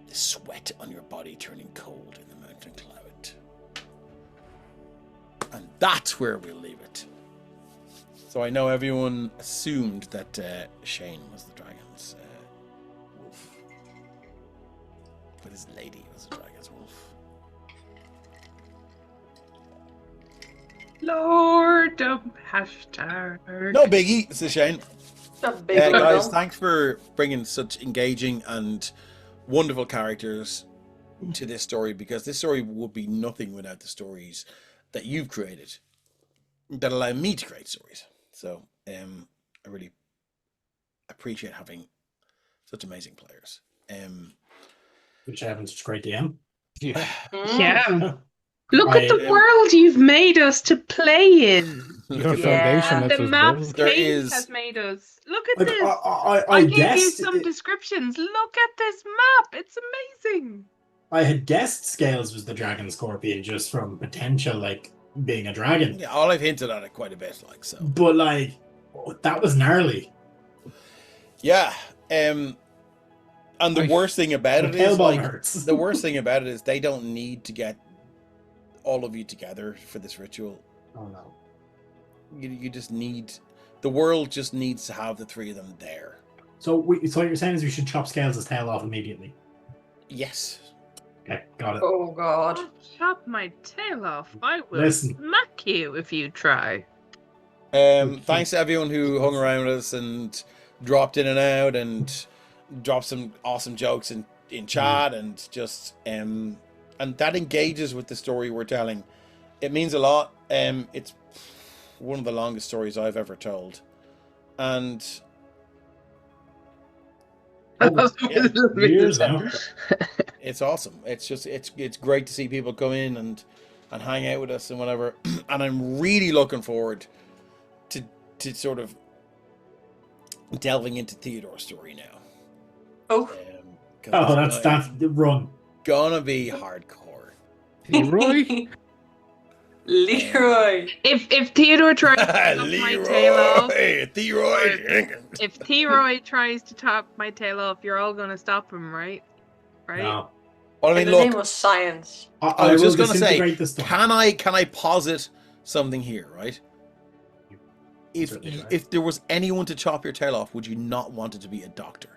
the sweat on your body turning cold in the mountain cloud. And that's where we'll leave it. So I know everyone assumed that Shane was the dragon's wolf. But his lady was the dragon's wolf. Lord of hashtag. No biggie, says Shane. A big Guys, one. thanks for bringing such engaging and wonderful characters to this story, because this story would be nothing without the stories that you've created that allow me to create stories. So I really appreciate having such amazing players. Which having such a great DM. Yeah. Yeah. Look at the I- world you've made us to play in. Your Yeah. foundation lets The us map build. There Kate is- has made us. Look at Like, this. I gave you guessed some descriptions. Look at this map. It's amazing. I had guessed Scales was the dragon scorpion just from potential like being a dragon. Yeah, all I've hinted at it quite a bit, like so. But like that was gnarly. Yeah. And the worst thing about it The is, tailbone like, hurts. the worst thing about it is they don't need to get all of you together for this ritual. Oh no. You just need, the world just needs to have the three of them there. So what you're saying is we should chop Scales' tail off immediately. Yes. Okay, got it. Oh god. I'll chop my tail off. I will Listen. smack you if you try. Thanks to everyone who hung around with us and dropped in and out and dropped some awesome jokes in chat and just and that engages with the story we're telling. It means a lot. It's one of the longest stories I've ever told, and Years now. it's awesome. It's just it's great to see people come in and hang out with us and whatever. And I'm really looking forward to sort of delving into Theodore's story now. Oh. 'Cause Oh, it's that's the run. gonna be hardcore. Leroy? Leroy. If Theodore tries to chop my tail off, if Theroy tries to chop my tail off, you're all gonna stop him, right? Right? No. Well, I In mean, the name look, of science. I was will just gonna say, disintegrate this stuff. can I posit something here, right? Certainly, right. If there was anyone to chop your tail off, would you not want it to be a doctor?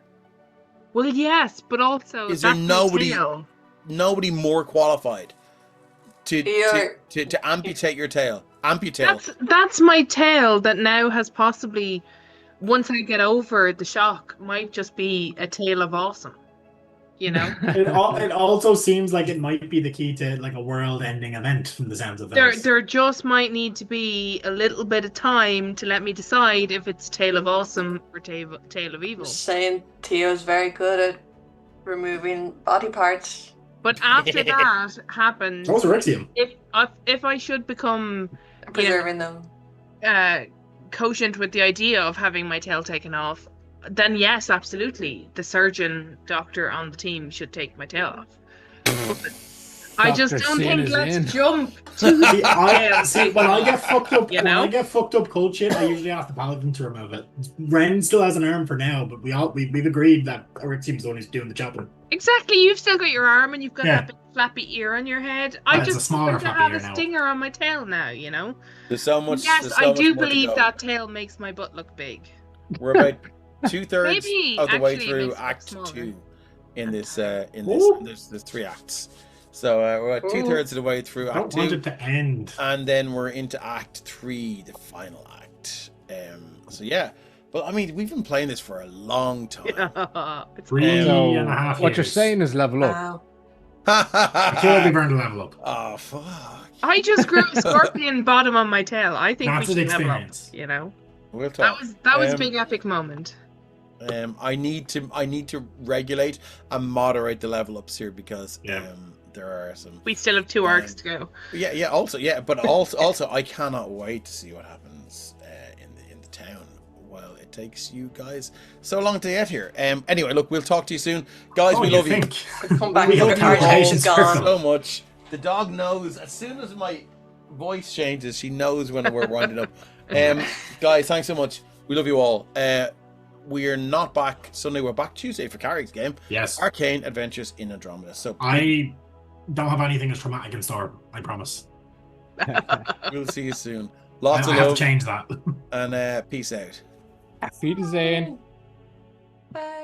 Well, yes, but also Is there that's my nobody- tail. Nobody more qualified to You're- amputate your tail. Amputate. That's my tail that now has possibly, once I get over the shock, might just be a tale of awesome. You know? It also seems like it might be the key to like a world-ending event from the sounds of things. There just might need to be a little bit of time to let me decide if it's Tale of Awesome or Tale of Evil. Just saying Theo's very good at removing body parts. But after that happens, So was Eryxium. if I should become And preserving them. quotient with the idea of having my tail taken off, then yes, absolutely, the surgeon doctor on the team should take my tail off. I just Dr. don't Sin think is let's in. jump to the See, when I get fucked up, You when know? I get fucked up cold shit, I usually ask the paladin to remove it. Ren still has an arm for now, but we've agreed that Eryxium's the one who's doing the chopping. Exactly, you've still got your arm and you've got Yeah. that big flappy ear on your head. I It's a just smaller want to flappy have ear a now. stinger on my tail now, you know? There's so much. Yes, there's so I much do more to believe go. that tail makes my butt look big. We're about 2/3 Maybe, of the way actually, it through makes it look Act smaller. 2 in this. Ooh. There's 3 acts, so we're about 2/3 of the way through I Act don't want 2, it to end. and then we're into Act 3, the final act. So yeah, but I mean, we've been playing this for a long time. It's Three Um, and a half What you're years. saying is level up. Wow. I feel like we've earned a level up. Oh fuck! I just grew a scorpion bottom on my tail. I think That's we an should level up, experience. you know? We'll talk. That was a Um, big epic moment. I need to regulate and moderate the level ups here because Yeah. there are some. We still have 2 arcs to go. Yeah. But also, I cannot wait to see what happens in the town. Well, it takes you guys so long to get here. Anyway, look, we'll talk to you soon, guys. Oh, we you love you. think? Come back We to the hope car. communication's Gone. perfect. So much. The dog knows as soon as my voice changes, she knows when we're winding up. Guys, thanks so much. We love you all. we're not back Sunday. We're back Tuesday for Carrick's game. Yes. Arcane Adventures in Andromeda. So I don't have anything as traumatic in store. I promise. we'll see you soon. I Lots of have to love change that. and peace out. Auf Wiedersehen. Bye.